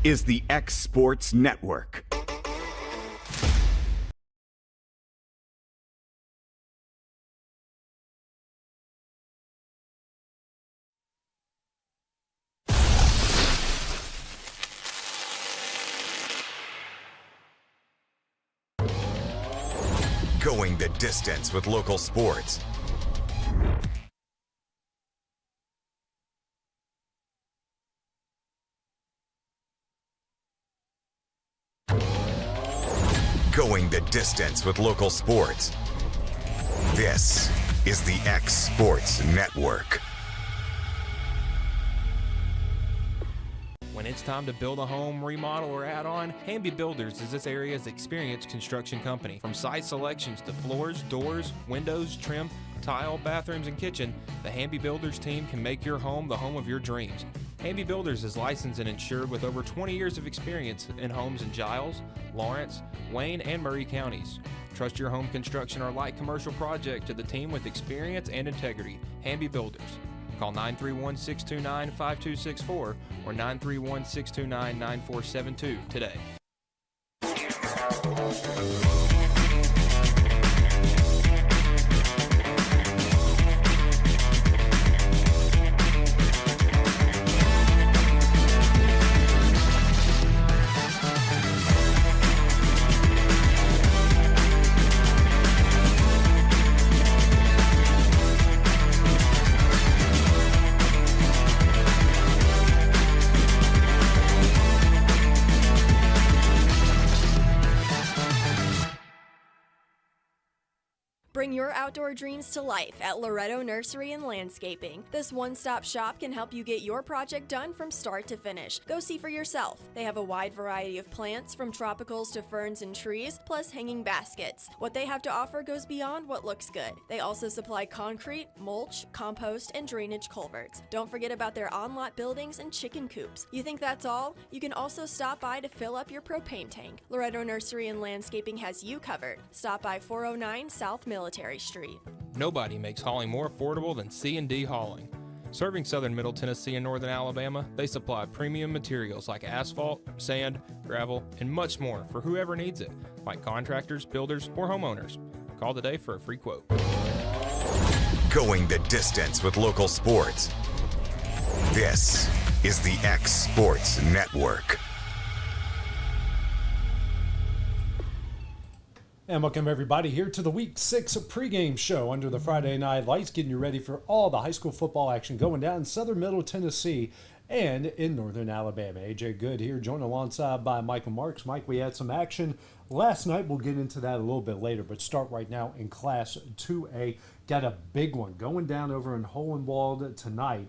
is the X Sports Network. Going the distance with local sports. Going the distance with local sports. This is the X Sports Network. When it's time to build a home, remodel, or add on, Hamby Builders is this area's experienced construction company. From site selections to floors, doors, windows, trim, tile, bathrooms, and kitchen, the Hamby Builders team can make your home the home of your dreams. Hamby Builders is licensed and insured with over 20 years of experience in homes in Giles, Lawrence, Wayne, and Murray counties. Trust your home construction or light commercial project to the team with experience and integrity. Hamby Builders. Call 931-629-5264 or 931-629-9472 today. Bring your outdoor dreams to life at Loretto Nursery and Landscaping. This one-stop shop can help you get your project done from start to finish. Go see for yourself. They have a wide variety of plants, from tropicals to ferns and trees, plus hanging baskets. What they have to offer goes beyond what looks good. They also supply concrete, mulch, compost, and drainage culverts. Don't forget about their on-lot buildings and chicken coops. You think that's all? You can also stop by to fill up your propane tank. Loretto Nursery and Landscaping has you covered. Stop by 409 South Military Street. Nobody makes hauling more affordable than C&D Hauling. Serving southern Middle Tennessee and northern Alabama, they supply premium materials like asphalt, sand, gravel, and much more for whoever needs it, like contractors, builders, or homeowners. Call today for a free quote. Going the distance with local sports. This is the X Sports Network. And welcome everybody here to the Week 6 pregame show under the Friday Night Lights, getting you ready for all the high school football action going down in southern Middle Tennessee and in northern Alabama. AJ Good here, joined alongside by Michael Marks. Mike, we had some action last night. We'll get into that a little bit later, but start right now in Class 2A. Got a big one going down over in Hohenwald tonight.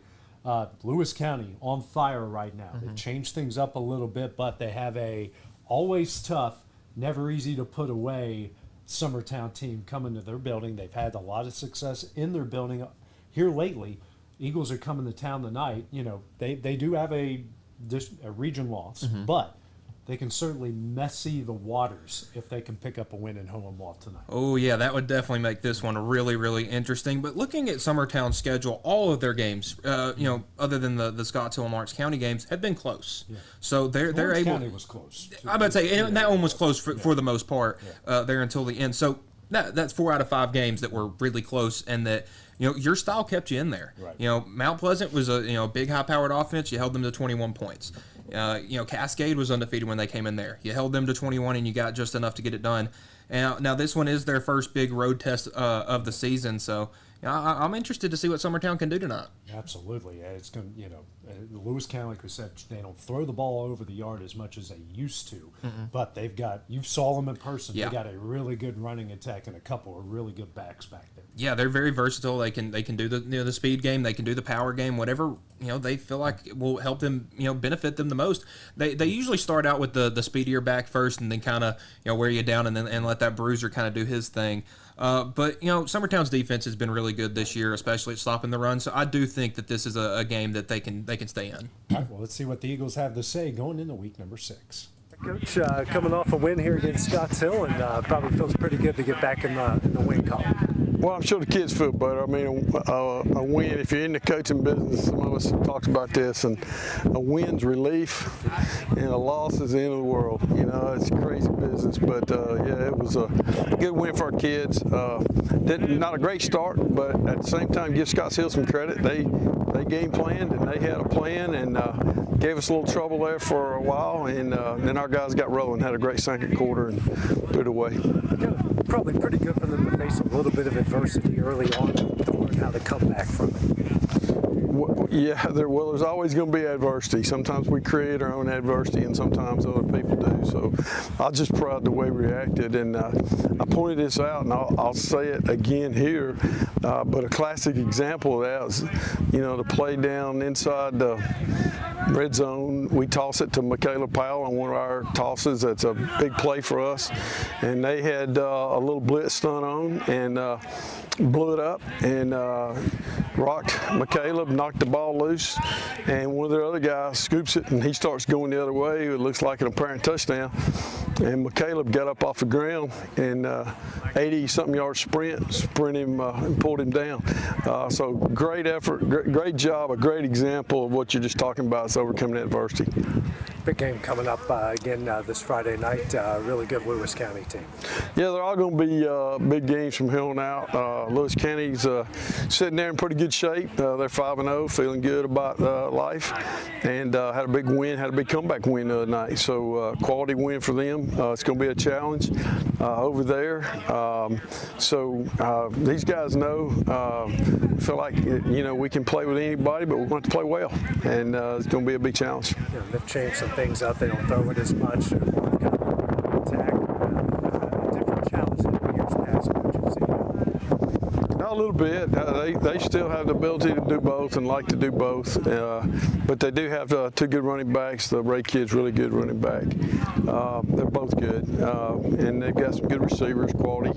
Lewis County on fire right now. They've changed things up a little bit, but they have a always tough, never easy to put away Summertown team coming to their building. They've had a lot of success in their building here lately. Eagles are coming to town tonight. You know, they do have a region loss, but they can certainly messy the waters if they can pick up a win in Hohenwald tonight. Oh, yeah, that would definitely make this one really, really interesting. But looking at Summertown's schedule, all of their games, other than the Scottsdale and Lawrence County games, have been close. Yeah. So they're Lawrence able. County was close. I'm about to say, and that one was close for the most part there until the end. So that's 4 out of 5 games that were really close, and that your style kept you in there. Right. Mount Pleasant was a big high-powered offense. You held them to 21 points. Cascade was undefeated when they came in there. You held them to 21, and you got just enough to get it done. And now this one is their first big road test of the season, so I'm interested to see what Summertown can do tonight. Absolutely. It's going Lewis County, like we said, they don't throw the ball over the yard as much as they used to, but you saw them in person. Yeah. They got a really good running attack and a couple of really good backs back there. Yeah, they're very versatile. They can do the speed game, they can do the power game, whatever they feel like will help them benefit them the most. They usually start out with the speedier back first, and then kind of wear you down, and let that bruiser kind of do his thing. But Summertown's defense has been really good this year, especially at stopping the run. So I do think that this is a game that they can stay in. All right, well, let's see what the Eagles have to say going into week number 6. Coach, coming off a win here against Scotts Hill, and probably feels pretty good to get back in the win column. Well, I'm sure the kids feel better. I mean, a win, if you're in the coaching business, some of us have talked about this, and a win's relief and a loss is the end of the world. You know, it's crazy business, but yeah, it was a good win for our kids. Not a great start, but at the same time, give Scotts Hill some credit. They game planned and they had a plan and gave us a little trouble there for a while, and then our guys got rolling, had a great second quarter and threw it away. Probably pretty good for them to face a little bit of adversity early on to learn how to come back from it. Yeah, there's always going to be adversity. Sometimes we create our own adversity, and sometimes other people do. So I'm just proud of the way we reacted, and I pointed this out, and I'll say it again here. But a classic example of that is, the play down inside the red zone. We toss it to Michaela Powell on one of our tosses. That's a big play for us, and they had a little blitz stunt on and blew it up and rocked Michaela, knocked the ball loose, and one of their other guys scoops it and he starts going the other way. It looks like an apparent touchdown, and Michaela got up off the ground and 80-something yard sprint him and pulled him down. So great effort, great job, a great example of what you're just talking about, is overcoming adversity. Big game coming up again this Friday night. Really good Lewis County team. Yeah, they're all going to be big games from here on out. Lewis County's sitting there in pretty good shape. They're 5-0, feeling good about life, and had a big win, had a big comeback win the other night. So quality win for them. It's going to be a challenge over there. So these guys know, feel like we can play with anybody, but we want to play well, and it's going to be a big challenge. Yeah, they've changed some things up. They don't throw it as much. They've got attack, a different challenge than years past. What you've seen. A little bit. They still have the ability to do both and like to do both, but they do have two good running backs. The Ray kid's really good running back. They're both good, and they've got some good receivers, quality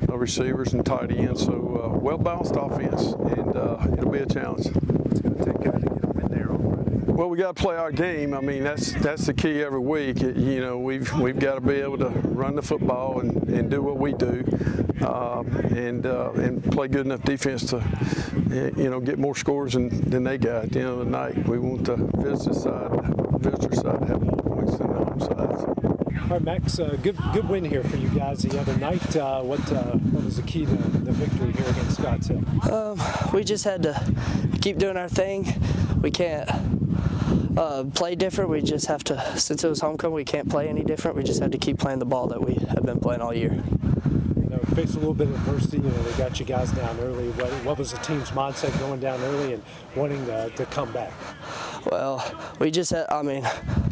receivers and tight ends. So well-balanced offense, and it'll be a challenge. It's going to take to get them in there on Friday. Well, we got to play our game. I mean, that's the key every week. We've got to be able to run the football and do what we do, and play good enough defense to get more scores than they got at the end of the night. We want the visitor side to have more points than the home side. So. All right, Max, good win here for you guys the other night. What was the key to the victory here against Scotts Hill? We just had to keep doing our thing. We can't play different. We just have to, since it was homecoming, we can't play any different. We just had to keep playing the ball that we have been playing all year. Faced a little bit of adversity. They got you guys down early. What was the team's mindset going down early and wanting to come back? Well, we just had,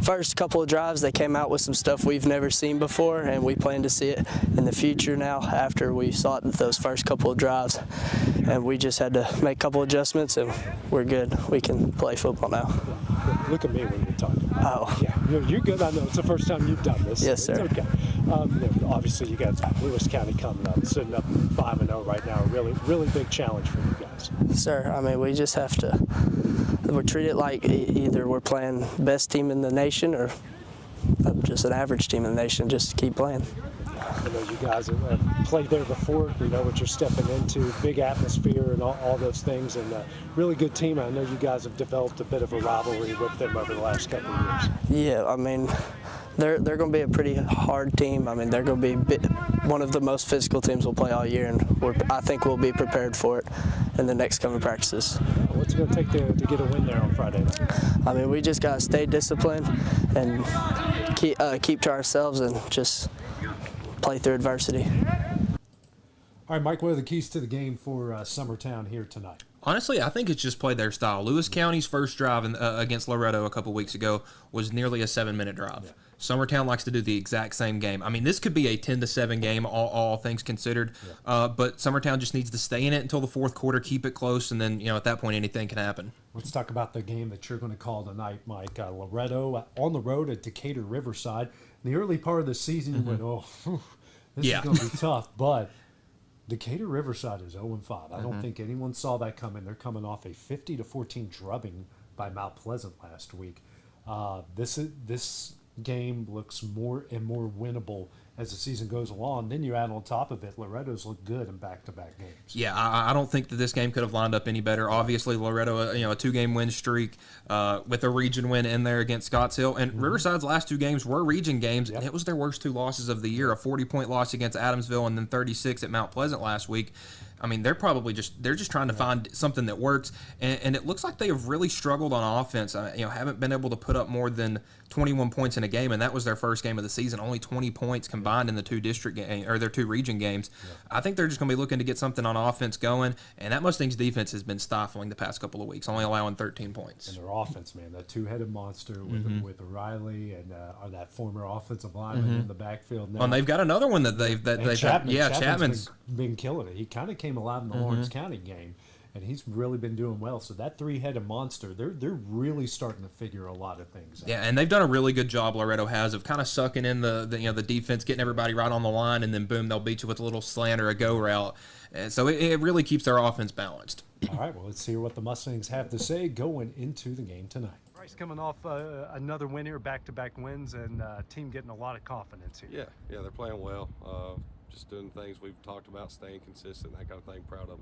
first couple of drives, they came out with some stuff we've never seen before, and we plan to see it in the future now after we saw it those first couple of drives. And we just had to make a couple adjustments, and we're good. We can play football now. Look at me when you're talking. Oh. Yeah, you're good. I know it's the first time you've done this. Yes, sir. It's okay. Obviously, you got Lewis County coming up, sitting up 5-0 right now. Really, really big challenge for you guys. Sir, we just have to, we treat it like either we're playing best team in the nation or just an average team in the nation. Just keep playing. I know you guys have played there before. You know what you're stepping into, big atmosphere and all those things, and a really good team. I know you guys have developed a bit of a rivalry with them over the last couple of years. Yeah, they're going to be a pretty hard team. They're going to be one of the most physical teams we'll play all year, and I think we'll be prepared for it in the next coming practices. What's it going to take to get a win there on Friday night? We just got to stay disciplined and keep to ourselves and just play through adversity. All right, Mike, what are the keys to the game for Summertown here tonight? Honestly, I think it's just play their style. Lewis County's first drive against Loretto a couple weeks ago was nearly a 7-minute drive. Yeah. Summertown likes to do the exact same game. This could be a 10-7 game, all things considered. Yeah. But Summertown just needs to stay in it until the fourth quarter, keep it close, and then at that point anything can happen. Let's talk about the game that you're going to call tonight, Mike. Loretto on the road at Decatur Riverside. In the early part of the season, you went, this is going to be tough, but Decatur Riverside is 0-5. I don't think anyone saw that coming. They're coming off a 50-14 drubbing by Mount Pleasant last week. This game looks more and more winnable as the season goes along. Then you add on top of it, Loretto's looked good in back-to-back games. Yeah, I don't think that this game could have lined up any better. Obviously, Loretto, a 2-game win streak with a region win in there against Scotts Hill. And Riverside's last 2 games were region games, and it was their worst 2 losses of the year, a 40-point loss against Adamsville and then 36 at Mount Pleasant last week. I mean, they're just trying to find something that works, and it looks like they have really struggled on offense. Haven't been able to put up more than 21 points in a game, and that was their first game of the season. Only 20 points combined in the 2 district game or their 2 region games. Yeah. I think they're just going to be looking to get something on offense going, and that Mustangs defense has been stifling the past couple of weeks, only allowing 13 points. And their offense, man, that 2-headed monster with O'Reilly and that former offensive lineman in the backfield now. And they've got another one that they've Chapman's been killing it. He kind of came alive in the Lawrence County game, and he's really been doing well. So that 3-headed monster, they're really starting to figure a lot of things out. Yeah, and they've done a really good job, Loretto has, of kind of sucking in the defense, getting everybody right on the line, and then boom, they'll beat you with a little slant or a go route. And so it really keeps their offense balanced. All right, well, let's hear what the Mustangs have to say going into the game tonight. Bryce coming off another win here, back-to-back wins, and team getting a lot of confidence here. Yeah, they're playing well. Just doing things we've talked about, staying consistent, that kind of thing. Proud of them.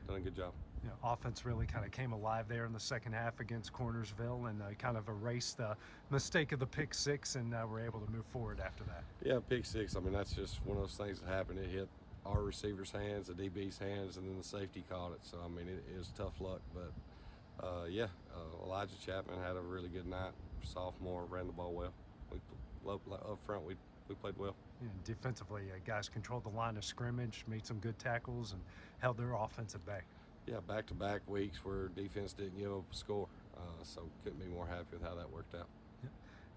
Done a good job. You know, offense really kind of came alive there in the second half against Cornersville and kind of erased the mistake of the pick 6, and we're able to move forward after that. Yeah, pick 6. I mean, that's just one of those things that happened. It hit our receivers' hands, the DB's hands, and then the safety caught it. So, I mean, it is tough luck. But, Elijah Chapman had a really good night. Sophomore, ran the ball well. Up front, we played well. Yeah, defensively, guys controlled the line of scrimmage, made some good tackles, and held their offense at bay. Yeah, back-to-back weeks where defense didn't give up a score, so couldn't be more happy with how that worked out. Yeah.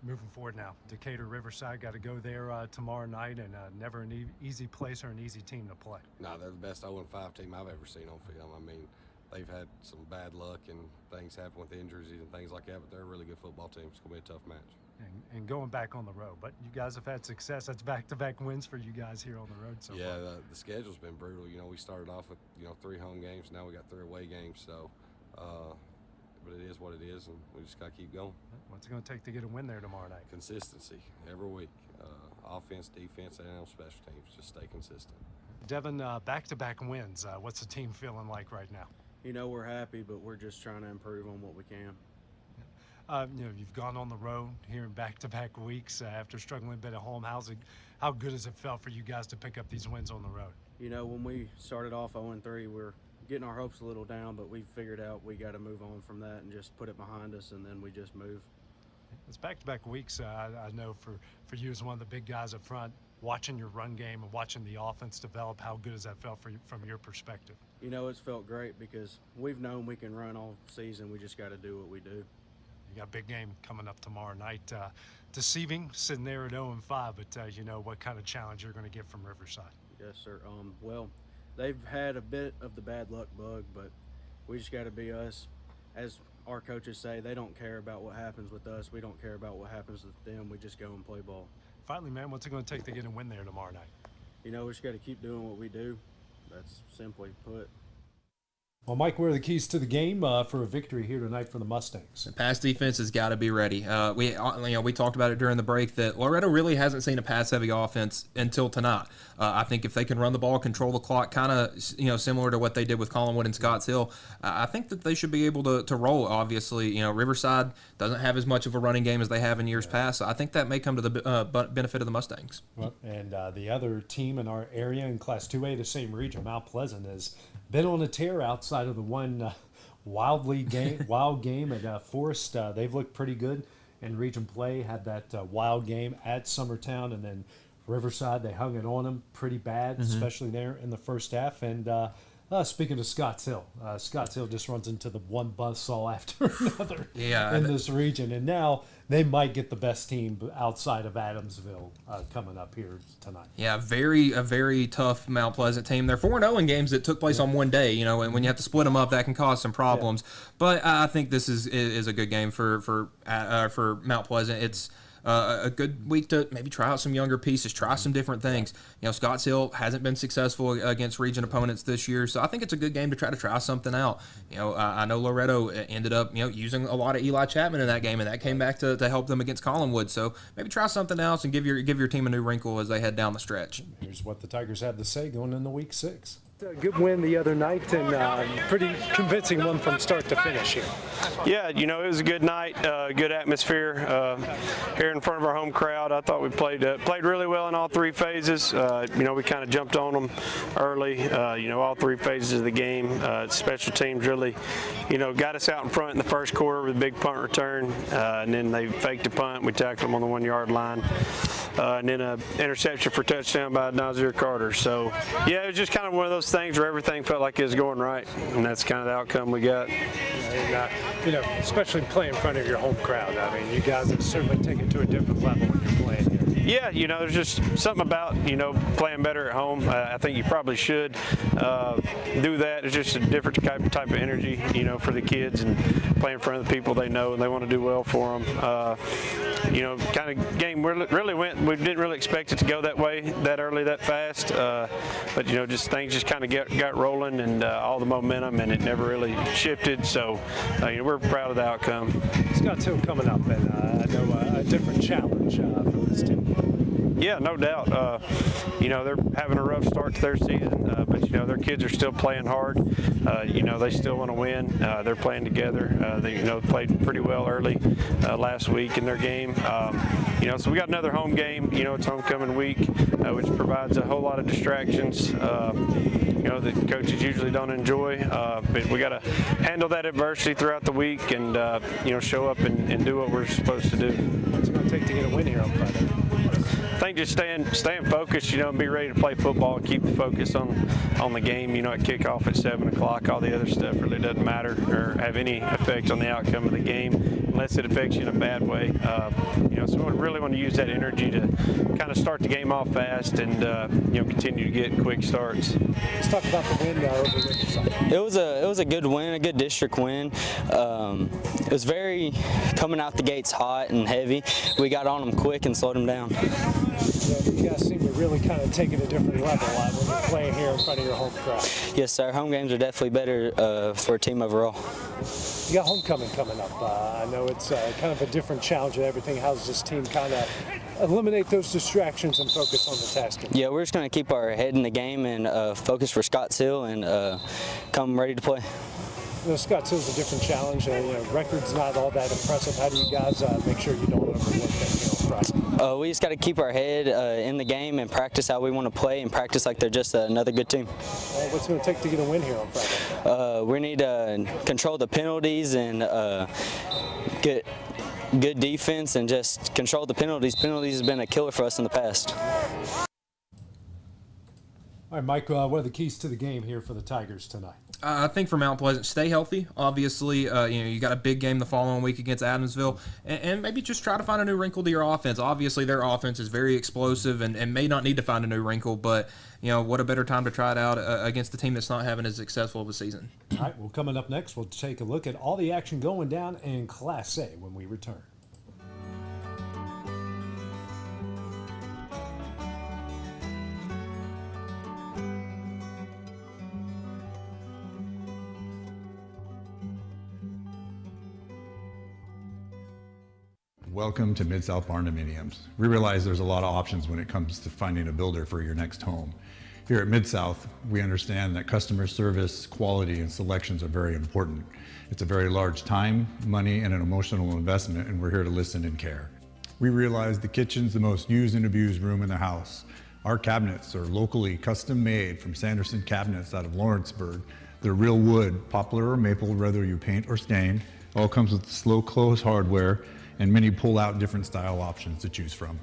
Moving forward now, Decatur Riverside got to go there tomorrow night, and never an easy place or an easy team to play. No, they're the best 0-5 team I've ever seen on film. I mean, they've had some bad luck and things happen with injuries and things like that, but they're a really good football team. It's going to be a tough match. And going back on the road, but you guys have had success. That's back-to-back wins for you guys here on the road so far. The schedule's been brutal. We started off with 3 home games. Now we got 3 away games. So, but it is what it is, and we just got to keep going. What's it going to take to get a win there tomorrow night? Consistency every week. Offense, defense, and on special teams. Just stay consistent. Devin, back-to-back wins. What's the team feeling like right now? We're happy, but we're just trying to improve on what we can. You've gone on the road here in back-to-back weeks after struggling a bit at home. How good has it felt for you guys to pick up these wins on the road? When we started off 0-3, we were getting our hopes a little down, but we figured out we got to move on from that and just put it behind us, and then we just move. It's back-to-back weeks. I know for you as one of the big guys up front, watching your run game and watching the offense develop, how good has that felt from your perspective? It's felt great because we've known we can run all season. We just got to do what we do. You got a big game coming up tomorrow night. Deceiving, sitting there at 0-5, but what kind of challenge you're going to get from Riverside? Yes, sir. They've had a bit of the bad luck bug, but we just got to be us. As our coaches say, they don't care about what happens with us. We don't care about what happens with them. We just go and play ball. Finally, man, what's it going to take to get a win there tomorrow night? We just got to keep doing what we do. That's simply put. Well, Mike, where are the keys to the game for a victory here tonight for the Mustangs? The pass defense has got to be ready. We talked about it during the break that Loretto really hasn't seen a pass-heavy offense until tonight. I think if they can run the ball, control the clock, kind of similar to what they did with Collinwood and Scotts Hill, I think that they should be able to roll. Obviously, Riverside doesn't have as much of a running game as they have in years past. So I think that may come to the benefit of the Mustangs. Well, and the other team in our area in Class 2A, the same region, Mount Pleasant, has been on a tear outside of the one wild game at Forest. They've looked pretty good in region play, had that wild game at Summertown, and then Riverside, they hung it on them pretty bad, especially there in the first half. And speaking of Scotts Hill just runs into the one buzzsaw after another in this region. And now they might get the best team outside of Adamsville coming up here tonight. Yeah, a very tough Mount Pleasant team. They're 4-0 in games that took place on one day. And when you have to split them up, that can cause some problems. Yeah. But I think this is a good game for Mount Pleasant. It's a good week to maybe try out some younger pieces, try some different things. You know, Scotts Hill hasn't been successful against region opponents this year, so I think it's a good game to try something out. You know, I know Loretto ended up, you know, using a lot of Eli Chapman in that game, and that came back to help them against Collinwood. So maybe try something else and give your team a new wrinkle as they head down the stretch. Here's what the Tigers have to say going into week 6. A good win the other night, and pretty convincing one from start to finish here. Yeah, you know, it was a good night, good atmosphere here in front of our home crowd. I thought we played really well in all 3 phases. You know, we kind of jumped on them early, you know, all 3 phases of the game. Special teams really, you know, got us out in front in the first quarter with a big punt return, and then they faked a punt. We tackled them on the 1-yard line. And then an interception for touchdown by Nazir Carter. So, yeah, it was just kind of one of those things where everything felt like it was going right, and that's kind of the outcome we got. And, you know, especially playing in front of your home crowd. I mean, you guys have certainly taken it to a different level when you're playing here. Yeah, you know, there's just something about, you know, playing better at home. I think you probably should do that. It's just a different type of energy, you know, for the kids, and playing in front of the people they know and they want to do well for them. You know, kind of game really went. We didn't really expect it to go that way, that early, that fast. But you know, just things just kind of got rolling, and all the momentum, and it never really shifted. So, you know, we're proud of the outcome. Scotts Hill coming up, and I know a different challenge for this team. Yeah, no doubt. You know, they're having a rough start to their season, but you know, their kids are still playing hard. You know, they still want to win. They're playing together. They, you know, played pretty well early last week in their game. You know, so we got another home game. You know, it's homecoming week, which provides a whole lot of distractions. You know, that coaches usually don't enjoy. But we got to handle that adversity throughout the week, and you know, show up and do what we're supposed to do. What's it going to take to get a win here on Friday? I think just staying focused, you know, and be ready to play football and keep the focus on the game. You know, at kickoff at 7 o'clock, all the other stuff really doesn't matter or have any effect on the outcome of the game unless it affects you in a bad way. You know, so we really want to use that energy to kind of start the game off fast and, you know, continue to get quick starts. Let's talk about the win over Riverside. It was a good win, a good district win. It was very coming out the gates hot and heavy. We got on them quick and slowed them down. You guys seem to really kind of take it a different level when you're playing here in front of your home crowd. Yes, sir. Home games are definitely better for a team overall. You got homecoming coming up. I know it's kind of a different challenge and everything. How does this team kind of eliminate those distractions and focus on the task? Yeah, we're just going to keep our head in the game and focus for Scotts Hill and come ready to play. You know, Scotts Hill's a different challenge. You know, record's not all that impressive. How do you guys make sure you don't overlook that Friday? We just got to keep our head in the game and practice how we want to play and practice like they're just another good team. What's it going to take to get a win here on Friday? We need to control the penalties and get good defense and just control the penalties. Penalties has been a killer for us in the past. All right, Mike, what are the keys to the game here for the Tigers tonight? I think for Mount Pleasant, stay healthy. Obviously, you know, you got a big game the following week against Adamsville, and maybe just try to find a new wrinkle to your offense. Obviously, their offense is very explosive and may not need to find a new wrinkle, but, you know, what a better time to try it out against the team that's not having as successful of a season. All right, well, coming up next, we'll take a look at all the action going down in Class A when we return. Welcome to Mid-South Barn Dominiums. We realize there's a lot of options when it comes to finding a builder for your next home. Here at Mid-South, we understand that customer service, quality, and selections are very important. It's a very large time, money, and an emotional investment, and we're here to listen and care. We realize the kitchen's the most used and abused room in the house. Our cabinets are locally custom made from Sanderson cabinets out of Lawrenceburg. They're real wood, poplar or maple, whether you paint or stain. All comes with slow close hardware and many pull-out different style options to choose from.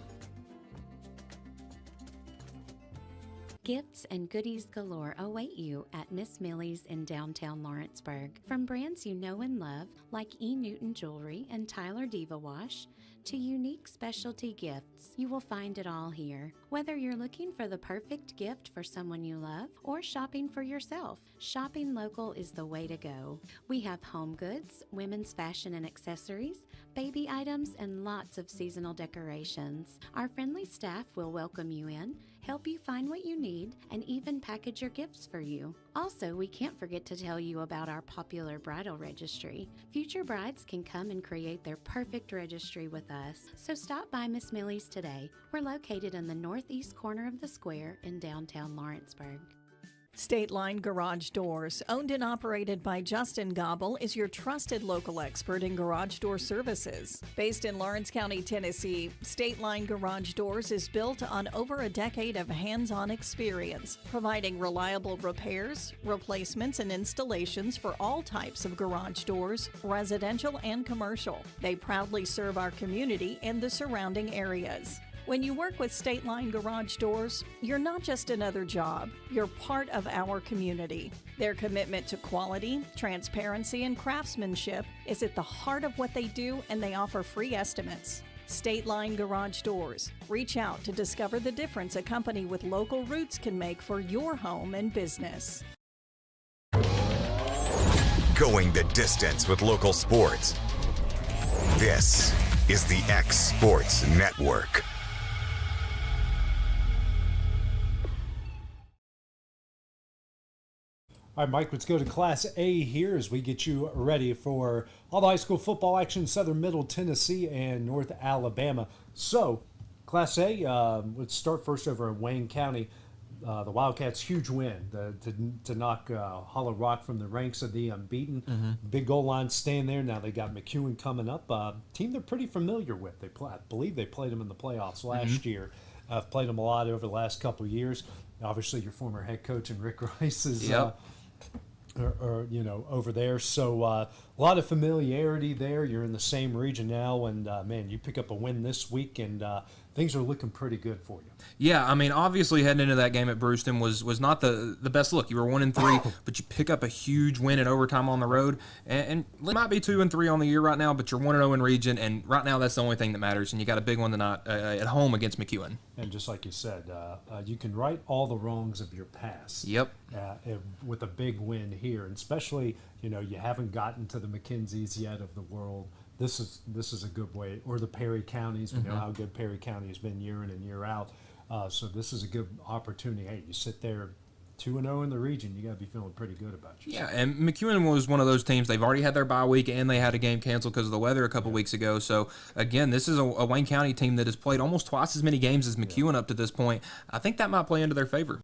Gifts and goodies galore await you at Miss Millie's in downtown Lawrenceburg. From brands you know and love, like E. Newton Jewelry and Tyler Diva Wash, to unique specialty gifts, you will find it all here. Whether you're looking for the perfect gift for someone you love or shopping for yourself, shopping local is the way to go. We have home goods, women's fashion and accessories, baby items, and lots of seasonal decorations. Our friendly staff will welcome you in, help you find what you need, and even package your gifts for you. Also, we can't forget to tell you about our popular bridal registry. Future brides can come and create their perfect registry with us. So stop by Miss Millie's today. We're located in the northeast corner of the square in downtown Lawrenceburg. State Line Garage Doors, owned and operated by Justin Gobble, is your trusted local expert in garage door services. Based in Lawrence County, Tennessee, State Line Garage Doors is built on over a decade of hands-on experience, providing reliable repairs, replacements, and installations for all types of garage doors, residential and commercial. They proudly serve our community and the surrounding areas. When you work with State Line Garage Doors, you're not just another job, you're part of our community. Their commitment to quality, transparency, and craftsmanship is at the heart of what they do, and they offer free estimates. State Line Garage Doors. Reach out to discover the difference a company with local roots can make for your home and business. Going the distance with local sports. This is the X Sports Network. All right, Mike, let's go to Class A here as we get you ready for all the high school football action, Southern Middle Tennessee and North Alabama. So, Class A, let's start first over in Wayne County. The Wildcats' huge win to knock Hollow Rock from the ranks of the unbeaten. Big goal line staying there. Now they got McEwen coming up. Team they're pretty familiar with. I believe they played them in the playoffs last year. I've played them a lot over the last couple of years. Obviously, your former head coach and Rick Rice is over there. So a lot of familiarity there. You're in the same region now, and man, you pick up a win this week, and things are looking pretty good for you. Yeah, I mean, obviously heading into that game at Brewston was not the best look. You were 1-3, but you pick up a huge win in overtime on the road, and it might be 2-3 on the year right now, but you're 1-0 in region, and right now that's the only thing that matters. And you got a big one tonight at home against McEwen. And just like you said, you can right all the wrongs of your past. Yep. With a big win here, and especially you haven't gotten to the McKenzies yet of the world. This is a good way, or the Perry counties. We know how good Perry County has been year in and year out. So this is a good opportunity. Hey, you sit there 2-0 in the region, you got to be feeling pretty good about yourself. Yeah, and McEwen was one of those teams. They've already had their bye week, and they had a game canceled because of the weather a couple weeks ago. So, again, this is a Wayne County team that has played almost twice as many games as McEwen up to this point. I think that might play into their favor.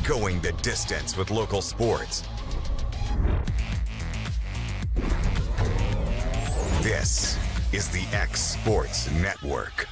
Going the distance with local sports. This is the X Sports Network.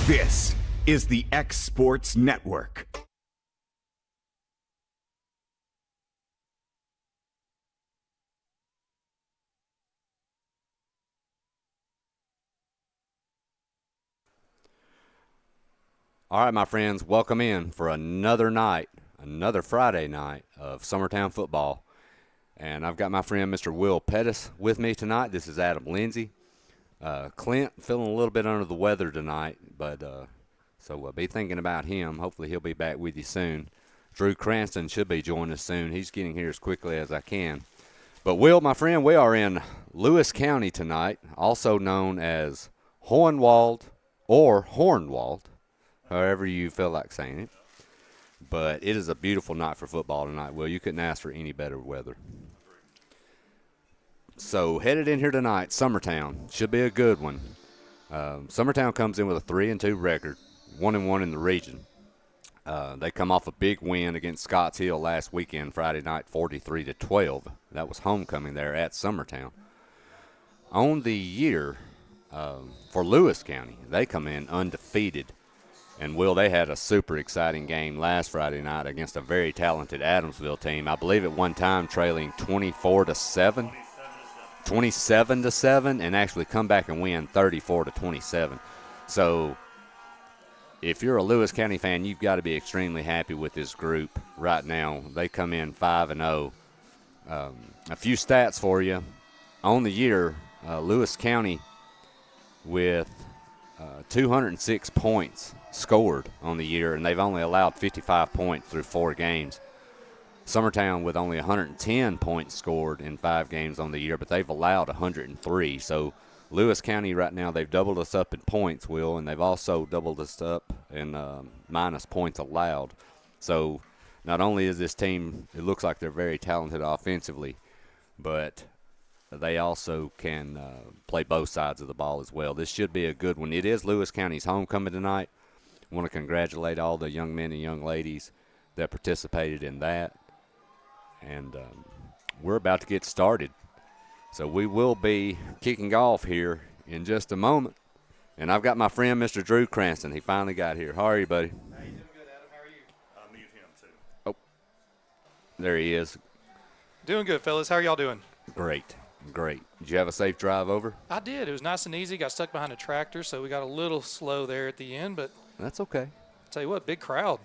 This is the X Sports Network. All right, my friends, welcome in for another night, another Friday night of Summertown football. And I've got my friend Mr. Will Pettis with me tonight. This is Adam Lindsay. Clint feeling a little bit under the weather tonight, but so we'll be thinking about him. Hopefully he'll be back with you soon. Drew Cranston should be joining us soon. He's getting here as quickly as I can. But Will, my friend, we are in Lewis County tonight, also known as Hohenwald or Hornwald, however you feel like saying it. But it is a beautiful night for football tonight, Will. You couldn't ask for any better weather. So headed in here tonight, Summertown. Should be a good one. Summertown comes in with a 3-2 record, 1-1 in the region. They come off a big win against Scotts Hill last weekend, Friday night, 43-12. That was homecoming there at Summertown. On the year for Lewis County, they come in undefeated. And, Will, they had a super exciting game last Friday night against a very talented Adamsville team. I believe at one time trailing 27-7, and actually come back and win 34-27. So if you're a Lewis County fan, you've got to be extremely happy with this group right now. They come in 5-0. A few stats for you. On the year, Lewis County with 206 points scored on the year, and they've only allowed 55 points through 4 games. Summertown with only 110 points scored in 5 games on the year, but they've allowed 103. So Lewis County right now, they've doubled us up in points, Will, and they've also doubled us up in minus points allowed. So not only is this team, it looks like they're very talented offensively, but they also can play both sides of the ball as well. This should be a good one. It is Lewis County's homecoming tonight. I want to congratulate all the young men and young ladies that participated in that. And we're about to get started. So we will be kicking off here in just a moment. And I've got my friend, Mr. Drew Cranston. He finally got here. How are you, buddy? Hey, doing good, Adam. How are you? I'll mute him, too. Oh, there he is. Doing good, fellas. How are y'all doing? Great. Great. Did you have a safe drive over? I did. It was nice and easy. Got stuck behind a tractor, so we got a little slow there at the end, but that's okay. I'll tell you what, big crowd.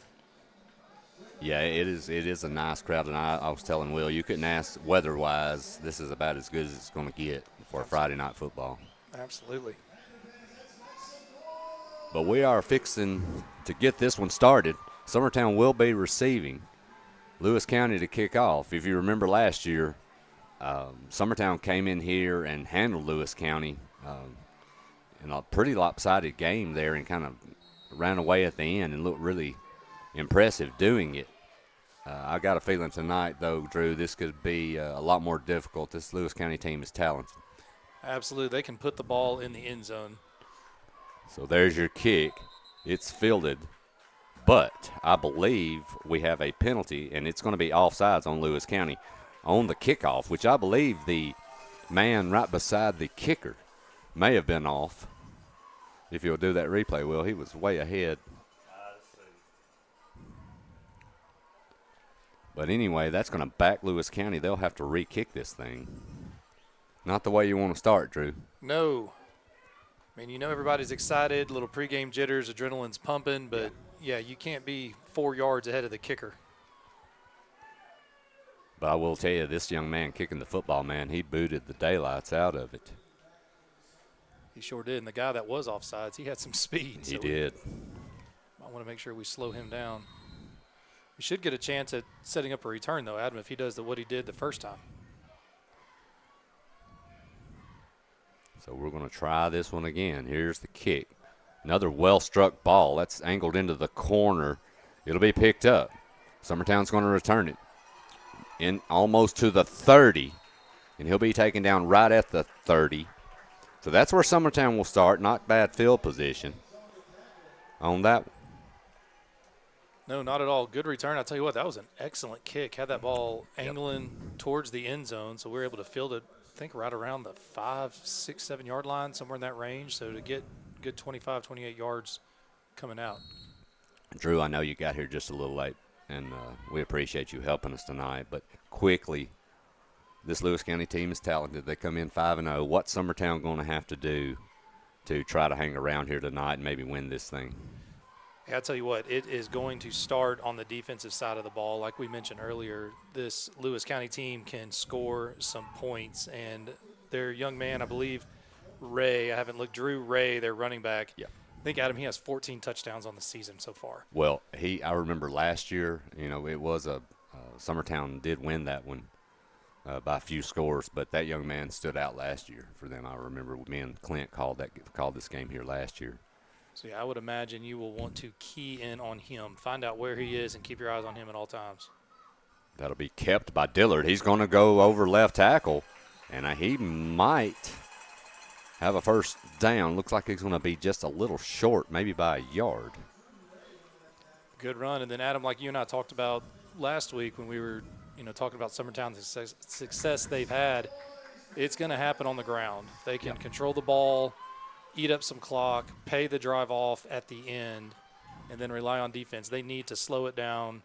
Yeah, it is a nice crowd, and I was telling Will, you couldn't ask weather-wise, this is about as good as it's going to get for a Friday night football. Absolutely. But we are fixing to get this one started. Summertown will be receiving Lewis County to kick off. If you remember last year, Summertown came in here and handled Lewis County in a pretty lopsided game there and kind of ran away at the end and looked really impressive doing it. I got a feeling tonight, though, Drew, this could be a lot more difficult. This Lewis County team is talented. Absolutely. They can put the ball in the end zone. So there's your kick. It's fielded. But I believe we have a penalty, and it's going to be offsides on Lewis County on the kickoff, which I believe the man right beside the kicker may have been off. If you'll do that replay, Will, he was way ahead. But anyway, that's going to back Lewis County. They'll have to re-kick this thing. Not the way you want to start, Drew. No. I mean, you know everybody's excited, little pregame jitters, adrenaline's pumping, but, yeah, you can't be 4 yards ahead of the kicker. But I will tell you, this young man kicking the football, man, he booted the daylights out of it. He sure did. And the guy that was offsides, he had some speed. He did. I want to make sure we slow him down. We should get a chance at setting up a return, though, Adam, if he does what he did the first time. So we're going to try this one again. Here's the kick. Another well-struck ball. That's angled into the corner. It'll be picked up. Summertown's going to return it in almost to the 30, and he'll be taken down right at the 30. So that's where Summertown will start. Not bad field position on that one. No, not at all. Good return. I'll tell you what, that was an excellent kick. Had that ball angling towards the end zone, so we were able to field it, I think, right around the 5, 6, 7 yard line, somewhere in that range. So to get good 25, 28 yards coming out. Drew, I know you got here just a little late, and we appreciate you helping us tonight. But quickly, this Lewis County team is talented. They come in 5-0. What's Summertown going to have to do to try to hang around here tonight and maybe win this thing? Hey, I tell you what, it is going to start on the defensive side of the ball. Like we mentioned earlier, this Lewis County team can score some points, and their young man, I believe, Ray, I haven't looked, Drew Ray, their running back. Yeah. I think, Adam, he has 14 touchdowns on the season so far. Well, I remember last year, it was Summertown did win that one by a few scores, but that young man stood out last year for them. I remember me and Clint called this game here last year. So, yeah, I would imagine you will want to key in on him, find out where he is, and keep your eyes on him at all times. That'll be kept by Dillard. He's going to go over left tackle, and he might have a first down. Looks like he's going to be just a little short, maybe by a yard. Good run. And then, Adam, like you and I talked about last week when we were, talking about Summertown's success they've had, it's going to happen on the ground. They can control the ball, eat up some clock, pay the drive off at the end, and then rely on defense. They need to slow it down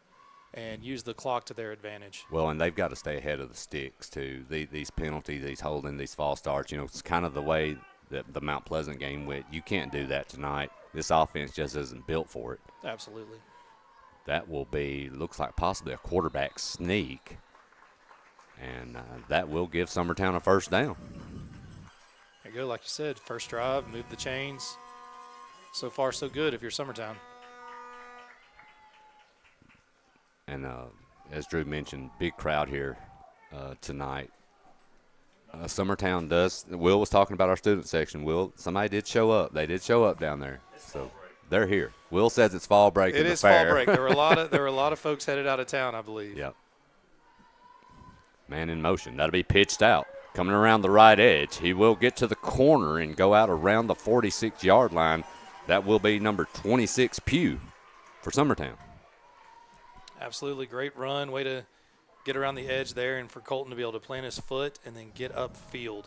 and use the clock to their advantage. Well, and they've got to stay ahead of the sticks, too. These penalties, these holding, these false starts, it's kind of the way that the Mount Pleasant game went. You can't do that tonight. This offense just isn't built for it. Absolutely. That will be, looks like possibly a quarterback sneak, and that will give Summertown a first down. There you go. Like you said, first drive, move the chains. So far, so good if you're Summertown. And as Drew mentioned, big crowd here tonight. Summertown does. Will was talking about our student section. Will, somebody did show up. They did show up down there. So they're here. Will says it's fall break. It is fall break. There were a lot of folks headed out of town, I believe. Yep. Man in motion. That'll be pitched out. Coming around the right edge. He will get to the corner and go out around the 46-yard line. That will be number 26, Pugh, for Summertown. Absolutely great run. Way to get around the edge there and for Colton to be able to plant his foot and then get upfield.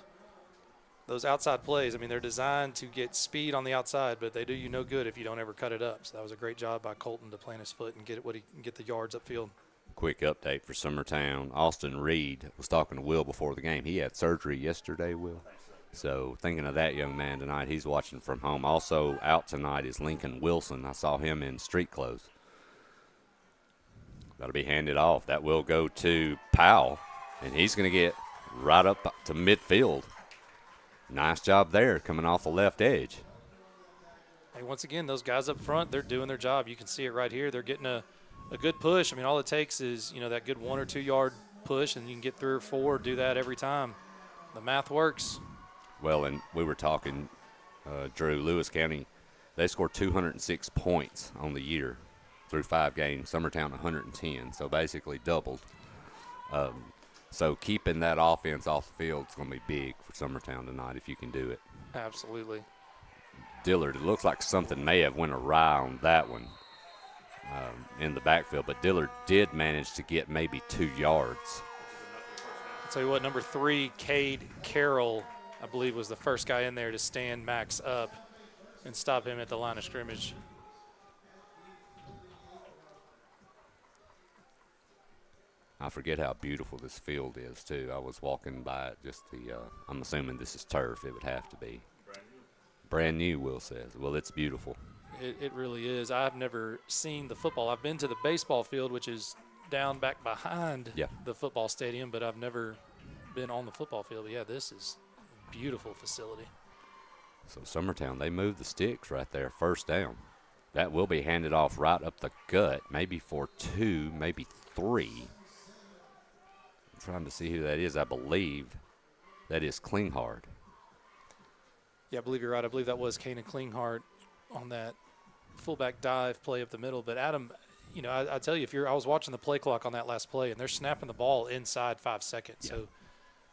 Those outside plays, they're designed to get speed on the outside, but they do you no good if you don't ever cut it up. So that was a great job by Colton to plant his foot and get the yards upfield. Quick update for Summertown. Austin Reed was talking to Will before the game. He had surgery yesterday, Will. So thinking of that young man tonight, he's watching from home. Also out tonight is Lincoln Wilson. I saw him in street clothes. That'll be handed off. That will go to Powell, and he's going to get right up to midfield. Nice job there coming off the left edge. Hey, once again, those guys up front, they're doing their job. You can see it right here. They're getting a good push. All it takes is, that good 1 or 2 yard push, and you can get 3 or 4, do that every time. The math works. Well, and we were talking, Drew, Lewis County, they scored 206 points on the year through 5 games. Summertown 110, so basically doubled. So keeping that offense off the field is going to be big for Summertown tonight if you can do it. Absolutely. Dillard, it looks like something may have went awry on that one in the backfield, but Dillard did manage to get maybe 2 yards. I'll tell you what, number 3, Cade Carroll, I believe was the first guy in there to stand Max up and stop him at the line of scrimmage. I forget how beautiful this field is, too. I was walking by it, I'm assuming this is turf. It would have to be. Brand new, Will says. Well, it's beautiful. It really is. I've never seen the football. I've been to the baseball field, which is down back behind the football stadium, but I've never been on the football field. But, yeah, this is a beautiful facility. So Summertown, they moved the sticks right there, first down. That will be handed off right up the gut, maybe for 2, maybe 3. I'm trying to see who that is. I believe that is Klinghard. Yeah, I believe you're right. I believe that was Kanan Klinghard on that fullback dive play up the middle. But, Adam, I tell you, I was watching the play clock on that last play, and they're snapping the ball inside 5 seconds. Yeah.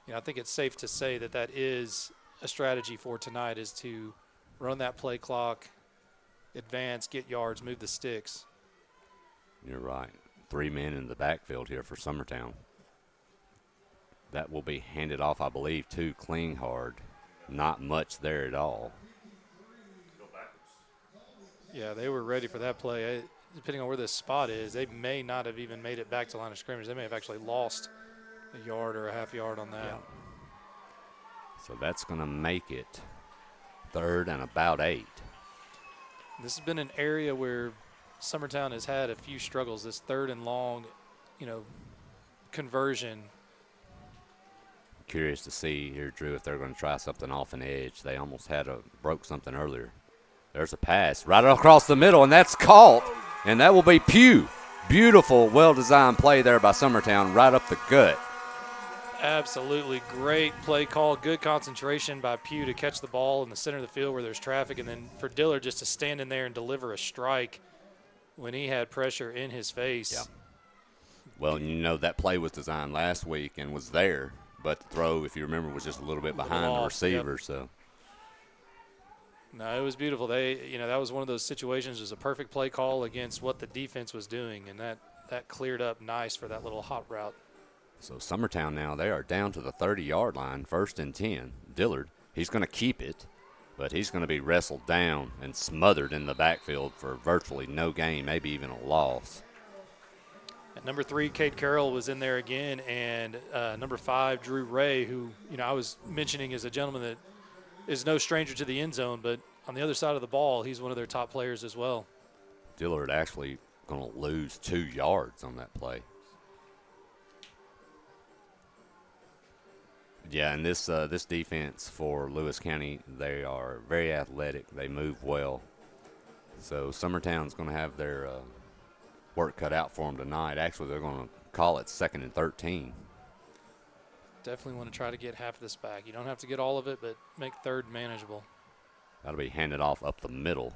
So, I think it's safe to say that is a strategy for tonight is to run that play clock, advance, get yards, move the sticks. You're right. 3 men in the backfield here for Summertown. That will be handed off, I believe, to Klinghard. Not much there at all. Yeah, they were ready for that play. Depending on where this spot is, they may not have even made it back to line of scrimmage. They may have actually lost a yard or a half yard on that. Yeah. So that's going to make it 3rd and about 8. This has been an area where Summertown has had a few struggles. This 3rd and long, conversion. Curious to see here, Drew, if they're going to try something off an edge. They almost broke something earlier. There's a pass right across the middle, and that's caught, and that will be Pugh. Beautiful, well-designed play there by Summertown, right up the gut. Absolutely great play call. Good concentration by Pugh to catch the ball in the center of the field where there's traffic, and then for Dillard just to stand in there and deliver a strike when he had pressure in his face. Yeah. Well, that play was designed last week and was there, but the throw, if you remember, was just a little bit behind the receiver. Yep. So. No, it was beautiful. That was one of those situations. It was a perfect play call against what the defense was doing, and that cleared up nice for that little hot route. So Summertown now, they are down to the 30-yard line, 1st and 10. Dillard, he's going to keep it, but he's going to be wrestled down and smothered in the backfield for virtually no gain, maybe even a loss. At number 3, Cade Carroll was in there again, and number 5, Drew Ray, who I was mentioning is a gentleman that is no stranger to the end zone, but on the other side of the ball, he's one of their top players as well. Dillard actually going to lose 2 yards on that play. Yeah, and this defense for Lewis County, they are very athletic. They move well. So Summertown's going to have their work cut out for them tonight. Actually, they're going to call it 2nd and 13. Definitely want to try to get half of this back. You don't have to get all of it, but make 3rd manageable. That'll be handed off up the middle.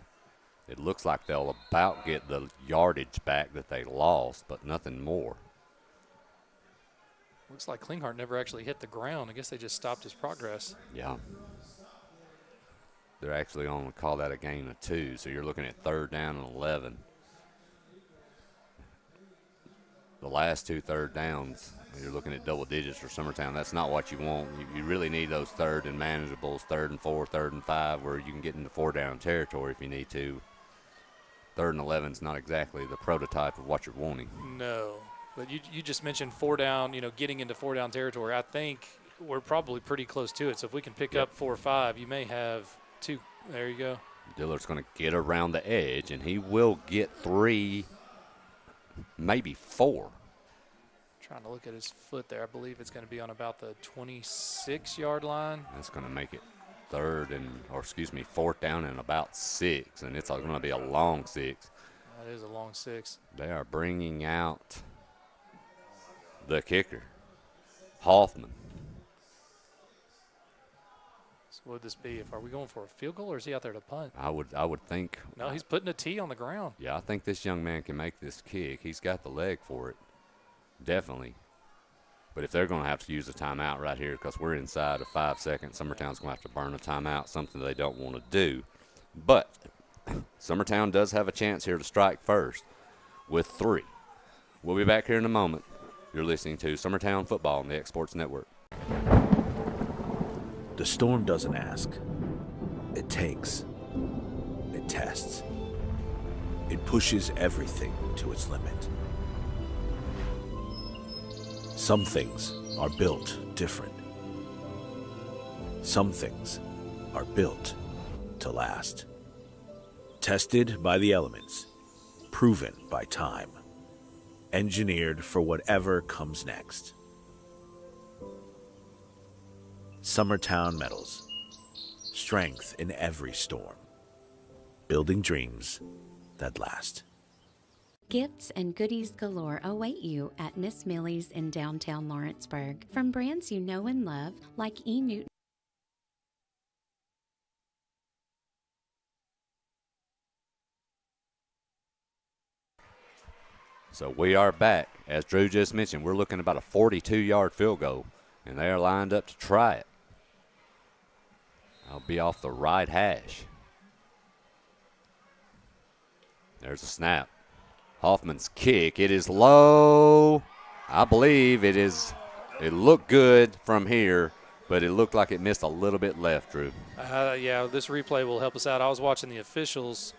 It looks like they'll about get the yardage back that they lost, but nothing more. Looks like Klinghardt never actually hit the ground. I guess they just stopped his progress. Yeah. They're actually going to call that a gain of 2, so you're looking at 3rd down and 11. The last 2 3rd downs, you're looking at double digits for Summertown. That's not what you want. You really need those 3rd and manageables, 3rd and 4, 3rd and 5, where you can get into 4-down territory if you need to. 3rd and 11 is not exactly the prototype of what you're wanting. No. But you just mentioned 4 down, getting into 4-down territory. I think we're probably pretty close to it. So if we can pick up 4 or 5, you may have 2. There you go. Dillard's going to get around the edge, and he will get 3, maybe 4. Trying to look at his foot there. I believe it's going to be on about the 26-yard line. That's going to make it 4th down and about 6, and it's going to be a long 6. That is a long 6. They are bringing out the kicker, Hoffman. So what would this be? Are we going for a field goal, or is he out there to punt? I would think. No, he's putting a tee on the ground. Yeah, I think this young man can make this kick. He's got the leg for it, definitely. But if they're going to have to use a timeout right here because we're inside of 5 seconds, Summertown's going to have to burn a timeout, something they don't want to do. But Summertown does have a chance here to strike first with 3. We'll be back here in a moment. You're listening to Summertown Football on the X Sports Network. The storm doesn't ask. It takes. It tests. It pushes everything to its limit. Some things are built different. Some things are built to last. Tested by the elements. Proven by time. Engineered for whatever comes next. Summertown Metals. Strength in every storm. Building dreams that last. Gifts and goodies galore await you at Miss Millie's in downtown Lawrenceburg. From brands you know and love, like E. Newton. So we are back. As Drew just mentioned, we're looking about a 42-yard field goal, and they are lined up to try it. I'll be off the right hash. There's a snap. Hoffman's kick. It is low. I believe it is. It looked good from here, but it looked like it missed a little bit left, Drew. Yeah, this replay will help us out. I was watching the officials.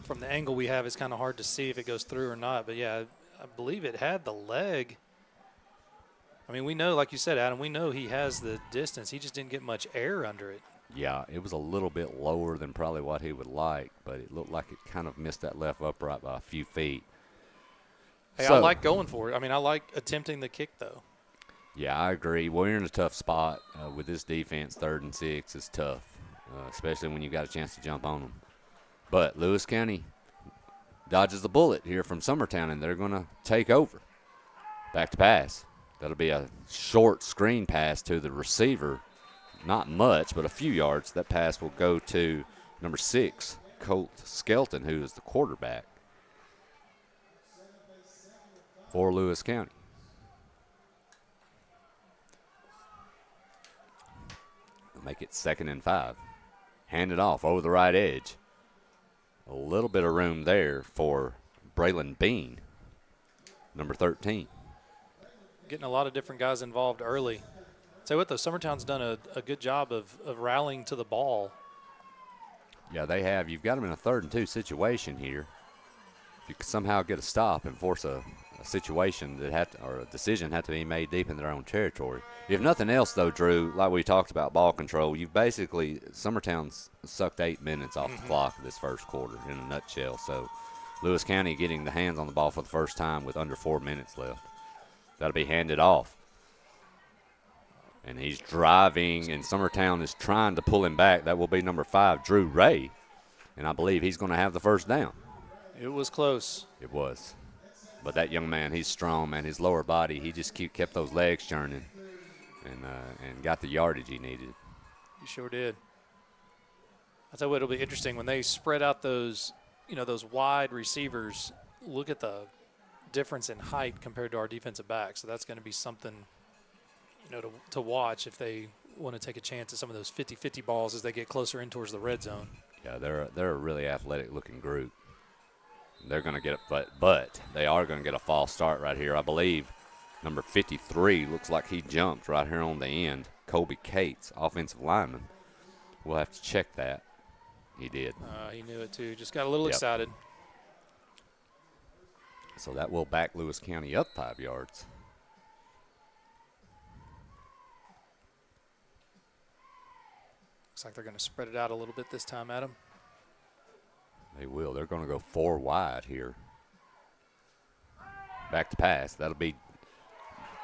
From the angle we have, it's kind of hard to see if it goes through or not. But, yeah, I believe it had the leg. I mean, we know, like you said, Adam, we know he has the distance. He just didn't get much air under it. Yeah, it was a little bit lower than probably what he would like, but it looked like it kind of missed that left upright by a few feet. Hey, I like going for it. I mean, I like attempting the kick, though. Yeah, I agree. We're in a tough spot with this defense. 3rd and 6 is tough, especially when you got a chance to jump on them. But Lewis County dodges the bullet here from Summertown, and they're going to take over. Back to pass. That'll be a short screen pass to the receiver. Not much, but a few yards. That pass will go to number 6, Colt Skelton, who is the quarterback for Lewis County. Make it 2nd and 5. Hand it off over the right edge. A little bit of room there for Braylon Bean, number 13. Getting a lot of different guys involved early. Tell you what, though, Summertown's done a good job of rallying to the ball. Yeah, they have. You've got them in a 3rd and 2 situation here. If you could somehow get a stop and force a situation or a decision had to be made deep in their own territory. If nothing else, though, Drew, like we talked about ball control, you've basically Summertown's sucked 8 minutes off the clock this first quarter in a nutshell. So Lewis County getting the hands on the ball for the first time with under 4 minutes left. That'll be handed off. And he's driving, and Summertown is trying to pull him back. That will be number 5, Drew Ray. And I believe he's going to have the first down. It was close. It was. But that young man, he's strong, man. His lower body, he just kept those legs churning and got the yardage he needed. He sure did. I'll tell you what, it'll be interesting when they spread out those wide receivers. Look at the difference in height compared to our defensive back. So that's going to be something, to watch if they want to take a chance at some of those 50-50 balls as they get closer in towards the red zone. Yeah, they're a really athletic-looking group. They're going to get but they are going to get a false start right here. I believe number 53 looks like he jumped right here on the end. Colby Cates, offensive lineman. We'll have to check that. He did. He knew it too. Just got a little excited. So that will back Lewis County up 5 yards. Looks like they're going to spread it out a little bit this time, Adam. They will. They're going to go 4 wide here. Back to pass. That'll be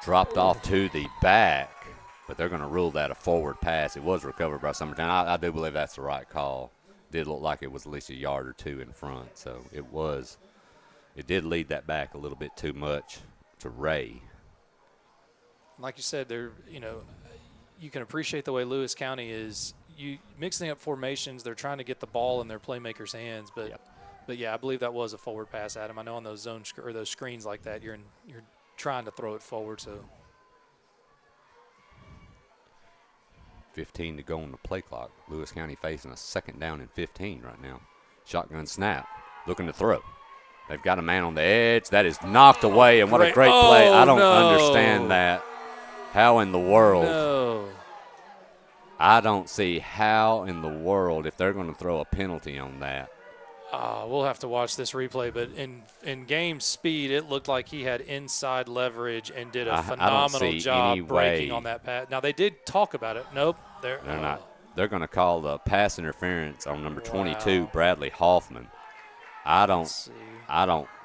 dropped off to the back, but they're going to rule that a forward pass. It was recovered by Summertown. I do believe that's the right call. Did look like it was at least a yard or 2 in front, so it was. It did lead that back a little bit too much to Ray. Like you said, you can appreciate the way Lewis County is. You mixing up formations, they're trying to get the ball in their playmakers' hands, but yeah, I believe that was a forward pass, Adam. I know on those those screens like that, you're trying to throw it forward. So 15 to go on the play clock. Lewis County facing a 2nd down and 15 right now. Shotgun snap, looking to throw. They've got a man on the edge. That is knocked away, and what a great play. I don't understand that. How in the world? No. I don't see how in the world, if they're going to throw a penalty on that. We'll have to watch this replay, but in game speed, it looked like he had inside leverage and did a phenomenal job breaking on that pass. Now, they did talk about it. Nope. They're not. They're going to call the pass interference on number 22, Bradley Hoffman. I don't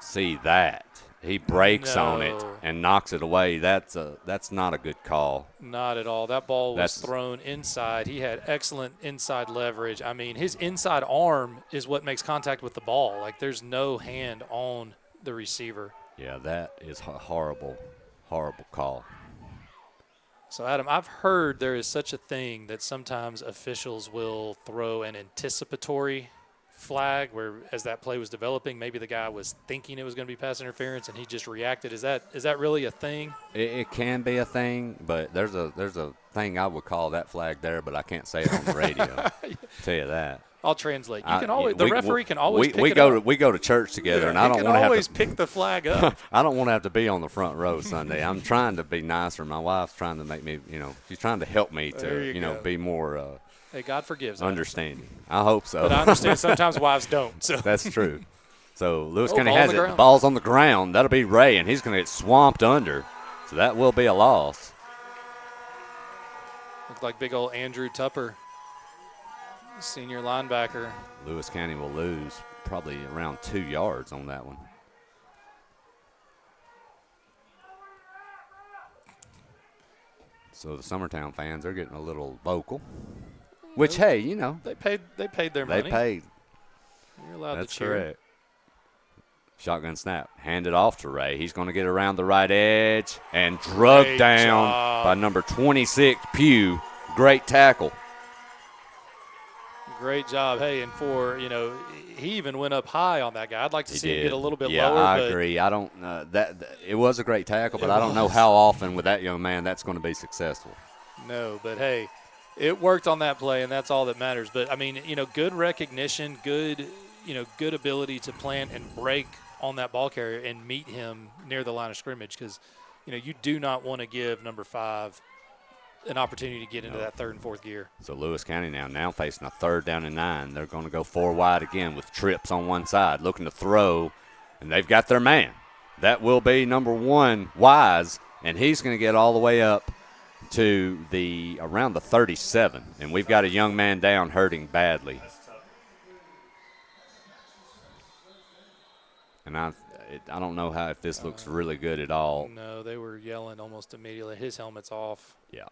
see that. He breaks on it and knocks it away. That's not a good call. Not at all. That ball was thrown inside. He had excellent inside leverage. I mean, his inside arm is what makes contact with the ball. Like, there's no hand on the receiver. Yeah, that is a horrible, horrible call. So, Adam, I've heard there is such a thing that sometimes officials will throw an anticipatory flag where, as that play was developing, maybe the guy was thinking it was going to be pass interference and he just reacted. Is that really a thing? It can be a thing, but there's a thing I would call that flag there, but I can't say it on the radio. Tell you that. I'll translate. You can always. The referee can always. We go to church together, and I don't want to have to always pick the flag up. I don't want to have to be on the front row Sunday. I'm trying to be nicer. My wife's trying to make me, she's trying to help me to, be more. Hey, God forgives. Understanding. I hope so. But I understand sometimes wives don't. So that's true. So Lewis County has it. The ball's on the ground. That'll be Ray, and he's going to get swamped under. So that will be a loss. Looked like big old Andrew Tupper Senior linebacker. Lewis County will lose probably around 2 yards on that one. So the Summertown fans are getting a little vocal, which, hey, you know. They paid their money. They paid. You're allowed That's to cheer. correct. Shotgun snap. Hand it off to Ray. He's going to get around the right edge and drugged Great down job. by number 26, Pugh. Great tackle. Great job. Hey, and he even went up high on that guy. I'd like to see him get a little bit yeah, lower. I agree. I don't it was a great tackle, but I don't know how often with that young man that's going to be successful. No, but hey, it worked on that play, and that's all that matters. But I mean, good recognition, good ability to plant and break on that ball carrier and meet him near the line of scrimmage, because you do not want to give number 5 an opportunity to get into that third and fourth gear. So Lewis County now facing a 3rd down and 9. They're going to go 4 wide again with trips on one side, looking to throw, and they've got their man. That will be number 1, Wise, and he's going to get all the way up to around the 37, and we've got a young man down hurting badly. And I don't know if this looks really good at all. No, they were yelling almost immediately. His helmet's off. Yeah.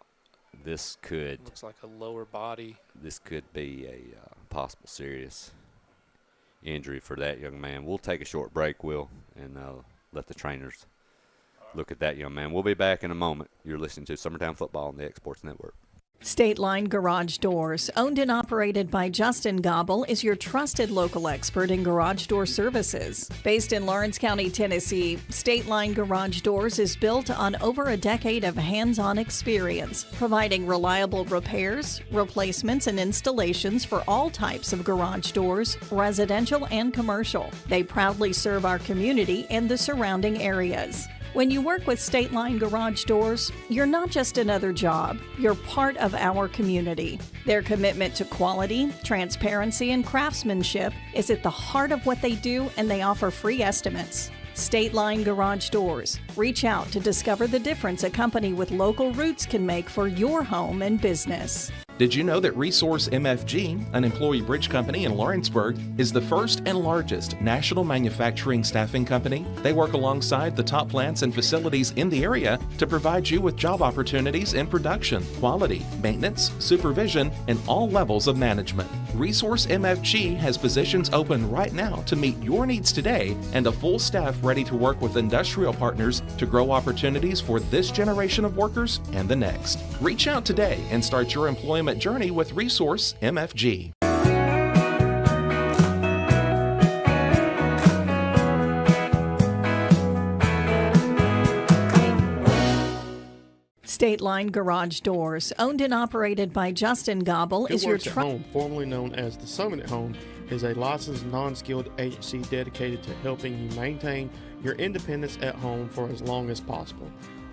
This could. Looks like a lower body. This could be a possible serious injury for that young man. We'll take a short break, Will, and let the trainers look at that young man. We'll be back in a moment. You're listening to Summertown Football on the X Sports Network. State Line Garage Doors, owned and operated by Justin Gobble, is your trusted local expert in garage door services. Based in Lawrence County, Tennessee, State Line Garage Doors is built on over a decade of hands-on experience, providing reliable repairs, replacements, and installations for all types of garage doors, residential and commercial. They proudly serve our community and the surrounding areas. When you work with State Line Garage Doors, you're not just another job, you're part of our community. Their commitment to quality, transparency, and craftsmanship is at the heart of what they do, and they offer free estimates. State Line Garage Doors. Reach out to discover the difference a company with local roots can make for your home and business. Did you know that Resource MFG, an employee bridge company in Lawrenceburg, is the first and largest national manufacturing staffing company? They work alongside the top plants and facilities in the area to provide you with job opportunities in production, quality, maintenance, supervision, and all levels of management. Resource MFG has positions open right now to meet your needs today and a full staff ready to work with industrial partners to grow opportunities for this generation of workers and the next. Reach out today and start your employment journey with Resource MFG. State Line Garage Doors, owned and operated by Justin Gobble, is your Home, formerly known as the Summit at Home, is a licensed, non-skilled agency dedicated to helping you maintain your independence at home for as long as possible.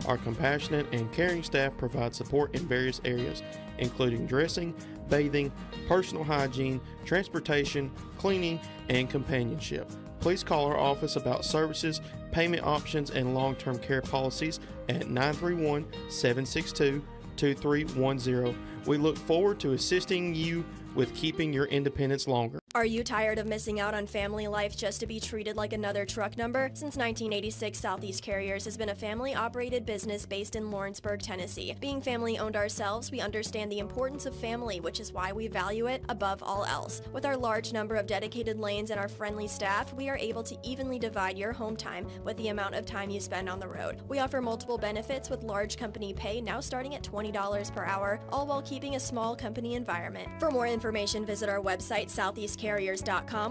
Our compassionate and caring staff provide support in various areas, including dressing, bathing, personal hygiene, transportation, cleaning, and companionship. Please call our office about services, payment options, and long-term care policies at 931-762-2310. We look forward to assisting you with keeping your independence longer. Are you tired of missing out on family life just to be treated like another truck number? Since 1986, Southeast Carriers has been a family-operated business based in Lawrenceburg, Tennessee. Being family-owned ourselves, we understand the importance of family, which is why we value it above all else. With our large number of dedicated lanes and our friendly staff, we are able to evenly divide your home time with the amount of time you spend on the road. We offer multiple benefits with large company pay now starting at $20 per hour, all while keeping a small company environment. For more information, visit our website, southeastcarriers.com,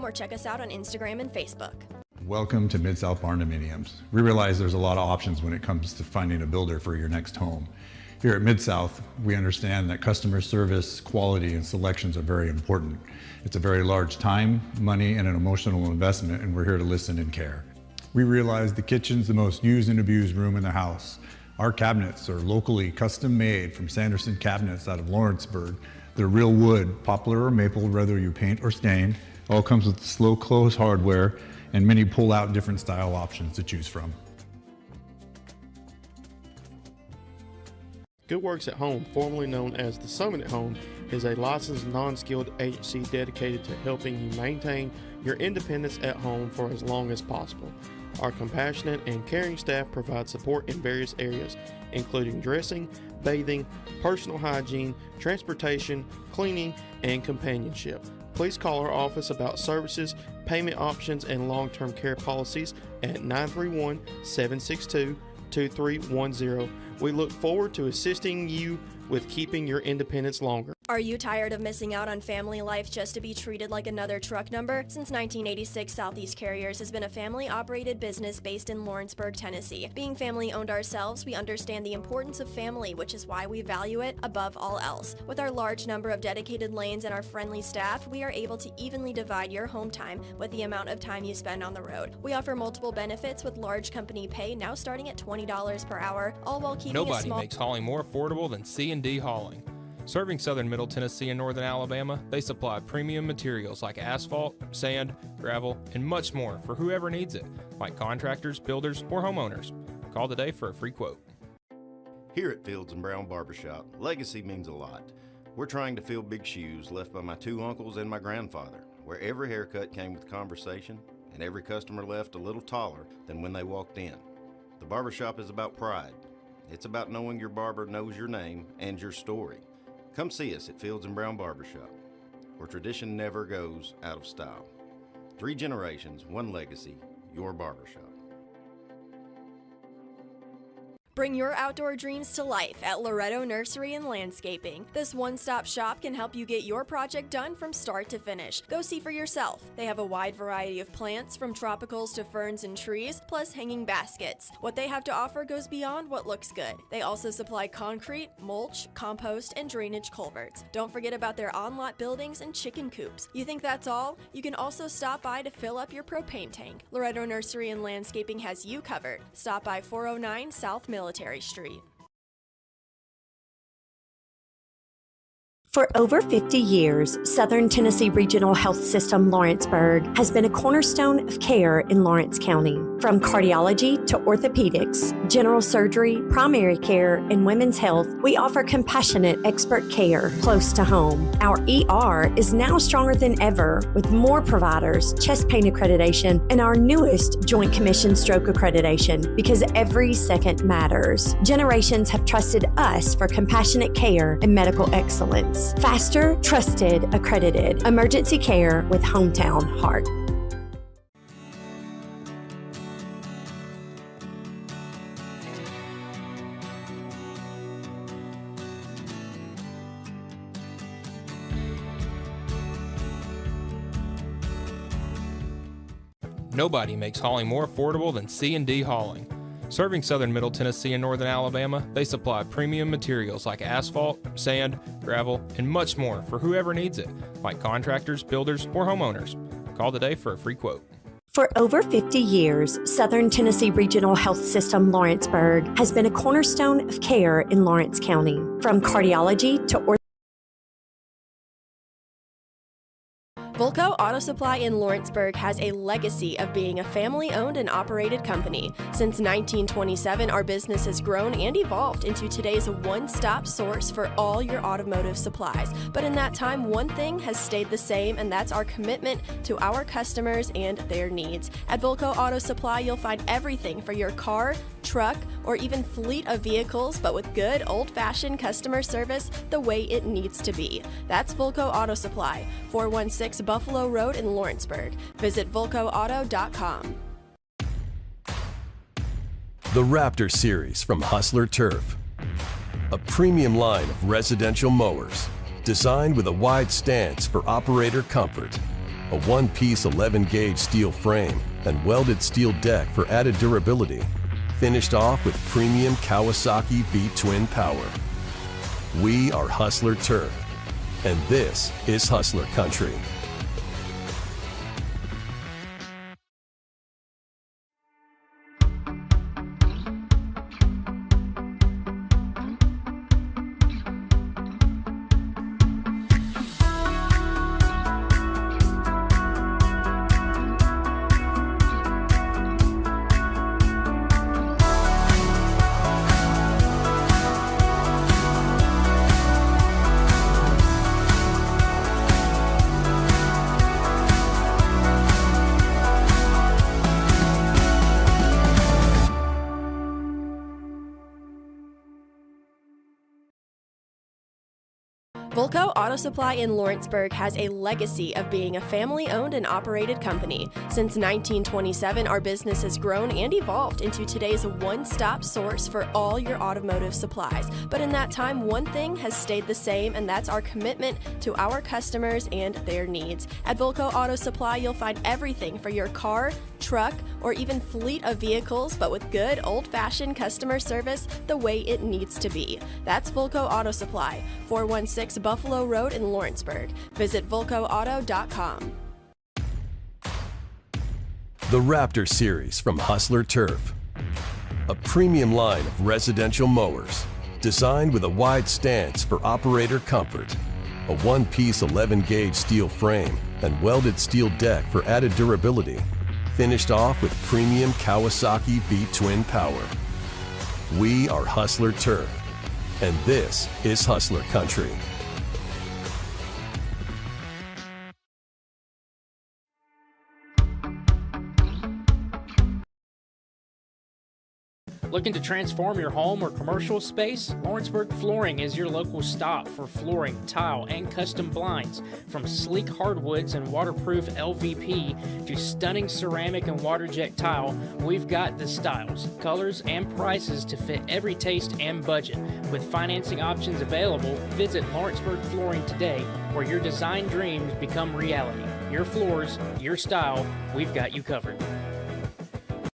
or check us out on Instagram and Facebook. Welcome to Mid-South Barn Dominiums. We realize there's a lot of options when it comes to finding a builder for your next home. Here at Mid-South, we understand that customer service, quality, and selections are very important. It's a very large time, money, and an emotional investment, and we're here to listen and care. We realize the kitchen's the most used and abused room in the house. Our cabinets are locally custom made from Sanderson Cabinets out of Lawrenceburg. They're real wood, poplar or maple, whether you paint or stain. All comes with slow close hardware and many pull-out different style options to choose from. Good Works at Home, formerly known as the Summit Home, is a licensed non-skilled agency dedicated to helping you maintain your independence at home for as long as possible. Our compassionate and caring staff provide support in various areas, including dressing, bathing, personal hygiene, transportation, cleaning, and companionship. Please call our office about services, payment options, and long-term care policies at 931-762-2310. We look forward to assisting you with keeping your independence longer. Are you tired of missing out on family life just to be treated like another truck number? Since 1986, Southeast Carriers has been a family-operated business based in Lawrenceburg, Tennessee. Being family-owned ourselves, we understand the importance of family, which is why we value it above all else. With our large number of dedicated lanes and our friendly staff, we are able to evenly divide your home time with the amount of time you spend on the road. We offer multiple benefits with large company pay now starting at $20 per hour, all while keeping Nobody makes hauling more affordable than C&D Hauling. Serving southern Middle Tennessee and northern Alabama, they supply premium materials like asphalt, sand, gravel, and much more for whoever needs it, like contractors, builders, or homeowners. Call today for a free quote. Here at Fields & Brown Barbershop, legacy means a lot. We're trying to fill big shoes left by my two uncles and my grandfather, where every haircut came with conversation and every customer left a little taller than when they walked in. The barbershop is about pride. It's about knowing your barber knows your name and your story. Come see us at Fields & Brown Barbershop, where tradition never goes out of style. 3 generations, 1 legacy, your barbershop. Bring your outdoor dreams to life at Loretto Nursery and Landscaping. This one-stop shop can help you get your project done from start to finish. Go see for yourself. They have a wide variety of plants, from tropicals to ferns and trees, plus hanging baskets. What they have to offer goes beyond what looks good. They also supply concrete, mulch, compost, and drainage culverts. Don't forget about their on-lot buildings and chicken coops. You think that's all? You can also stop by to fill up your propane tank. Loretto Nursery and Landscaping has you covered. Stop by 409 South Military Street. For over 50 years, Southern Tennessee Regional Health System Lawrenceburg has been a cornerstone of care in Lawrence County. From cardiology to orthopedics, general surgery, primary care, and women's health, we offer compassionate expert care close to home. Our ER is now stronger than ever with more providers, chest pain accreditation, and our newest Joint Commission stroke accreditation, because every second matters. Generations have trusted us for compassionate care and medical excellence. Faster, trusted, accredited. Emergency care with hometown heart. Nobody makes hauling more affordable than C&D Hauling. Serving southern Middle Tennessee and northern Alabama, they supply premium materials like asphalt, sand, gravel, and much more for whoever needs it, like contractors, builders, or homeowners. Call today for a free quote. For over 50 years, Southern Tennessee Regional Health System Lawrenceburg has been a cornerstone of care in Lawrence County. From cardiology to Volco Auto Supply in Lawrenceburg has a legacy of being a family-owned and operated company. Since 1927, our business has grown and evolved into today's one-stop source for all your automotive supplies. But in that time, one thing has stayed the same, and that's our commitment to our customers and their needs. At Volco Auto Supply, you'll find everything for your car, truck, or even fleet of vehicles, but with good old-fashioned customer service the way it needs to be. That's Volco Auto Supply, 416 Buffalo Road in Lawrenceburg. Visit VolcoAuto.com. The Raptor Series from Hustler Turf. A premium line of residential mowers designed with a wide stance for operator comfort. A one-piece 11-gauge steel frame and welded steel deck for added durability. Finished off with premium Kawasaki V-twin power. We are Hustler Turf, and this is Hustler Country. Volco Auto Supply in Lawrenceburg has a legacy of being a family-owned and operated company. Since 1927, our business has grown and evolved into today's one-stop source for all your automotive supplies. But in that time, one thing has stayed the same, and that's our commitment to our customers and their needs. At Volco Auto Supply, you'll find everything for your car, truck, or even fleet of vehicles, but with good old-fashioned customer service the way it needs to be. That's Volco Auto Supply, 416 Buffalo Road in Lawrenceburg. Visit VolcoAuto.com. The Raptor Series from Hustler Turf. A premium line of residential mowers designed with a wide stance for operator comfort. A one-piece 11-gauge steel frame and welded steel deck for added durability. Finished off with premium Kawasaki V-twin power. We are Hustler Turf, and this is Hustler Country. Looking to transform your home or commercial space? Lawrenceburg Flooring is your local stop for flooring, tile, and custom blinds. From sleek hardwoods and waterproof LVP to stunning ceramic and water jet tile, we've got the styles, colors, and prices to fit every taste and budget. With financing options available, visit Lawrenceburg Flooring today, where your design dreams become reality. Your floors, your style, we've got you covered.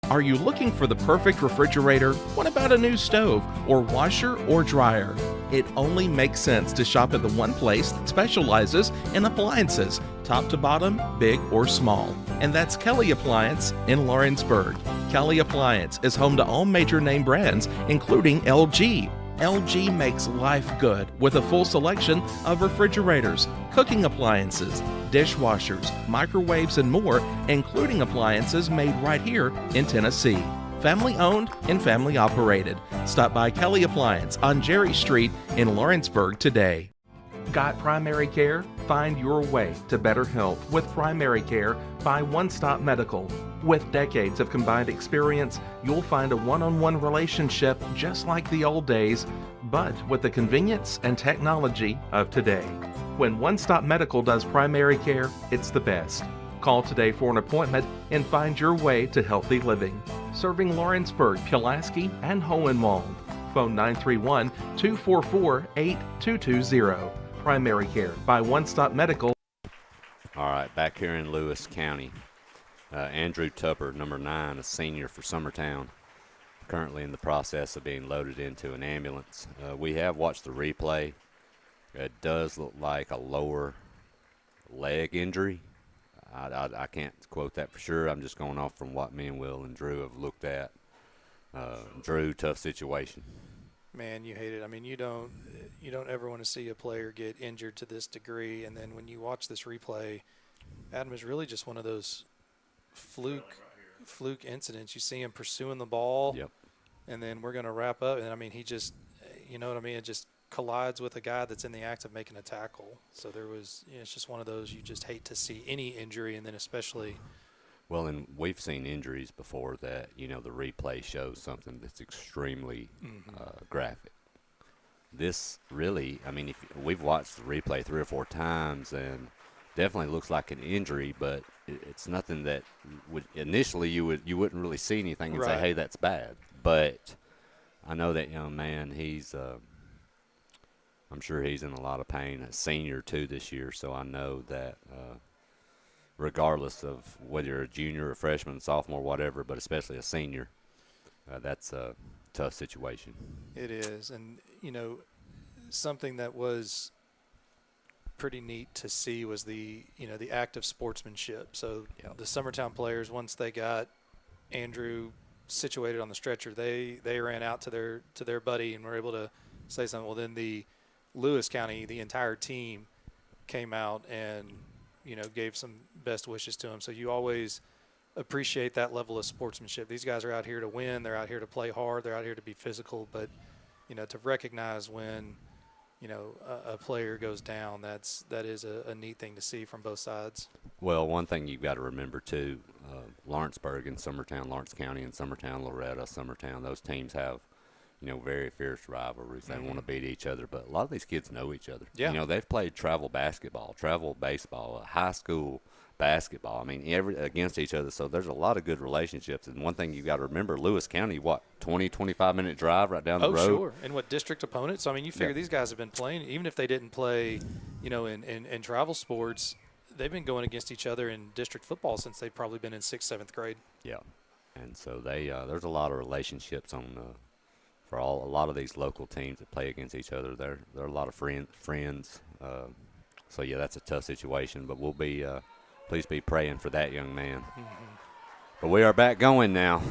Are you looking for the perfect refrigerator? What about a new stove or washer or dryer? It only makes sense to shop at the one place that specializes in appliances, top to bottom, big or small. And that's Kelly Appliance in Lawrenceburg. Kelly Appliance is home to all major name brands, including LG. LG makes life good with a full selection of refrigerators, cooking appliances, dishwashers, microwaves, and more, including appliances made right here in Tennessee. Family owned and family operated. Stop by Kelly Appliance on Jerry Street in Lawrenceburg today. Got primary care? Find your way to better health with primary care by One Stop Medical. With decades of combined experience, you'll find a one-on-one relationship just like the old days, but with the convenience and technology of today. When One Stop Medical does primary care, it's the best. Call today for an appointment and find your way to healthy living. Serving Lawrenceburg, Pulaski, and Hohenwald. Phone 931-244-8220. Primary care by One Stop Medical. All right, back here in Lewis County, Andrew Tupper, number 9, a senior for Summertown, currently in the process of being loaded into an ambulance. We have watched the replay. It does look like a lower leg injury. I can't quote that for sure. I'm just going off from what me and Will and Drew have looked at. Drew, tough situation. Man, you hate it. I mean, you don't ever want to see a player get injured to this degree. And then when you watch this replay, Adam is really just one of those fluke incidents. You see him pursuing the ball. Yep. And then we're going to wrap up. And I mean, he just, you know what I mean? It just collides with a guy that's in the act of making a tackle. So there was, it's just one of those you just hate to see any injury, and then especially. Well, and we've seen injuries before that, the replay shows something that's extremely graphic. This really, I mean, we've watched the replay 3 or 4 times, and definitely looks like an injury, but it's nothing that would initially you wouldn't really see anything and say, hey, that's bad. But I know that young man, he's I'm sure he's in a lot of pain. A senior too this year, so I know that regardless of whether you're a junior, a freshman, sophomore, whatever, but especially a senior, that's a tough situation. It is, and something that was pretty neat to see was the act of sportsmanship. So the Summertown players, once they got Andrew situated on the stretcher, they ran out to their buddy and were able to say something. Well, then the Lewis County, the entire team came out and gave some best wishes to him. So you always appreciate that level of sportsmanship. These guys are out here to win. They're out here to play hard. They're out here to be physical. But to recognize when a player goes down, that is a neat thing to see from both sides. Well, one thing you've got to remember too, Lawrenceburg and Summertown, Lawrence County and Summertown, Loretto, Summertown, those teams have very fierce rivalries. They want to beat each other, but a lot of these kids know each other. Yeah. They've played travel basketball, travel baseball, high school basketball. I mean, against each other. So there's a lot of good relationships. And one thing you got to remember, Lewis County, 25-minute drive right down the road? Oh, sure. And what district opponents? I mean, you figure these guys have been playing, even if they didn't play, in travel sports, they've been going against each other in district football since they've probably been in 6th, 7th grade. Yeah. And so there's a lot of relationships for a lot of these local teams that play against each other. They're a lot of friends. So yeah, that's a tough situation. But we'll be please be praying for that young man. But we are back going now.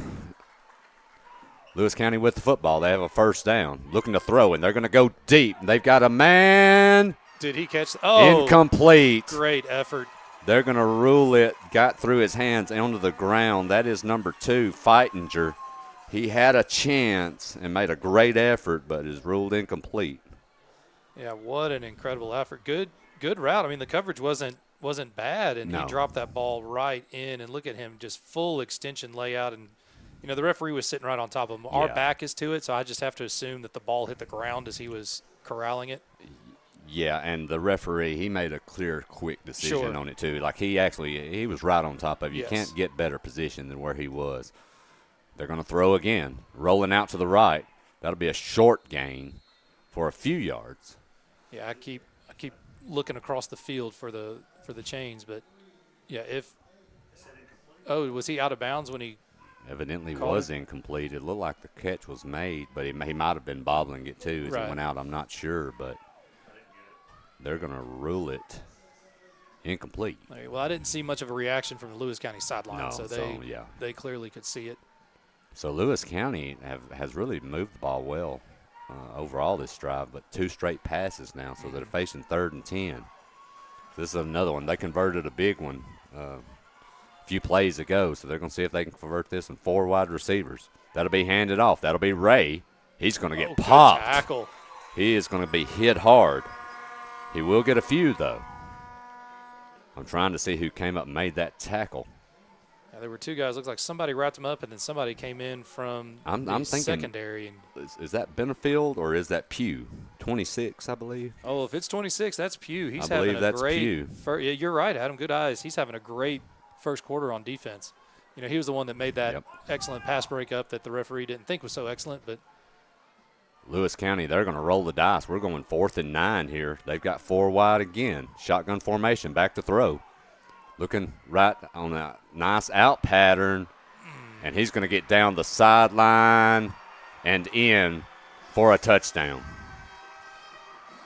Lewis County with the football. They have a first down, looking to throw, and they're going to go deep. They've got a man. Did he catch? Oh, incomplete. Great effort. They're going to rule it. Got through his hands onto the ground. That is number 2, Feitinger. He had a chance and made a great effort, but is ruled incomplete. Yeah, what an incredible effort. Good route. I mean, the coverage wasn't bad, and he dropped that ball right in. And look at him, just full extension layout. And, the referee was sitting right on top of him. Our back is to it, so I just have to assume that the ball hit the ground as he was corralling it. Yeah, and the referee, he made a clear, quick decision on it, too. Like, he was right on top of you. You can't get better position than where he was. They're going to throw again, rolling out to the right. That'll be a short gain for a few yards. Yeah, I keep looking across the field for the chains, but yeah, was he out of bounds when he evidently was incomplete? It looked like the catch was made, but he might have been bobbling it too as it went out. I'm not sure, but they're going to rule it incomplete. Okay, well, I didn't see much of a reaction from the Lewis County sideline, so they clearly could see it. So Lewis County has really moved the ball well overall this drive, but 2 straight passes now, so they're facing 3rd and 10. This is another one. They converted a big one a few plays ago, so they're going to see if they can convert this in 4 wide receivers. That'll be handed off. That'll be Ray. He's going to get popped. Good tackle. He is going to be hit hard. He will get a few, though. I'm trying to see who came up and made that tackle. Yeah, there were 2 guys. Looks like somebody wrapped him up, and then somebody came in from I'm thinking secondary. Is that Benefield or is that Pugh? 26, I believe. Oh, if it's 26, that's Pugh. He's I believe having that's a great. Pugh. Yeah, you're right, Adam. Good eyes. He's having a great first quarter on defense. He was the one that made that excellent pass breakup that the referee didn't think was so excellent, but. Lewis County, they're going to roll the dice. We're going 4th and 9 here. They've got 4 wide again. Shotgun formation, back to throw. Looking right on a nice out pattern, and he's going to get down the sideline and in for a touchdown.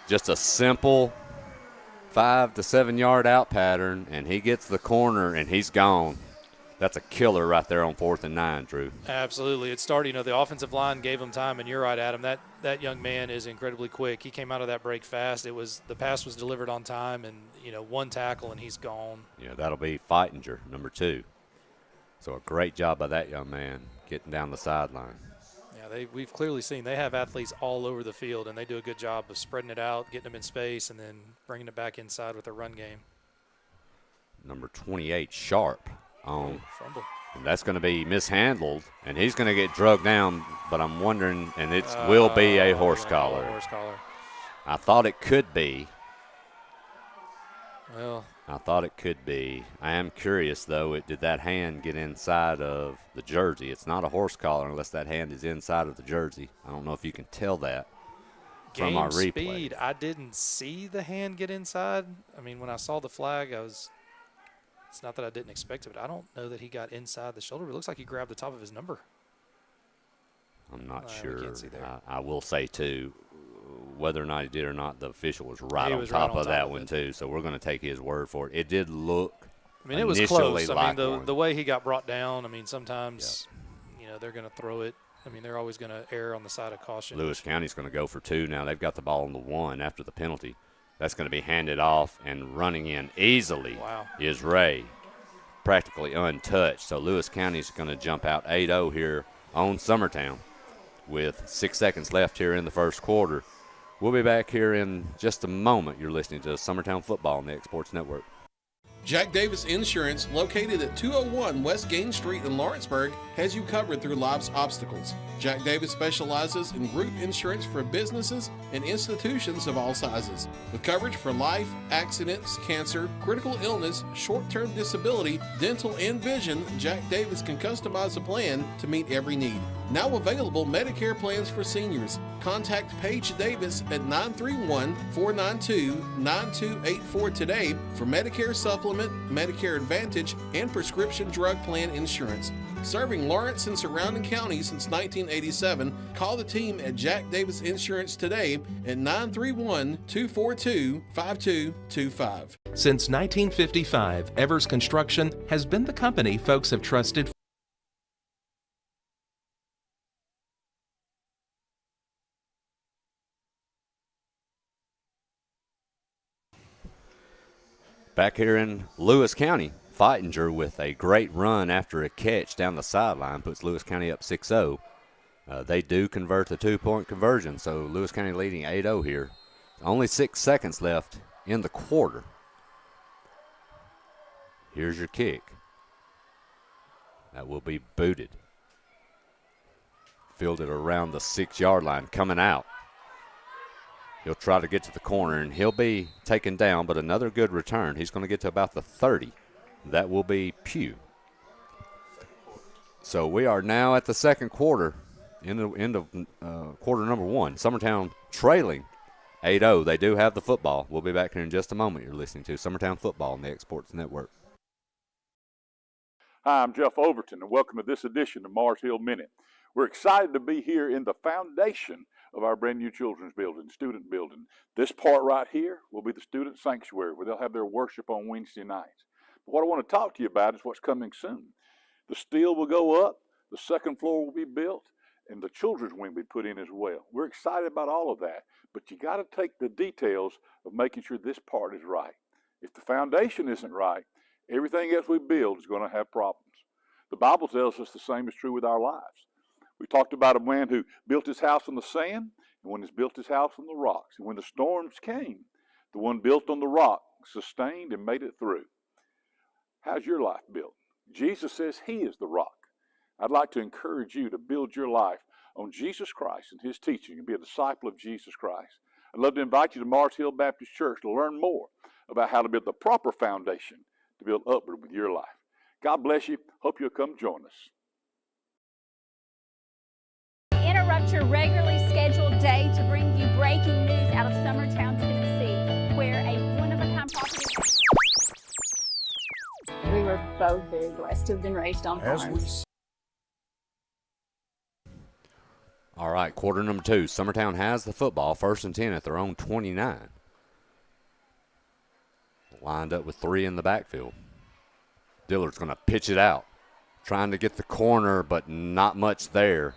Just a simple 5 to 7 yard out pattern, and he gets the corner, and he's gone. That's a killer right there on 4th and 9, Drew. Absolutely. It started, the offensive line gave him time, and you're right, Adam. That young man is incredibly quick. He came out of that break fast. The pass was delivered on time, and, 1 tackle, and he's gone. Yeah, that'll be Feitinger, number 2. So a great job by that young man getting down the sideline. Yeah, we've clearly seen they have athletes all over the field, and they do a good job of spreading it out, getting them in space, and then bringing it back inside with a run game. Number 28, Sharp. Fumble. And that's going to be mishandled, and he's going to get drugged down, but I'm wondering, and it will be a horse collar. I thought it could be. Well, I thought it could be. I am curious, though, did that hand get inside of the jersey? It's not a horse collar unless that hand is inside of the jersey. I don't know if you can tell that from our replay. Speed, I didn't see the hand get inside. I mean, when I saw the flag, it's not that I didn't expect it, but I don't know that he got inside the shoulder. It looks like he grabbed the top of his number. I'm not sure. We can't see there. I will say, too, whether or not he did or not, the official was right on top of that one, too. So we're going to take his word for it. It did look it was close. I mean, the way he got brought down, sometimes, they're going to throw it. They're always going to err on the side of caution. Lewis County's going to go for 2 now. They've got the ball on the 1 after the penalty. That's going to be handed off, and running in easily is Ray, practically untouched. So Lewis County's going to jump out 8-0 here on Summertown with 6 seconds left here in the first quarter. We'll be back here in just a moment. You're listening to Summertown Football on the X Sports Network. Jack Davis Insurance, located at 201 West Gain Street in Lawrenceburg, has you covered through life's obstacles. Jack Davis specializes in group insurance for businesses and institutions of all sizes. With coverage for life, accidents, cancer, critical illness, short-term disability, dental, and vision, Jack Davis can customize a plan to meet every need. Now available Medicare plans for seniors. Contact Paige Davis at 931-492-9284 today for Medicare Supplement, Medicare Advantage, and prescription drug plan insurance. Serving Lawrence and surrounding counties since 1987, call the team at Jack Davis Insurance today at 931-242-5225. Since 1955, Evers Construction has been the company folks have trusted. Back here in Lewis County, Feitinger with a great run after a catch down the sideline puts Lewis County up 6-0. They do convert the 2-point conversion, so Lewis County leading 8-0 here. Only 6 seconds left in the quarter. Here's your kick. That will be booted. Fielded around the 6-yard line, coming out. He'll try to get to the corner, and he'll be taken down, but another good return. He's going to get to about the 30. That will be Pugh. So we are now at the second quarter, end of quarter number one. Summertown trailing 8-0. They do have the football. We'll be back here in just a moment. You're listening to Summertown Football on the X Sports Network. Hi, I'm Jeff Overton, and welcome to this edition of Mars Hill Minute. We're excited to be here in the foundation of our brand new children's building, student building. This part right here will be the student sanctuary where they'll have their worship on Wednesday nights. But what I want to talk to you about is what's coming soon. The steel will go up, the second floor will be built, and the children's wing will be put in as well. We're excited about all of that, but you got to take the details of making sure this part is right. If the foundation isn't right, everything else we build is going to have problems. The Bible tells us the same is true with our lives. We talked about a man who built his house on the sand, and one who's built his house on the rocks. And when the storms came, the one built on the rock sustained and made it through. How's your life built? Jesus says he is the rock. I'd like to encourage you to build your life on Jesus Christ and his teaching and be a disciple of Jesus Christ. I'd love to invite you to Mars Hill Baptist Church to learn more about how to build the proper foundation to build upward with your life. God bless you. Hope you'll come join us. Interrupt your regularly scheduled day to bring you breaking news out of Summertown, Tennessee, where a one-of-a-kind property. We were both very blessed to have been raised on farms. All right, quarter number two. Summertown has the football, 1st and 10 at their own 29. Lined up with 3 in the backfield. Dillard's going to pitch it out, trying to get the corner, but not much there.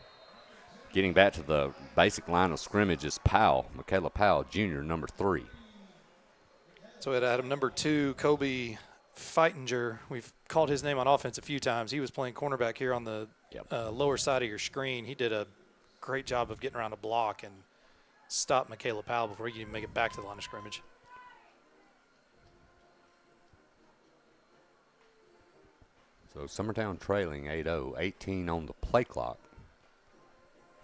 Getting back to the basic line of scrimmage is Powell, Michaela Powell, Jr., number 3. So at Adam, number 2, Kobe Feitinger. We've called his name on offense a few times. He was playing cornerback here on the lower side of your screen. He did a great job of getting around a block and stopped Michaela Powell before he could even make it back to the line of scrimmage. So Summertown trailing 8-0, 18 on the play clock.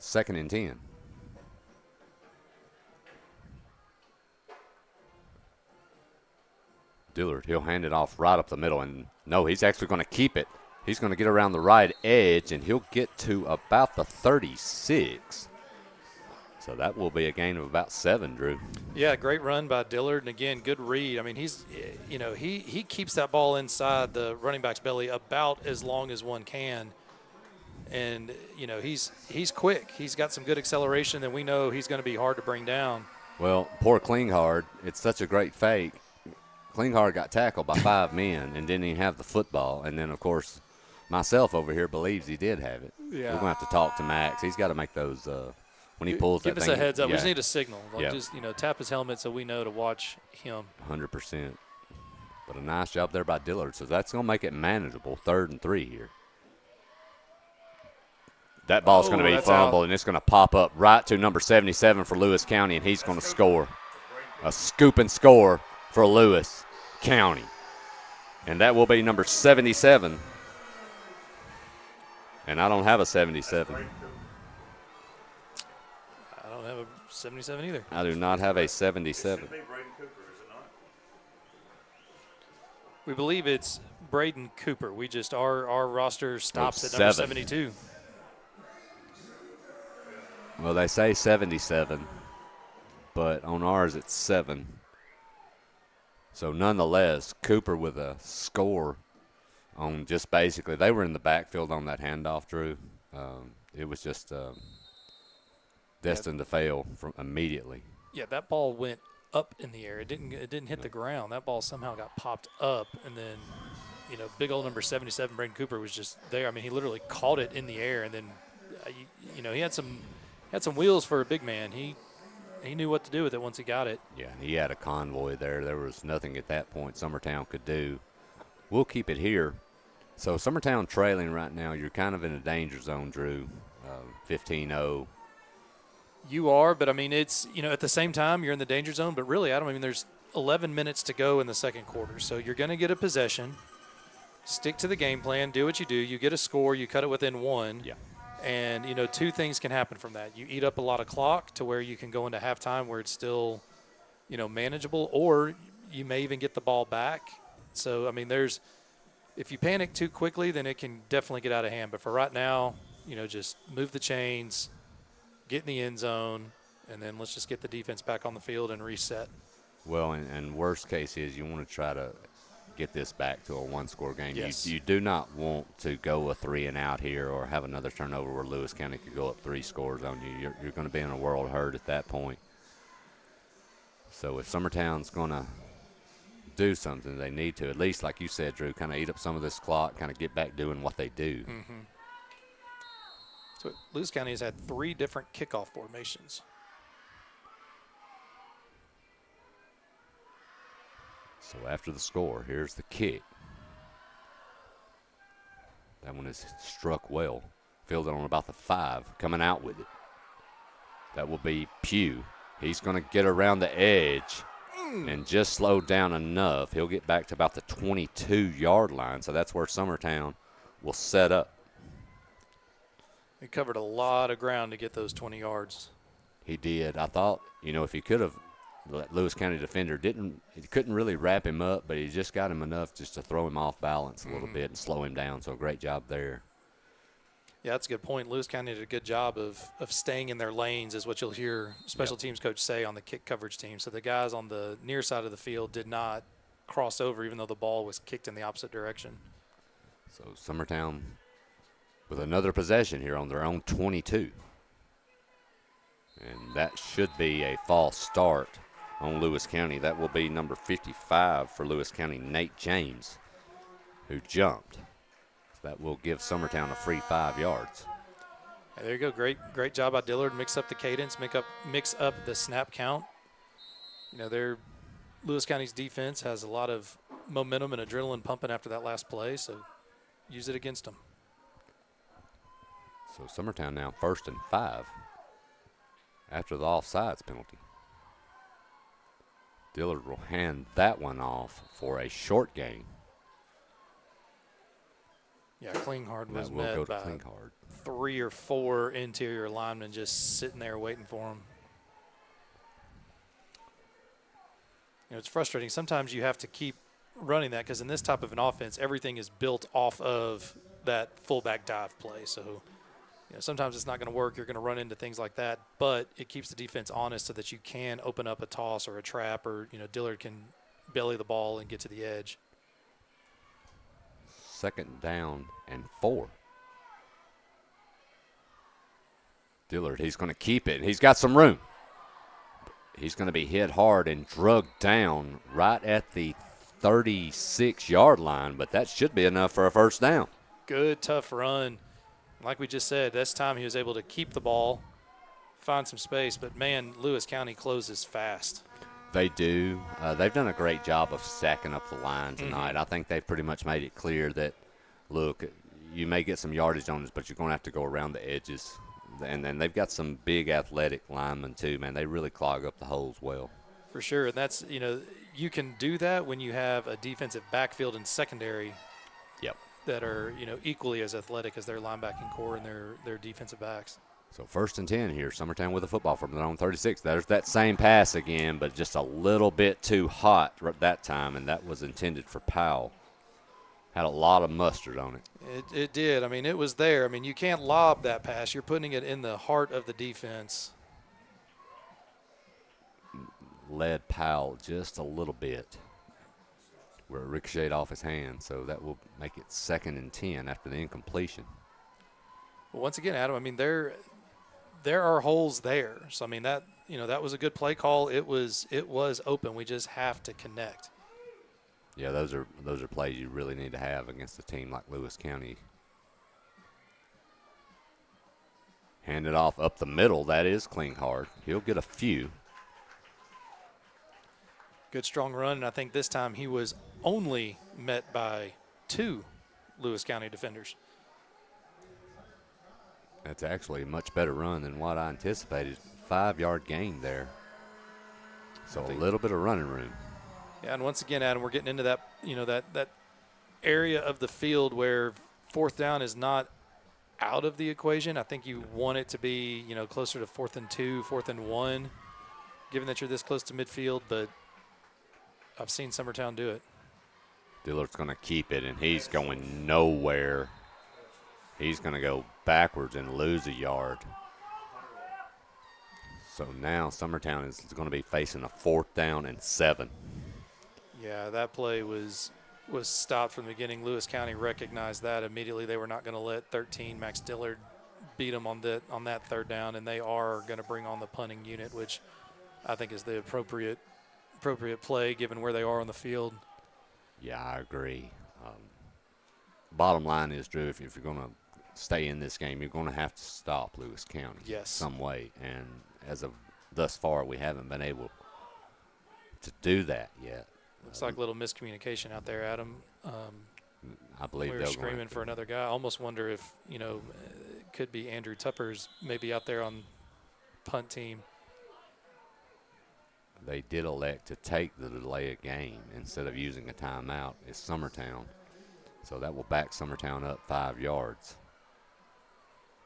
2nd and 10. Dillard, he'll hand it off right up the middle, and no, he's actually going to keep it. He's going to get around the right edge, and he'll get to about the 36. So that will be a gain of about 7, Drew. Yeah, great run by Dillard, and again, good read. I mean, he's, he keeps that ball inside the running back's belly about as long as one can. And, he's quick. He's got some good acceleration, and we know he's going to be hard to bring down. Well, poor Klinghardt, it's such a great fake. Klinghardt got tackled by 5 men and didn't even have the football. And then, of course, myself over here believes he did have it. Yeah. We're going to have to talk to Max. He's got to make those when he pulls that thing. Give us a heads up. Yeah. We just need a signal. Yeah. Just, tap his helmet so we know to watch him. 100%. But a nice job there by Dillard. So that's going to make it manageable, 3rd and 3 here. That ball's going to be fumbled, and it's going to pop up right to number 77 for Lewis County, and he's going to score. A scoop and score for Lewis County. And that will be number 77. And I don't have a 77. I don't have a 77 either. I do not have a 77. We believe it's Braden Cooper. We just our roster stops at 7. number 72. Well, they say 77, but on ours it's 7. So nonetheless, Cooper with a score on just basically, they were in the backfield on that handoff, Drew. It was just destined to fail from immediately. Yeah, that ball went up in the air. It didn't hit the ground. That ball somehow got popped up, and then, big old number 77, Braden Cooper, was just there. I mean, he literally caught it in the air, and then, he had some wheels for a big man. He knew what to do with it once he got it. Yeah, and he had a convoy there. There was nothing at that point Summertown could do. We'll keep it here. So Summertown trailing right now. You're kind of in a danger zone, Drew. 15-0. You are, but, I mean, it's, at the same time, you're in the danger zone. But really, there's 11 minutes to go in the second quarter. So you're going to get a possession. Stick to the game plan. Do what you do. You get a score. You cut it within 1. Yeah. And, two things can happen from that. You eat up a lot of clock to where you can go into halftime where it's still, manageable, or you may even get the ball back. So, I mean, if you panic too quickly, then it can definitely get out of hand. But for right now, just move the chains, get in the end zone, and then let's just get the defense back on the field and reset. Well, and worst case is you want to try to get this back to a one-score game. Yes. You do not want to go a 3-and-out here or have another turnover where Lewis County could go up 3 scores on you. You're going to be in a world hurt at that point. So if Summertown's going to do something, they need to, at least like you said, Drew, kind of eat up some of this clock, kind of get back doing what they do. Mm-hmm. So Lewis County has had 3 different kickoff formations. So after the score, here's the kick. That one is struck well. Fielded on about the 5, coming out with it. That will be Pugh. He's going to get around the edge and just slow down enough. He'll get back to about the 22-yard line, so that's where Summertown will set up. He covered a lot of ground to get those 20 yards. He did. I thought, if he could have, the Lewis County defender couldn't really wrap him up, but he just got him enough just to throw him off balance a little bit and slow him down. So great job there. Yeah, that's a good point. Lewis County did a good job of staying in their lanes, is what you'll hear special teams coach say on the kick coverage team. So the guys on the near side of the field did not cross over, even though the ball was kicked in the opposite direction. So Summertown with another possession here on their own 22. And that should be a false start on Lewis County. That will be number 55 for Lewis County, Nate James, who jumped. That will give Summertown a free 5 yards. Hey, there you go. Great job by Dillard. Mix up the cadence, mix up the snap count. Lewis County's defense has a lot of momentum and adrenaline pumping after that last play, so use it against them. So Summertown now 1st and 5 after the offsides penalty. Dillard will hand that one off for a short gain. Yeah, Klinghardt was met by 3 or 4 interior linemen just sitting there waiting for him. It's frustrating. Sometimes you have to keep running that because in this type of an offense, everything is built off of that fullback dive play. So, sometimes it's not going to work. You're going to run into things like that, but it keeps the defense honest so that you can open up a toss or a trap, or, Dillard can belly the ball and get to the edge. 2nd down and 4. Dillard, he's going to keep it. He's got some room. He's going to be hit hard and drugged down right at the 36-yard line, but that should be enough for a 1st down. Good, tough run. Like we just said, this time he was able to keep the ball, find some space, but, man, Lewis County closes fast. They do. They've done a great job of stacking up the line tonight. I think they've pretty much made it clear that, look, you may get some yardage on this, but you're going to have to go around the edges. And then they've got some big athletic linemen too, man. They really clog up the holes well. For sure, and that's, you can do that when you have a defensive backfield and secondary that are, equally as athletic as their linebacking core and their defensive backs. So 1st and 10 here, Summertown with the football from their own 36. There's that same pass again, but just a little bit too hot that time, and that was intended for Powell. Had a lot of mustard on it. It did. I mean, it was there. I mean, you can't lob that pass. You're putting it in the heart of the defense. Led Powell just a little bit where it ricocheted off his hand, so that will make it 2nd and 10 after the incompletion. Well, once again, Adam, I mean, there are holes there. So, I mean, that was a good play call. It was open. We just have to connect. Yeah, those are plays you really need to have against a team like Lewis County. Hand it off up the middle. That is Klinghardt. He'll get a few. Good strong run, and I think this time he was only met by 2 Lewis County defenders. That's actually a much better run than what I anticipated. 5-yard gain there. So a little bit of running room. Yeah, and once again, Adam, we're getting into that, that area of the field where 4th down is not out of the equation. I think you want it to be, closer to 4th and 2, 4th and 1, given that you're this close to midfield, but I've seen Summertown do it. Dillard's going to keep it, and he's going nowhere. He's going to go backwards and lose a yard. So now Summertown is going to be facing a 4th down and 7. Yeah, that play was stopped from the beginning. Lewis County recognized that immediately. They were not going to let 13 Max Dillard beat them on that 3rd down, and they are going to bring on the punting unit, which I think is the appropriate play given where they are on the field. Yeah, I agree. Bottom line is, Drew, if you're going to stay in this game, you're going to have to stop Lewis County some way. And as of thus far, we haven't been able to do that yet. Looks like a little miscommunication out there, Adam. I believe we were screaming for another guy. I almost wonder if, it could be Andrew Tuppers maybe out there on punt team. They did elect to take the delay of game instead of using a timeout. It's Summertown. So that will back Summertown up 5 yards,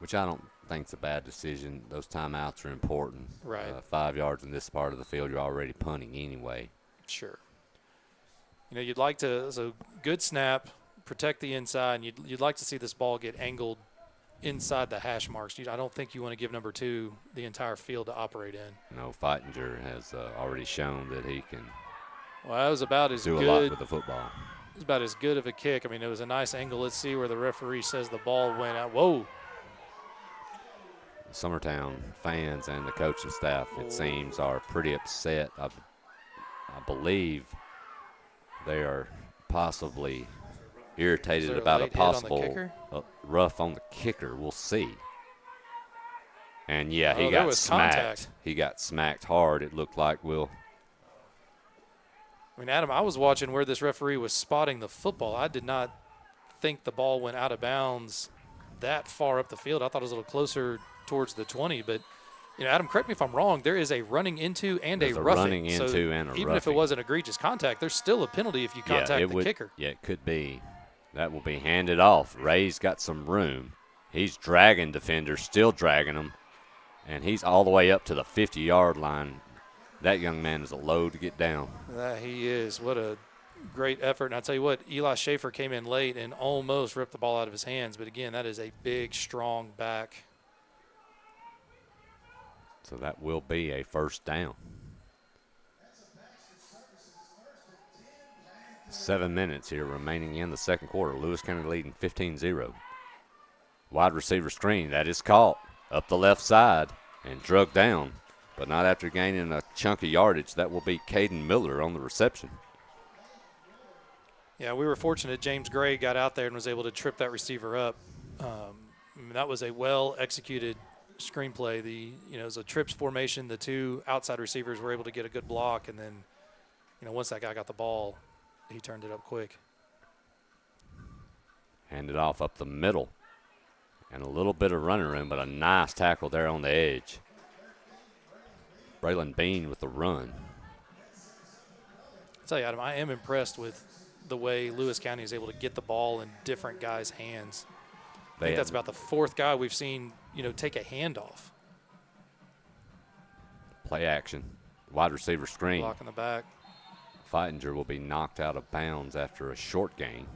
which I don't think is a bad decision. Those timeouts are important. Right. 5 yards in this part of the field, you're already punting anyway. Sure. You'd like to, so good snap, protect the inside, and you'd like to see this ball get angled inside the hash marks. I don't think you want to give number 2 the entire field to operate in. No, Feitinger has already shown that he can Well, that was about as do good. a lot with the football. It was about as good of a kick. I mean, it was a nice angle. Let's see where the referee says the ball went out. Whoa. Summertown fans and the coaching staff, it seems, are pretty upset. I believe they are possibly irritated about a possible rough on the kicker. We'll see. And, yeah, he got smacked. Contact. He got smacked hard, it looked like, Will. I mean, Adam, I was watching where this referee was spotting the football. I did not think the ball went out of bounds that far up the field. I thought it was a little closer towards the 20. But, Adam, correct me if I'm wrong. There is a running into and a roughing. Running into and a even if it wasn't egregious contact, there's still a penalty if you contact the kicker. Yeah, it could be. That will be handed off. Ray's got some room. He's dragging defenders, still dragging them, and he's all the way up to the 50-yard line. That young man is a load to get down. He is. What a great effort. And I'll tell you what, Eli Schaefer came in late and almost ripped the ball out of his hands. But, again, that is a big, strong back. So that will be a 1st down. 7 minutes here remaining in the 2nd quarter. Lewis County leading 15-0. Wide receiver screen. That is caught up the left side and drugged down, but not after gaining a chunk of yardage. That will be Caden Miller on the reception. Yeah, we were fortunate James Gray got out there and was able to trip that receiver up. That was a well-executed screenplay. It was a trips formation. The 2 outside receivers were able to get a good block, and then, once that guy got the ball, he turned it up quick. Handed off up the middle. And a little bit of running room, but a nice tackle there on the edge. Braylon Bean with the run. I'll tell you, Adam, I am impressed with the way Lewis County is able to get the ball in different guys' hands. I think that's about the fourth guy we've seen, take a handoff. Play action. Wide receiver screen. Block in the back. Feitinger will be knocked out of bounds after a short gain.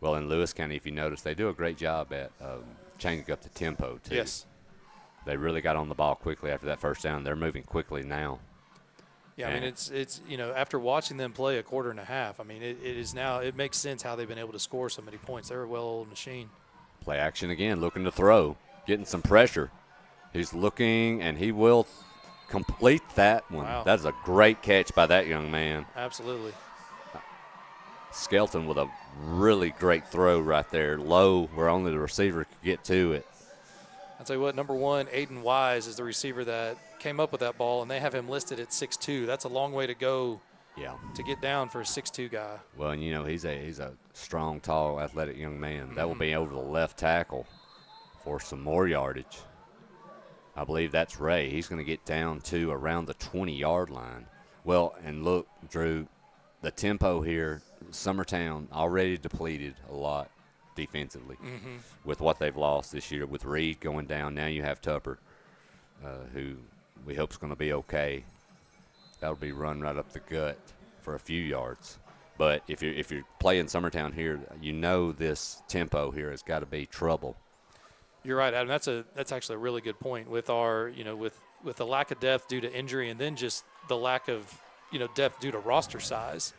Well, in Lewis County, if you notice, they do a great job at changing up the tempo, too. Yes. They really got on the ball quickly after that first down. They're moving quickly now. Yeah, I mean, it's after watching them play a quarter and a half, I mean, it makes sense how they've been able to score so many points. They're a well-oiled machine. Play action again, looking to throw, getting some pressure. He's looking, and he will complete that one. Wow. That's a great catch by that young man. Absolutely. Skelton with a really great throw right there, low where only the receiver could get to it. I'll tell you what, number one, Aiden Wise is the receiver that came up with that ball, and they have him listed at 6'2". That's a long way to go to get down for a 6'2" guy. Well, and he's a strong, tall, athletic young man. That will be over the left tackle for some more yardage. I believe that's Ray. He's going to get down to around the 20-yard line. Well, and look, Drew, the tempo here, Summertown already depleted a lot defensively with what they've lost this year. With Reed going down, now you have Tupper, who we hope is going to be okay. That'll be run right up the gut for a few yards. But if you're playing Summertown here, this tempo here has got to be trouble. You're right, Adam. That's actually a really good point. With our with the lack of depth due to injury, and then just the lack of depth due to roster size.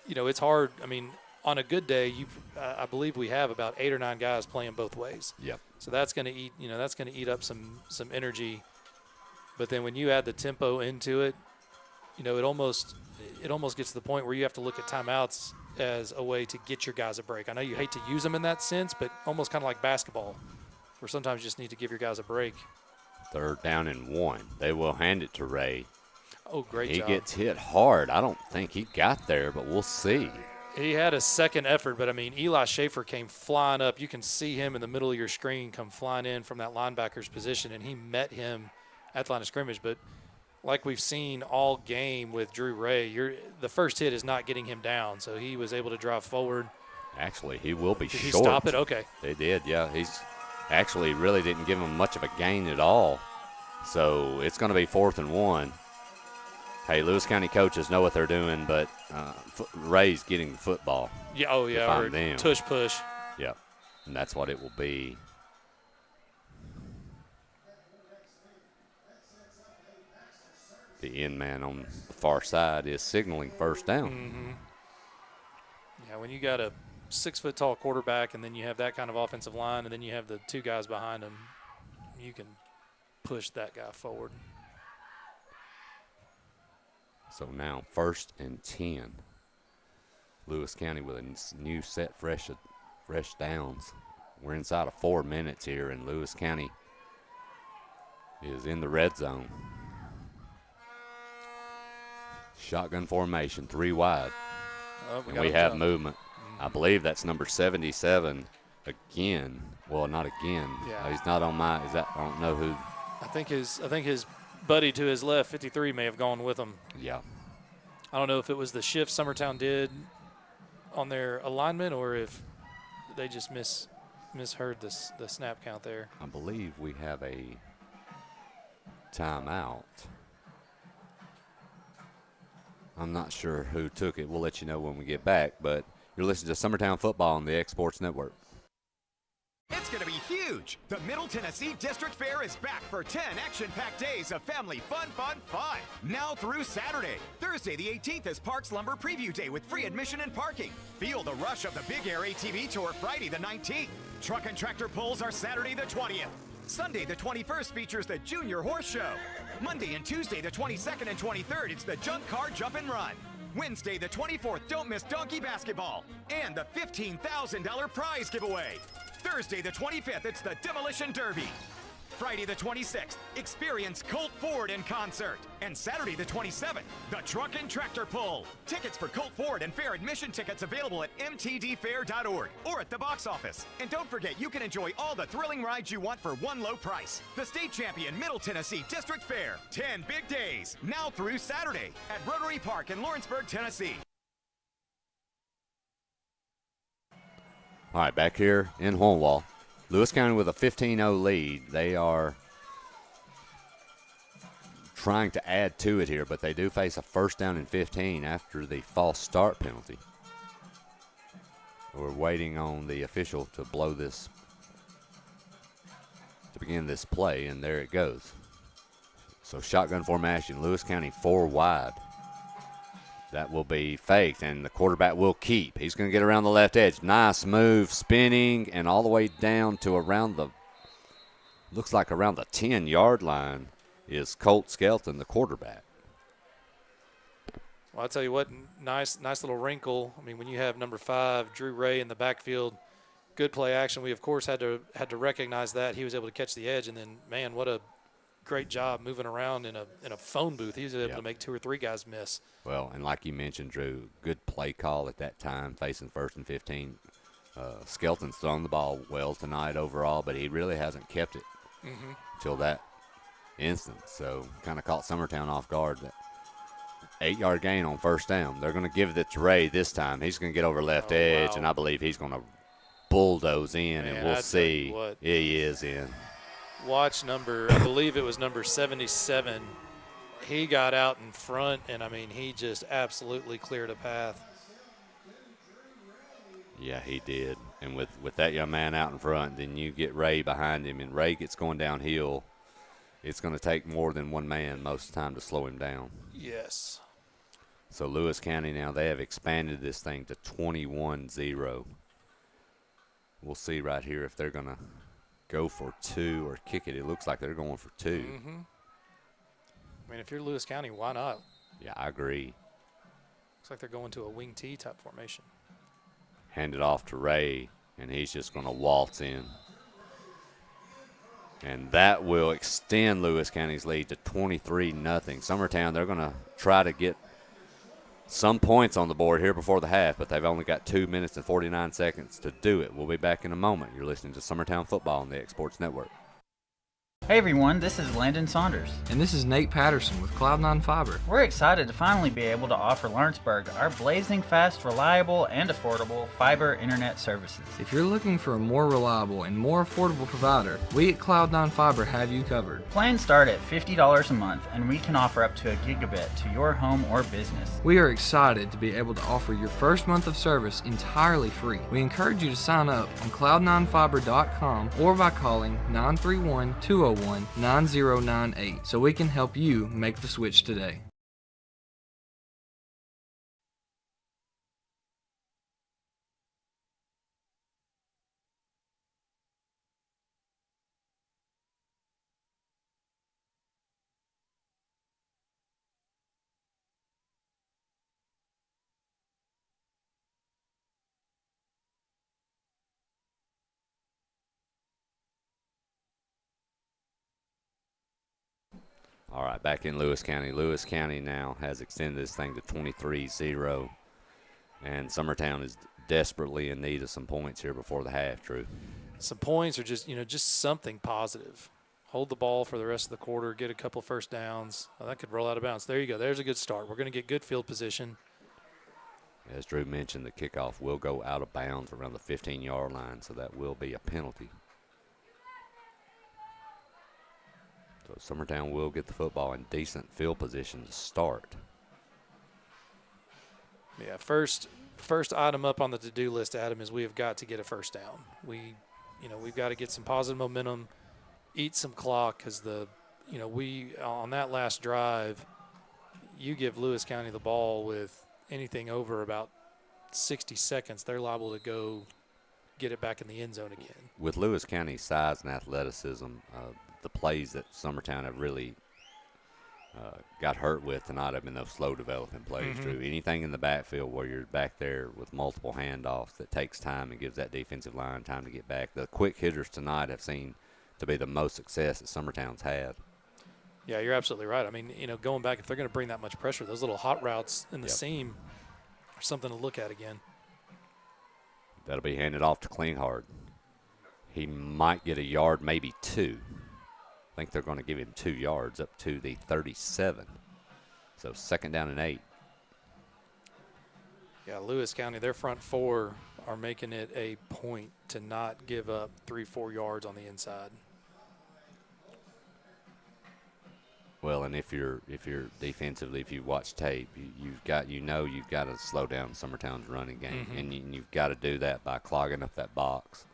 It's hard. I mean, on a good day, I believe we have about 8 or 9 guys playing both ways. Yep. So that's going to eat up some energy. But then when you add the tempo into it, it almost gets to the point where you have to look at timeouts as a way to get your guys a break. I know you hate to use them in that sense, but almost kind of like basketball, where sometimes you just need to give your guys a break. 3rd down and 1. They will hand it to Ray. Oh, great job. He gets hit hard. I don't think he got there, but we'll see. He had a second effort, but, I mean, Eli Schaefer came flying up. You can see him in the middle of your screen come flying in from that linebacker's position, and he met him at the line of scrimmage. But like we've seen all game with Drew Ray, the first hit is not getting him down, so he was able to drive forward. Actually, he will be Did short. he stop it? Okay. They did, yeah. He's actually really didn't give him much of a gain at all. So it's going to be 4th and 1. Hey, Lewis County coaches know what they're doing, but Ray's getting the football. Yeah, or tush push. Yeah, and that's what it will be. The end man on the far side is signaling first down. Mm-hmm. Yeah, when you got a 6-foot-tall quarterback and then you have that kind of offensive line and then you have the 2 guys behind him, you can push that guy forward. So now 1st and 10. Lewis County with a new set, fresh downs. We're inside of 4 minutes here, and Lewis County is in the red zone. Shotgun formation, 3 wide. Oh, and we have movement. I believe that's number 77 again. Well, not again. Yeah. He's not on my. I don't know who. I think his buddy to his left, 53, may have gone with him. Yeah. I don't know if it was the shift Summertown did on their alignment or if they just misheard the snap count there. I believe we have a timeout. I'm not sure who took it. We'll let you know when we get back, but you're listening to Summertown Football on the X Sports Network. It's going to be huge. The Middle Tennessee District Fair is back for 10 action-packed days of family fun. Now through Saturday. Thursday the 18th is Parks Lumber Preview Day with free admission and parking. Feel the rush of the Big Air ATV Tour Friday the 19th. Truck and tractor pulls are Saturday the 20th. Sunday the 21st features the Junior Horse Show. Monday and Tuesday the 22nd and 23rd, it's the Junk Car Jump and Run. Wednesday the 24th, don't miss Donkey Basketball and the $15,000 prize giveaway. Thursday the 25th, it's the Demolition Derby. Friday the 26th, experience Colt Ford in concert. And Saturday the 27th, the Truck and Tractor Pull. Tickets for Colt Ford and fair admission tickets available at mtdfair.org or at the box office. And don't forget, you can enjoy all the thrilling rides you want for one low price. The state champion Middle Tennessee District Fair. 10 big days, now through Saturday at Rotary Park in Lawrenceburg, Tennessee. All right, back here in Hornwall, Lewis County with a 15-0 lead. They are trying to add to it here, but they do face a first down and 15 after the false start penalty. We're waiting on the official to blow this, to begin this play, and there it goes. So shotgun formation, Lewis County 4 wide. That will be faked, and the quarterback will keep. He's going to get around the left edge. Nice move, spinning, and all the way down to around the, looks like around the 10-yard line is Colt Skelton, the quarterback. Well, I'll tell you what, nice little wrinkle. I mean, when you have number 5, Drew Ray, in the backfield, good play action. We, of course, had to recognize that. He was able to catch the edge, and then, man, what a great job moving around in a phone booth. He was able to make 2 or 3 guys miss. Well, and like you mentioned, Drew, good play call at that time, facing 1st and 15. Skelton's thrown the ball well tonight overall, but he really hasn't kept it until that instant. So kind of caught Summertown off guard. That 8-yard gain on first down. They're going to give it to Ray this time. He's going to get over left edge, and I believe he's going to bulldoze in, and we'll see. He is in. Watch I believe it was number 77. He got out in front, and, I mean, he just absolutely cleared a path. Yeah, he did. And with that young man out in front, then you get Ray behind him, and Ray gets going downhill. It's going to take more than one man most of the time to slow him down. Yes. So Lewis County now, they have expanded this thing to 21-0. We'll see right here if they're going to go for 2 or kick it. It looks like they're going for 2. I mean, if you're Lewis County, why not? Yeah, I agree. Looks like they're going to a wing T type formation. Hand it off to Ray, and he's just going to waltz in. And that will extend Lewis County's lead to 23-0. Summertown, they're going to try to get some points on the board here before the half, but they've only got 2 minutes and 49 seconds to do it. We'll be back in a moment. You're listening to Summertown Football on the X Sports Network. Hey everyone, this is Landon Saunders. And this is Nate Patterson with Cloud9 Fiber. We're excited to finally be able to offer Lawrenceburg our blazing fast, reliable, and affordable fiber internet services. If you're looking for a more reliable and more affordable provider, we at Cloud9 Fiber have you covered. Plans start at $50 a month, and we can offer up to a gigabit to your home or business. We are excited to be able to offer your first month of service entirely free. We encourage you to sign up on cloud9fiber.com or by calling 931-201-9098 so we can help you make the switch today. All right, back in Lewis County. Lewis County now has extended this thing to 23-0, and Summertown is desperately in need of some points here before the half, Drew. Some points, or just something positive. Hold the ball for the rest of the quarter, get a couple first downs. Well, that could roll out of bounds. There you go. There's a good start. We're going to get good field position. As Drew mentioned, the kickoff will go out of bounds around the 15-yard line, so that will be a penalty. So Summertown will get the football in decent field position to start. Yeah, first item up on the to-do list, Adam, is we have got to get a first down. We've got to get some positive momentum, eat some clock, because we on that last drive, you give Lewis County the ball with anything over about 60 seconds, they're liable to go get it back in the end zone again. With Lewis County's size and athleticism, the plays that Summertown have really got hurt with tonight have been those slow developing plays, Drew. Anything in the backfield where you're back there with multiple handoffs that takes time and gives that defensive line time to get back. The quick hitters tonight have seen to be the most success that Summertown's had. Yeah, you're absolutely right. I mean, going back, if they're going to bring that much pressure, those little hot routes in the seam are something to look at again. That'll be handed off to Klinghardt. He might get a yard, maybe 2. I think they're going to give him 2 yards up to the 37. So 2nd down and 8. Yeah, Lewis County, their front 4 are making it a point to not give up 3-4 yards on the inside. Well, and if you're defensively, if you watch tape, you've got to slow down Summertown's running game, and you've got to do that by clogging up that box,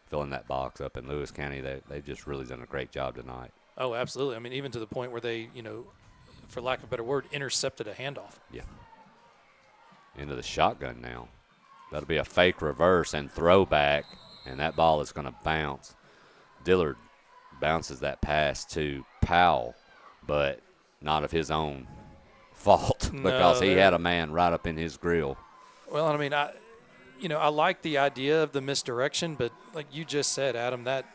filling that box up. In Lewis County, they've just really done a great job tonight. Oh, absolutely. I mean, even to the point where they, for lack of a better word, intercepted a handoff. Yeah. Into the shotgun now. That'll be a fake reverse and throwback, and that ball is going to bounce. Dillard bounces that pass to Powell, but not of his own fault because he had a man right up in his grill. Well, I mean, I like the idea of the misdirection, but like you just said, Adam, that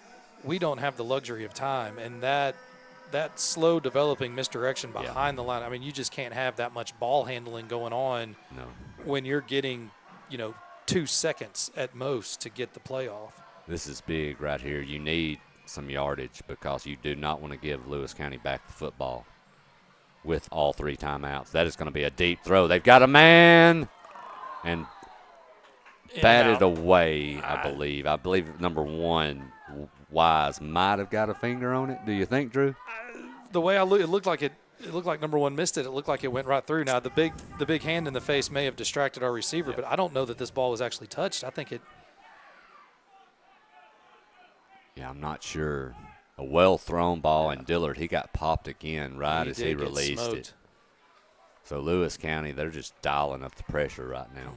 we don't have the luxury of time, and that slow developing misdirection behind the line. I mean, you just can't have that much ball handling going on when you're getting, 2 seconds at most to get the play off. This is big right here. You need some yardage because you do not want to give Lewis County back the football with all 3 timeouts. That is going to be a deep throw. They've got a man and batted away, I believe. I believe number 1, Wise, might have got a finger on it. Do you think, Drew? The way it looked like number 1 missed it. It looked like it went right through. Now, the big hand in the face may have distracted our receiver, but I don't know that this ball was actually touched. I think it. Yeah, I'm not sure. A well-thrown ball, and Dillard, he got popped again as he released it. So Lewis County, they're just dialing up the pressure right now.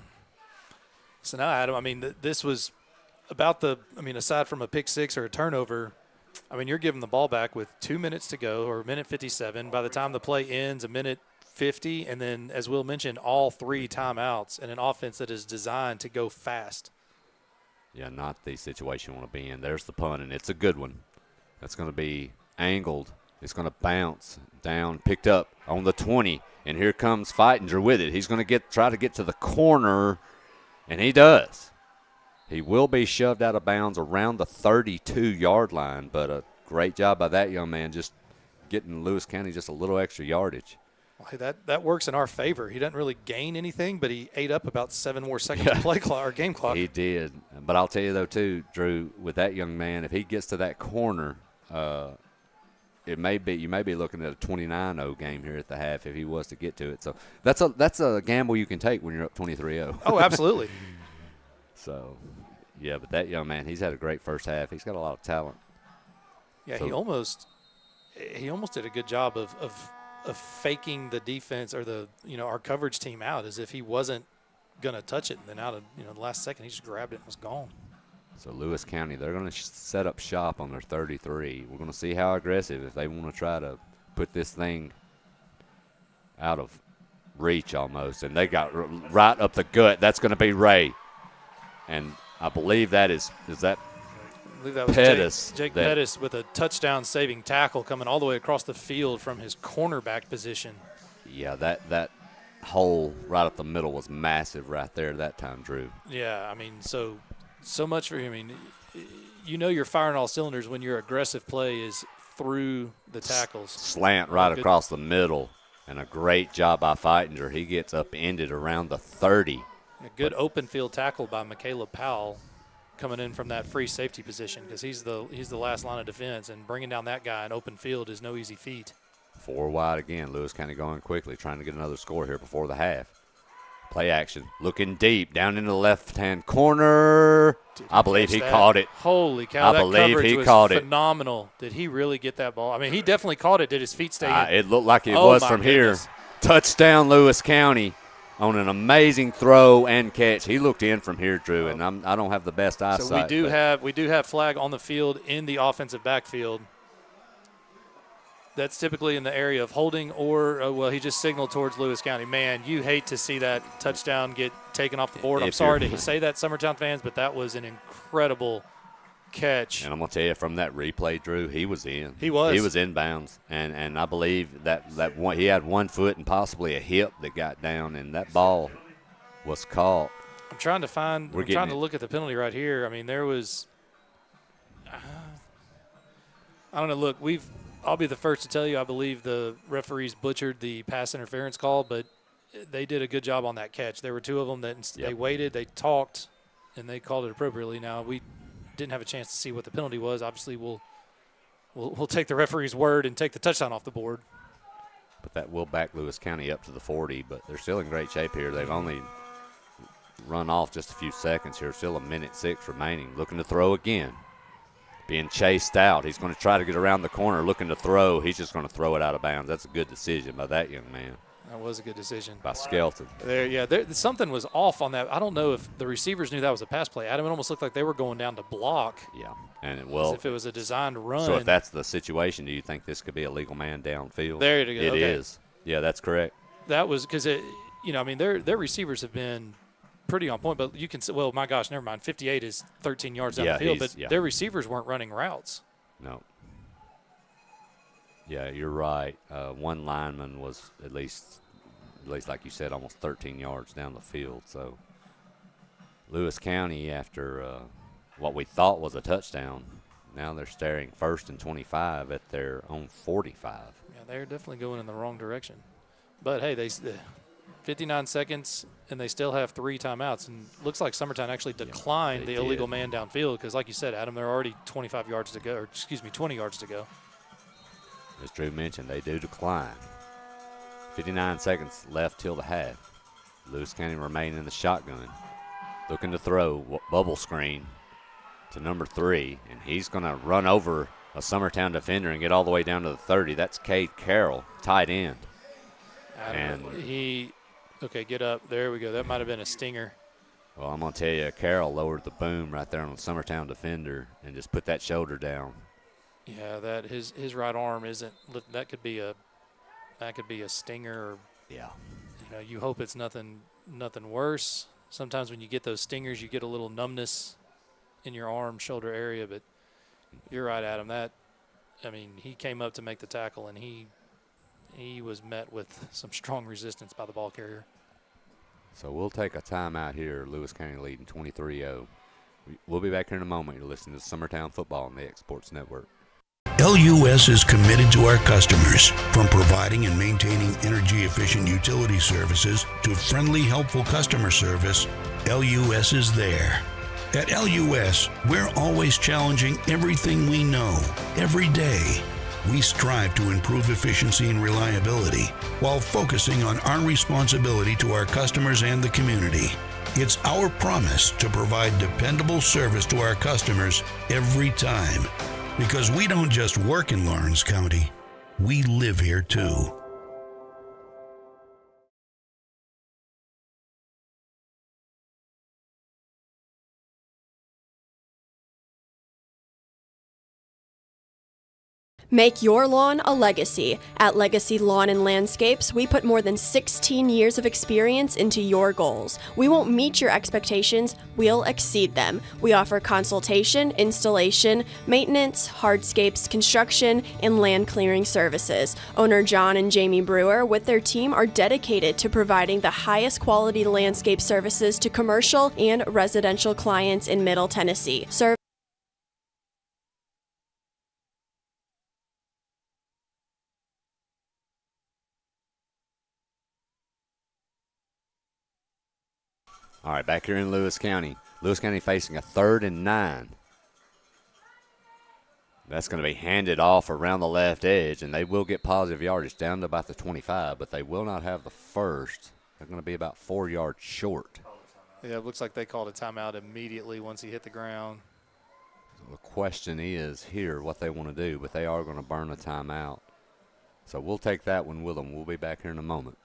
So now, Adam, I mean, this was about aside from a pick 6 or a turnover, I mean, you're giving the ball back with 2 minutes to go, or a minute 57. By the time the play ends, a minute 50, and then, as Will mentioned, all 3 timeouts and an offense that is designed to go fast. Yeah, not the situation you want to be in. There's the punt, and it's a good one. That's going to be angled. It's going to bounce down, picked up on the 20, and here comes Feitinger with it. He's going to try to get to the corner, and he does. He will be shoved out of bounds around the 32-yard line, but a great job by that young man just getting Lewis County just a little extra yardage. Well, that works in our favor. He doesn't really gain anything, but he ate up about 7 more seconds of play clock or game clock. He did. But I'll tell you, though, too, Drew, with that young man, if he gets to that corner, you may be looking at a 29-0 game here at the half if he was to get to it. So that's a gamble you can take when you're up 23-0. Oh, absolutely. So, yeah, but that young man, he's had a great first half. He's got a lot of talent. Yeah, he almost did a good job of faking the defense or our coverage team out as if he wasn't going to touch it. And then out of the last second, he just grabbed it and was gone. So Lewis County, they're going to set up shop on their 33. We're going to see how aggressive if they want to try to put this thing out of reach almost. And they got right up the gut. That's going to be Ray. And I believe that is that I believe that was Pettis. Jake Pettis with a touchdown-saving tackle coming all the way across the field from his cornerback position. Yeah, that hole right up the middle was massive right there that time, Drew. Yeah, I mean, so much for – I mean, you're firing all cylinders when your aggressive play is through the tackles. Slant right across the middle, and a great job by Feitinger. He gets upended around the 30. A good open field tackle by Michaela Powell coming in from that free safety position because he's the last line of defense, and bringing down that guy in open field is no easy feat. 4 wide again. Lewis County going quickly, trying to get another score here before the half. Play action, looking deep down into the left-hand corner. I believe he caught it. Holy cow! I believe he caught it. Phenomenal. Did he really get that ball? I mean, he definitely caught it. Did his feet stay in? It looked like it was from here. Touchdown, Lewis County. On an amazing throw and catch. He looked in from here, Drew, and I don't have the best eyesight. So we do have flag on the field in the offensive backfield. That's typically in the area of holding or, he just signaled towards Lewis County. Man, you hate to see that touchdown get taken off the board. I'm sorry to say that, Summertown fans, but that was an incredible catch. And I'm going to tell you, from that replay, Drew, he was in. He was. He was inbounds. And I believe that one, he had 1 foot and possibly a hip that got down, and that ball was caught. I'm trying to look at the penalty right here. I mean, there was I don't know. Look, I'll be the first to tell you I believe the referees butchered the pass interference call, but they did a good job on that catch. There were two of them that they waited, they talked, and they called it appropriately. Now, we didn't have a chance to see what the penalty was. Obviously, we'll take the referee's word and take the touchdown off the board. But that will back Lewis County up to the 40, but they're still in great shape here. They've only run off just a few seconds here. Still 1:06 remaining. Looking to throw again. Being chased out. He's going to try to get around the corner, looking to throw. He's just going to throw it out of bounds. That's a good decision by that young man. That was a good decision. By Skelton. Something was off on that. I don't know if the receivers knew that was a pass play. Adam, it almost looked like they were going down to block. Yeah. And as if it was a designed run. So if that's the situation, do you think this could be a legal man downfield? There you go. It is. Yeah, that's correct. That was because their receivers have been pretty on point, but you can say, well, my gosh, never mind. 58 is 13 yards down the field, but their receivers weren't running routes. No. Yeah, you're right. One lineman was at least like you said, almost 13 yards down the field. So Lewis County, after what we thought was a touchdown, now they're staring 1st and 25 at their own 45. Yeah, they're definitely going in the wrong direction. But hey, they 59 seconds, and they still have 3 timeouts. And looks like Summertown actually declined the illegal man downfield because, like you said, Adam, they're already 20 yards to go. As Drew mentioned, they do decline. 59 seconds left till the half. Lewis County remain in the shotgun. Looking to throw bubble screen to number 3, and he's going to run over a Summertown defender and get all the way down to the 30. That's Cade Carroll, tight end. Okay, get up. There we go. That might have been a stinger. Well, I'm going to tell you, Carroll lowered the boom right there on the Summertown defender and just put that shoulder down. Yeah, that his right arm isn't. That could be a stinger. Or, you hope it's nothing worse. Sometimes when you get those stingers, you get a little numbness in your arm, shoulder area. But you're right, Adam. He came up to make the tackle, and he was met with some strong resistance by the ball carrier. So we'll take a timeout here. Lewis County leading 23-0. We'll be back here in a moment. You're listening to Summertown Football on the X Sports Network. LUS is committed to our customers, from providing and maintaining energy-efficient utility services to friendly, helpful customer service. LUS is there. At LUS, we're always challenging everything we know, every day. We strive to improve efficiency and reliability while focusing on our responsibility to our customers and the community. It's our promise to provide dependable service to our customers every time. Because we don't just work in Lawrence County, we live here too. Make your lawn a legacy. At Legacy Lawn and Landscapes, we put more than 16 years of experience into your goals. We won't meet your expectations, we'll exceed them. We offer consultation, installation, maintenance, hardscapes, construction, and land clearing services. Owner John and Jamie Brewer, with their team, are dedicated to providing the highest quality landscape services to commercial and residential clients in Middle Tennessee. All right, back here in Lewis County. Lewis County facing a 3rd and 9. That's going to be handed off around the left edge, and they will get positive yardage down to about the 25, but they will not have the first. They're going to be about 4 yards short. Yeah, it looks like they called a timeout immediately once he hit the ground. So the question is here what they want to do, but they are going to burn a timeout. So we'll take that one with them. We'll be back here in a moment.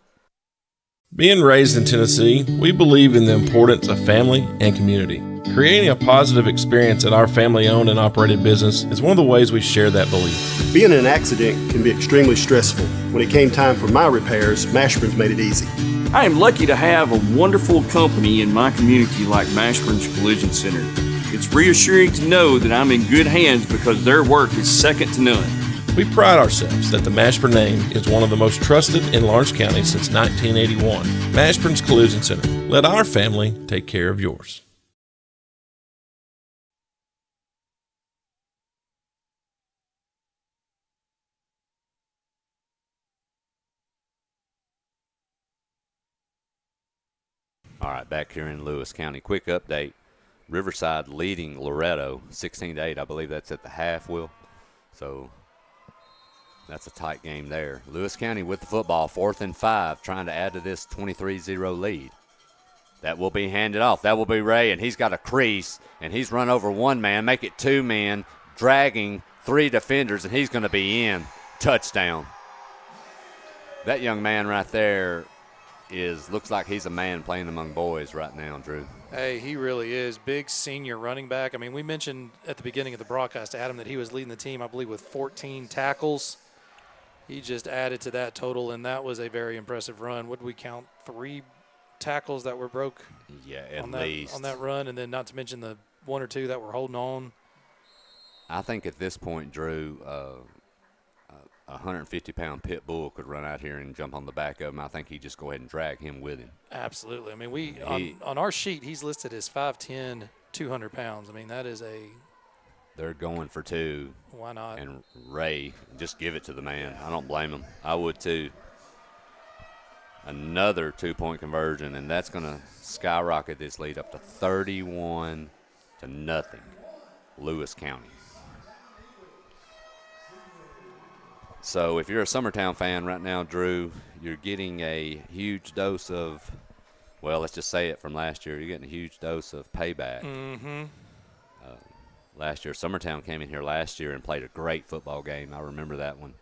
Being raised in Tennessee, we believe in the importance of family and community. Creating a positive experience at our family-owned and operated business is one of the ways we share that belief. Being in an accident can be extremely stressful. When it came time for my repairs, Mashburn's made it easy. I am lucky to have a wonderful company in my community like Mashburn's Collision Center. It's reassuring to know that I'm in good hands because their work is second to none. We pride ourselves that the Mashburn name is one of the most trusted in Lawrence County since 1981. Mashburn's Collision Center. Let our family take care of yours. All right, back here in Lewis County. Quick update. Riverside leading Loretto 16-8. I believe that's at the half, Will. So that's a tight game there. Lewis County with the football, 4th and 5, trying to add to this 23-0 lead. That will be handed off. That will be Ray, and he's got a crease, and he's run over one man, make it two men, dragging 3 defenders, and he's going to be in. Touchdown. That young man right there looks like he's a man playing among boys right now, Drew. Hey, he really is. Big senior running back. I mean, we mentioned at the beginning of the broadcast, Adam, that he was leading the team, I believe, with 14 tackles. He just added to that total, and that was a very impressive run. What did we count? 3 tackles that were broke? Yeah, at least. On that run, and then not to mention the 1 or 2 that were holding on. I think at this point, Drew, a 150-pound pit bull could run out here and jump on the back of him. I think he'd just go ahead and drag him with him. Absolutely. I mean, on our sheet, he's listed as 5'10", 200 pounds. I mean, that is a – they're going for 2. Why not? And Ray, just give it to the man. I don't blame him. I would too. Another 2-point conversion, and that's going to skyrocket this lead up to 31-0, Lewis County. So if you're a Summertown fan right now, Drew, you're getting a huge dose of, well, let's just say it from last year. You're getting a huge dose of payback. Mm-hmm. Last year, Summertown came in here last year and played a great football game. I remember that one.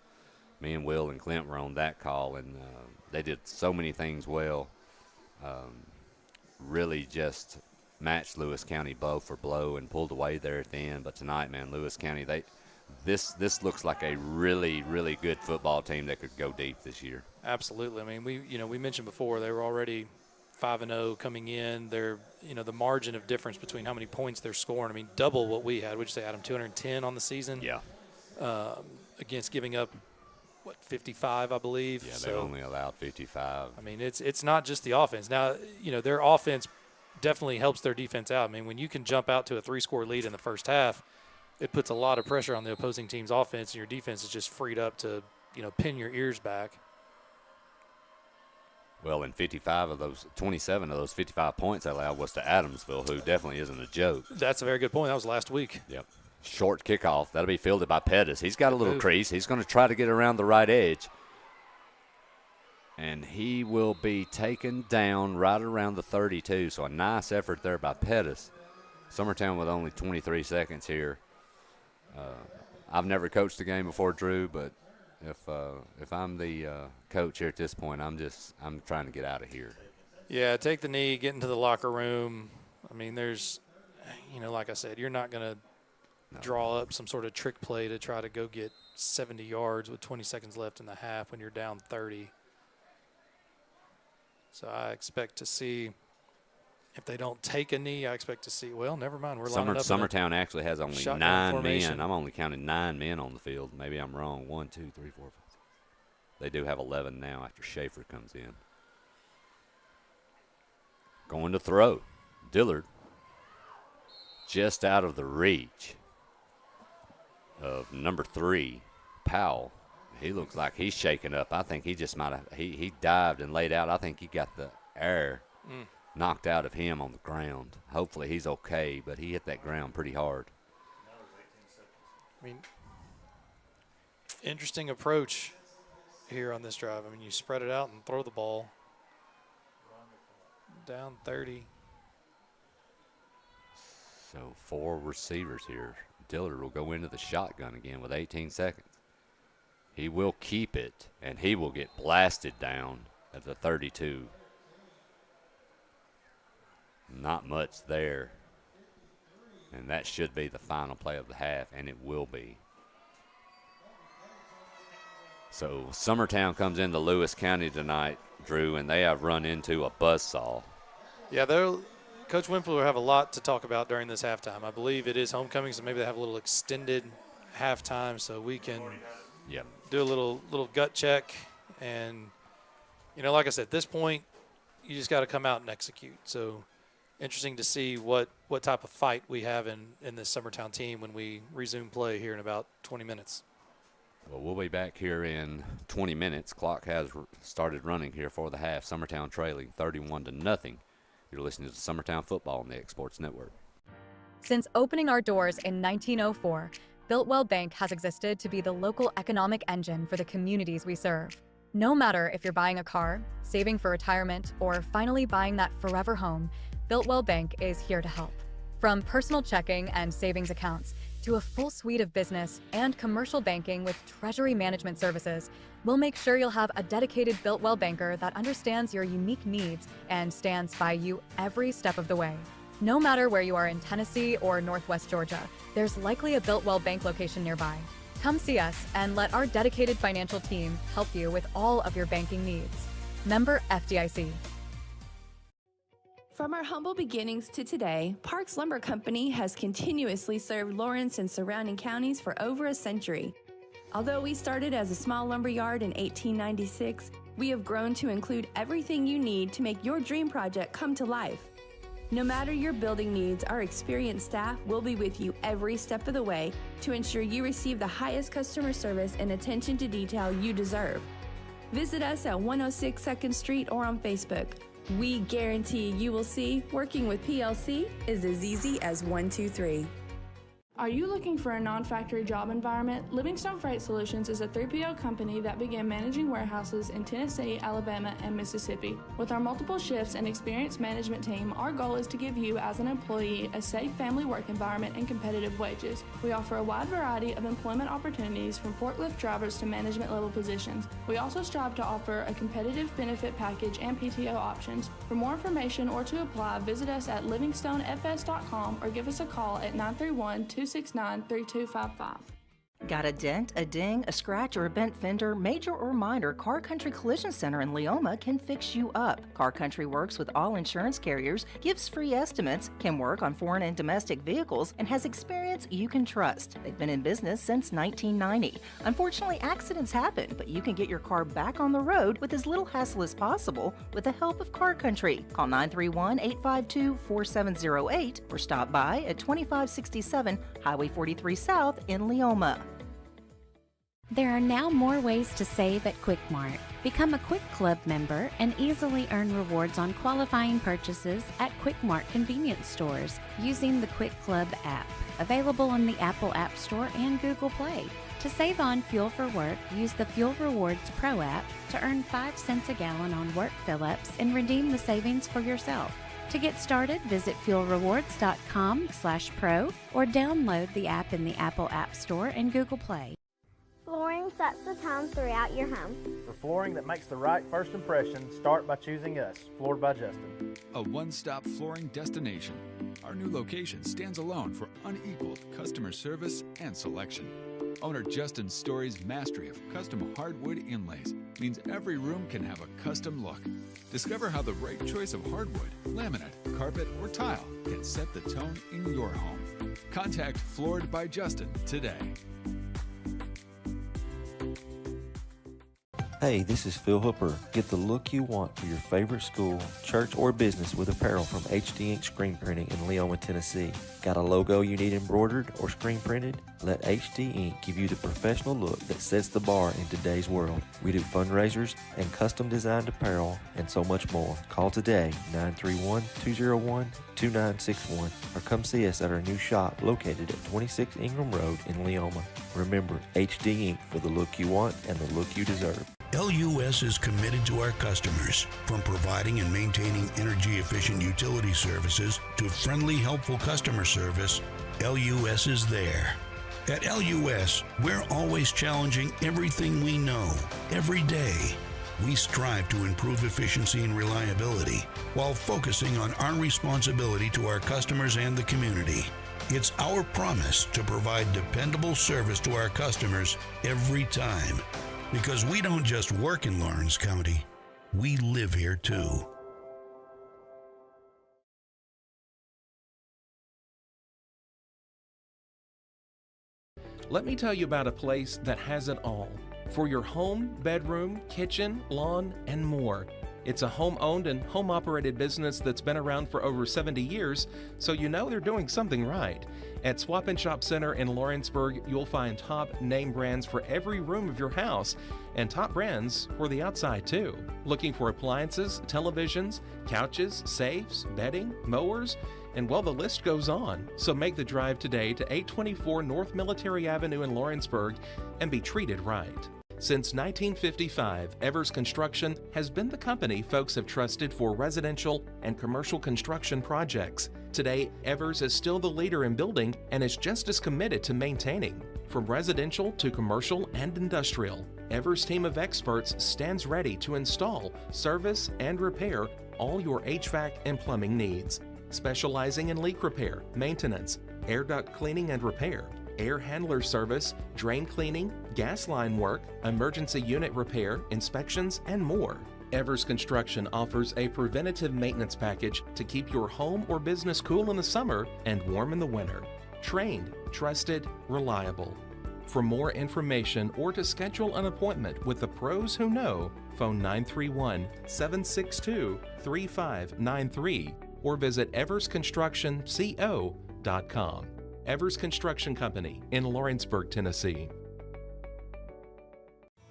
Me and Will and Clint were on that call, and they did so many things well. Really just matched Lewis County blow for blow and pulled away there at the end. But tonight, man, Lewis County, this looks like a really, really good football team that could go deep this year. Absolutely. I mean, we mentioned before they were already 5-0 coming in. They're, the margin of difference between how many points they're scoring. I mean, double what we had. Would you say, Adam, 210 on the season? Yeah. Against giving up, 55, I believe. Yeah, they only allowed 55. I mean, it's not just the offense. Now, their offense definitely helps their defense out. I mean, when you can jump out to a 3-score lead in the first half, it puts a lot of pressure on the opposing team's offense, and your defense is just freed up to, pin your ears back. Well, and 27 of those 55 points they allowed was to Adamsville, who definitely isn't a joke. That's a very good point. That was last week. Yep. Short kickoff. That'll be fielded by Pettis. He's got a little crease. He's going to try to get around the right edge. And he will be taken down right around the 32. So a nice effort there by Pettis. Summertown with only 23 seconds here. I've never coached a game before, Drew, but if I'm the coach here at this point, I'm trying to get out of here. Yeah, take the knee, get into the locker room. I mean, there's, like I said, you're not going to draw up some sort of trick play to try to go get 70 yards with 20 seconds left in the half when you're down 30. So I expect to see, if they don't take a knee, I expect to see, well, never mind. We're lining up. Summertown actually has only 9 formation. men. I'm only counting 9 men on the field. Maybe I'm wrong. 1, 2, 3, 4, 5. They do have 11 now after Schaefer comes in. Going to throw. Dillard just out of the reach of number 3, Powell. He looks like he's shaken up. I think he just might have, he dived and laid out. I think he got the air knocked out of him on the ground. Hopefully he's okay, but he hit that ground pretty hard. I mean, interesting approach here on this drive. I mean, you spread it out and throw the ball. Down 30. So 4 receivers here. Dillard will go into the shotgun again with 18 seconds. He will keep it, and he will get blasted down at the 32. Not much there. And that should be the final play of the half, and it will be. So Summertown comes into Lewis County tonight, Drew, and they have run into a buzzsaw. Yeah, they're Coach Winfield will have a lot to talk about during this halftime. I believe it is homecoming, so maybe they have a little extended halftime so we can do a little gut check. And, like I said, at this point, you just got to come out and execute. So interesting to see what type of fight we have in this Summertown team when we resume play here in about 20 minutes. Well, we'll be back here in 20 minutes. Clock has started running here for the half. Summertown trailing 31-0. You're listening to Summertown Football on the X Sports Network. Since opening our doors in 1904, Builtwell Bank has existed to be the local economic engine for the communities we serve. No matter if you're buying a car, saving for retirement, or finally buying that forever home, Builtwell Bank is here to help. From personal checking and savings accounts to a full suite of business and commercial banking with treasury management services, we'll make sure you'll have a dedicated Builtwell banker that understands your unique needs and stands by you every step of the way. No matter where you are in Tennessee or Northwest Georgia, there's likely a Builtwell Bank location nearby. Come see us and let our dedicated financial team help you with all of your banking needs. Member FDIC. From our humble beginnings to today, Parks Lumber Company has continuously served Lawrence and surrounding counties for over a century. Although we started as a small lumber yard in 1896, we have grown to include everything you need to make your dream project come to life. No matter your building needs, our experienced staff will be with you every step of the way to ensure you receive the highest customer service and attention to detail you deserve. Visit us at 106 2nd Street or on Facebook. We guarantee you will see working with PLC is as easy as 1, 2, 3. Are you looking for a non-factory job environment? Livingstone Freight Solutions is a 3PL company that began managing warehouses in Tennessee, Alabama, and Mississippi. With our multiple shifts and experienced management team, our goal is to give you as an employee a safe family work environment and competitive wages. We offer a wide variety of employment opportunities from forklift drivers to management level positions. We also strive to offer a competitive benefit package and PTO options. For more information or to apply, visit us at livingstonefs.com or give us a call at 931-269-3255. Got a dent, a ding, a scratch, or a bent fender? Major or minor, Car Country Collision Center in Leoma can fix you up. Car Country works with all insurance carriers, gives free estimates, can work on foreign and domestic vehicles, and has experience you can trust. They've been in business since 1990. Unfortunately, accidents happen, but you can get your car back on the road with as little hassle as possible with the help of Car Country. Call 931-852-4708 or stop by at 2567 Highway 43 South in Leoma. There are now more ways to save at Quick Mart. Become a Quick Club member and easily earn rewards on qualifying purchases at Quick Mart convenience stores using the Quick Club app, available on the Apple App Store and Google Play. To save on fuel for work, use the Fuel Rewards Pro app to earn 5 cents a gallon on work fill-ups and redeem the savings for yourself. To get started, visit fuelrewards.com/pro or download the app in the Apple App Store and Google Play. Flooring sets the tone throughout your home. For flooring that makes the right first impression, start by choosing us, Floored by Justin. A one-stop flooring destination. Our new location stands alone for unequaled customer service and selection. Owner Justin Story's mastery of custom hardwood inlays means every room can have a custom look. Discover how the right choice of hardwood, laminate, carpet, or tile can set the tone in your home. Contact Floored by Justin today. Hey, this is Phil Hooper. Get the look you want for your favorite school, church, or business with apparel from HD Ink Screen Printing in Leoma, Tennessee. Got a logo you need embroidered or screen printed? Let HD Ink give you the professional look that sets the bar in today's world. We do fundraisers and custom designed apparel and so much more. Call today, 931-201-2961, or come see us at our new shop located at 26 Ingram Road in Leoma. Remember, HD Ink for the look you want and the look you deserve. LUS is committed to our customers, from providing and maintaining energy-efficient utility services to friendly, helpful customer service. LUS is there. At LUS, we're always challenging everything we know, every day. We strive to improve efficiency and reliability while focusing on our responsibility to our customers and the community. It's our promise to provide dependable service to our customers every time. Because we don't just work in Lawrence County, we live here too. Let me tell you about a place that has it all for your home, bedroom, kitchen, lawn, and more. It's a home-owned and home-operated business that's been around for over 70 years, so you know they're doing something right. At Swap and Shop Center in Lawrenceburg, you'll find top name brands for every room of your house, and top brands for the outside too. Looking for appliances, televisions, couches, safes, bedding, mowers, and well, the list goes on. So make the drive today to 824 North Military Avenue in Lawrenceburg and be treated right. Since 1955, Evers Construction has been the company folks have trusted for residential and commercial construction projects. Today, Evers is still the leader in building and is just as committed to maintaining. From residential to commercial and industrial, Evers' team of experts stands ready to install, service, and repair all your HVAC and plumbing needs. Specializing in leak repair, maintenance, air duct cleaning and repair, air handler service, drain cleaning, gas line work, emergency unit repair, inspections, and more. Evers Construction offers a preventative maintenance package to keep your home or business cool in the summer and warm in the winter. Trained, trusted, reliable. For more information or to schedule an appointment with the pros who know, phone 931-762-3593 or visit eversconstructionco.com. Evers Construction Company in Lawrenceburg, Tennessee.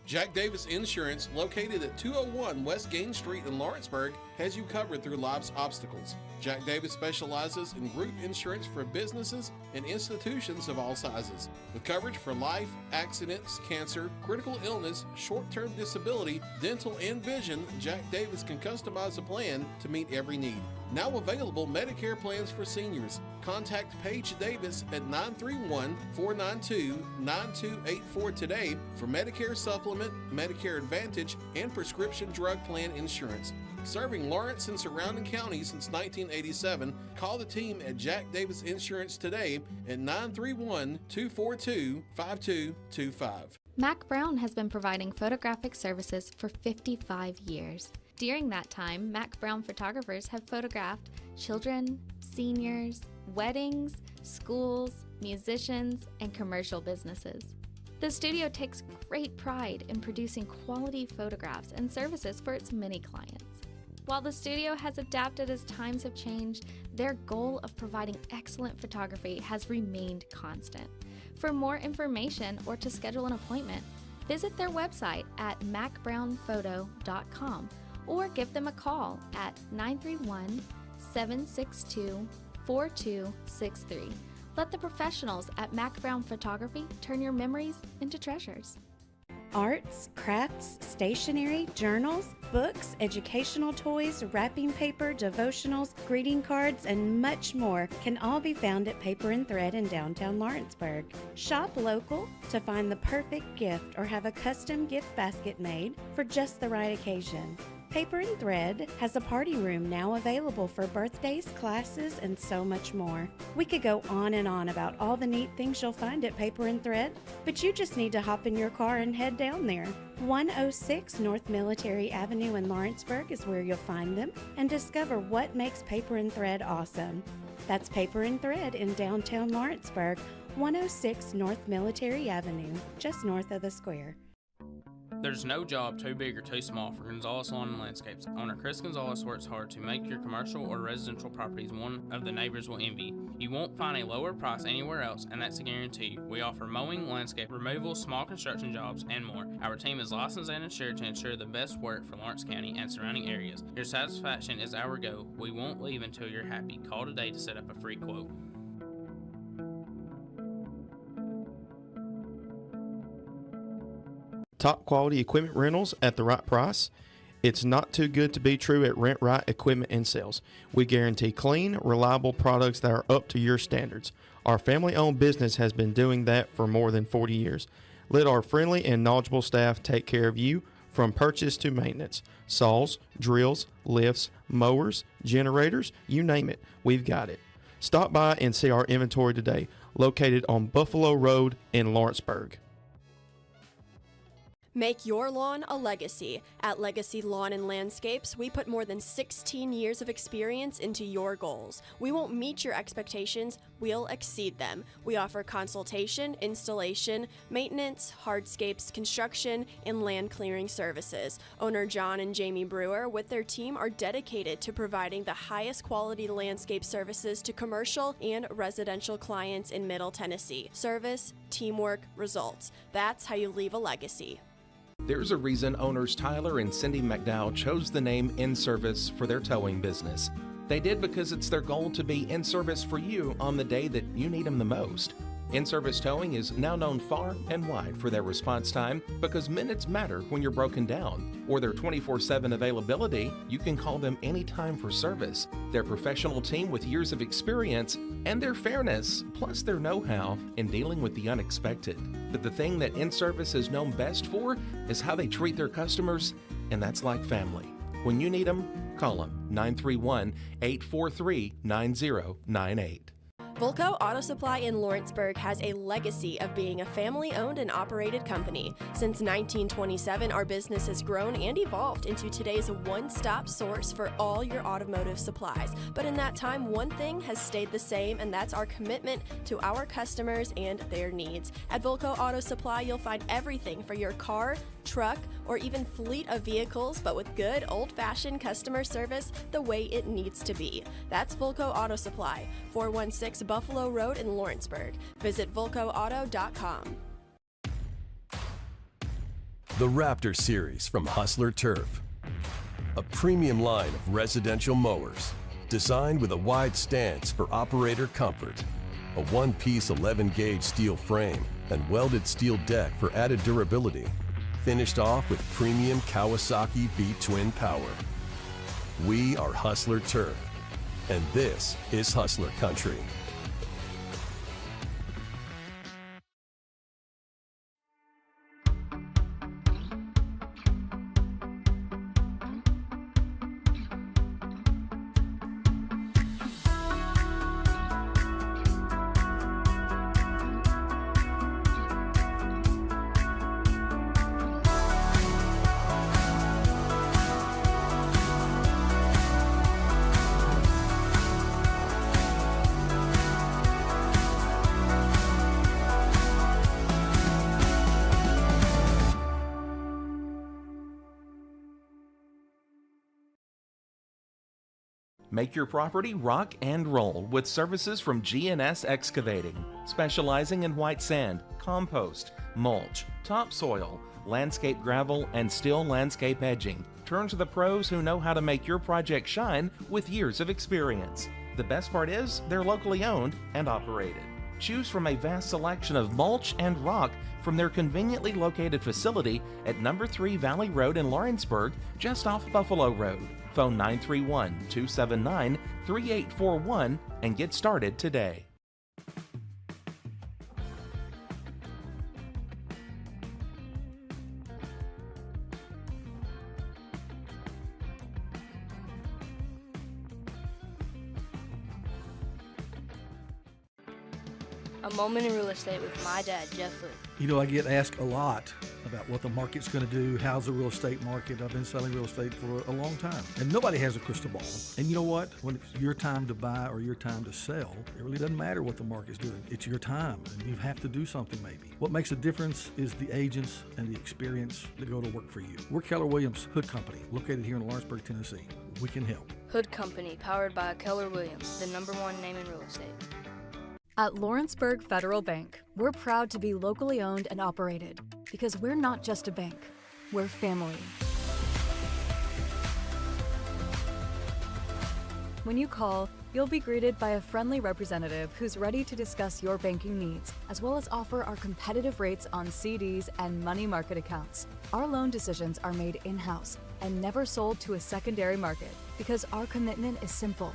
Jack Davis Insurance, located at 201 West Gain Street in Lawrenceburg, has you covered through life's obstacles. Jack Davis specializes in group insurance for businesses and institutions of all sizes. With coverage for life, accidents, cancer, critical illness, short-term disability, dental, and vision, Jack Davis can customize a plan to meet every need. Now available Medicare plans for seniors. Contact Paige Davis at 931-492-9284 today for Medicare Supplement, Medicare Advantage, and prescription drug plan insurance. Serving Lawrence and surrounding counties since 1987, call the team at Jack Davis Insurance today at 931-242-5225. Mac Brown has been providing photographic services for 55 years. During that time, Mac Brown photographers have photographed children, seniors, weddings, schools, musicians, and commercial businesses. The studio takes great pride in producing quality photographs and services for its many clients. While the studio has adapted as times have changed, their goal of providing excellent photography has remained constant. For more information or to schedule an appointment, visit their website at macbrownphoto.com or give them a call at 931-762-4263. Let the professionals at Mac Brown Photography turn your memories into treasures. Arts, crafts, stationery, journals, books, educational toys, wrapping paper, devotionals, greeting cards, and much more can all be found at Paper and Thread in downtown Lawrenceburg. Shop local to find the perfect gift or have a custom gift basket made for just the right occasion. Paper and Thread has a party room now available for birthdays, classes, and so much more. We could go on and on about all the neat things you'll find at Paper and Thread, but you just need to hop in your car and head down there. 106 North Military Avenue in Lawrenceburg is where you'll find them and discover what makes Paper and Thread awesome. That's Paper and Thread in downtown Lawrenceburg, 106 North Military Avenue, just north of the square. There's no job too big or too small for Gonzalez Lawn and Landscapes. Owner Chris Gonzalez works hard to make your commercial or residential properties one of the neighbors will envy. You won't find a lower price anywhere else, and that's a guarantee. We offer mowing, landscape removal, small construction jobs, and more. Our team is licensed and insured to ensure the best work for Lawrence County and surrounding areas. Your satisfaction is our goal. We won't leave until you're happy. Call today to set up a free quote. Top quality equipment rentals at the right price. It's not too good to be true at Rent Right Equipment and Sales. We guarantee clean, reliable products that are up to your standards. Our family-owned business has been doing that for more than 40 years. Let our friendly and knowledgeable staff take care of you from purchase to maintenance. Saws, drills, lifts, mowers, generators, you name it, we've got it. Stop by and see our inventory today, located on Buffalo Road in Lawrenceburg. Make your lawn a legacy. At Legacy Lawn and Landscapes, we put more than 16 years of experience into your goals. We won't meet your expectations, we'll exceed them. We offer consultation, installation, maintenance, hardscapes, construction, and land clearing services. Owner John and Jamie Brewer, with their team, are dedicated to providing the highest quality landscape services to commercial and residential clients in Middle Tennessee. Service, teamwork, results. That's how you leave a legacy. There's a reason owners Tyler and Cindy McDowell chose the name In Service for their towing business. They did because it's their goal to be in service for you on the day that you need them the most. In-Service Towing is now known far and wide for their response time because minutes matter when you're broken down. Or their 24/7 availability, you can call them anytime for service. Their professional team with years of experience and their fairness, plus their know-how in dealing with the unexpected. But the thing that In-Service is known best for is how they treat their customers, and that's like family. When you need them, call them 931-843-9098. Volco Auto Supply in Lawrenceburg has a legacy of being a family-owned and operated company. Since 1927, our business has grown and evolved into today's one-stop source for all your automotive supplies. But in that time, one thing has stayed the same, and that's our commitment to our customers and their needs. At Volco Auto Supply, you'll find everything for your car, truck, or even fleet of vehicles, but with good old-fashioned customer service the way it needs to be. That's Volco Auto Supply, 416 Buffalo Road in Lawrenceburg. Visit VolcoAuto.com. The Raptor Series from Hustler Turf. A premium line of residential mowers designed with a wide stance for operator comfort. A one-piece 11-gauge steel frame and welded steel deck for added durability. Finished off with premium Kawasaki V-twin power. We are Hustler Turf, and this is Hustler Country. Make your property rock and roll with services from G&S Excavating, specializing in white sand, compost, mulch, topsoil, landscape gravel, and steel landscape edging. Turn to the pros who know how to make your project shine with years of experience. The best part is they're locally owned and operated. Choose from a vast selection of mulch and rock from their conveniently located facility at number 3 Valley Road in Lawrenceburg, just off Buffalo Road. Phone 931-279-3841 and get started today. A Moment in Real Estate with my dad, Jeff Hood. You know, I get asked a lot about what the market's going to do. How's the real estate market? I've been selling real estate for a long time, and nobody has a crystal ball. And you know what? When it's your time to buy or your time to sell, it really doesn't matter what the market's doing. It's your time, and you have to do something maybe. What makes a difference is the agents and the experience that go to work for you. We're Keller Williams Hood Company, located here in Lawrenceburg, Tennessee. We can help. Hood Company, powered by Keller Williams, the #1 name in real estate. At Lawrenceburg Federal Bank, we're proud to be locally owned and operated because we're not just a bank, we're family. When you call, you'll be greeted by a friendly representative who's ready to discuss your banking needs, as well as offer our competitive rates on CDs and money market accounts. Our loan decisions are made in-house and never sold to a secondary market because our commitment is simple.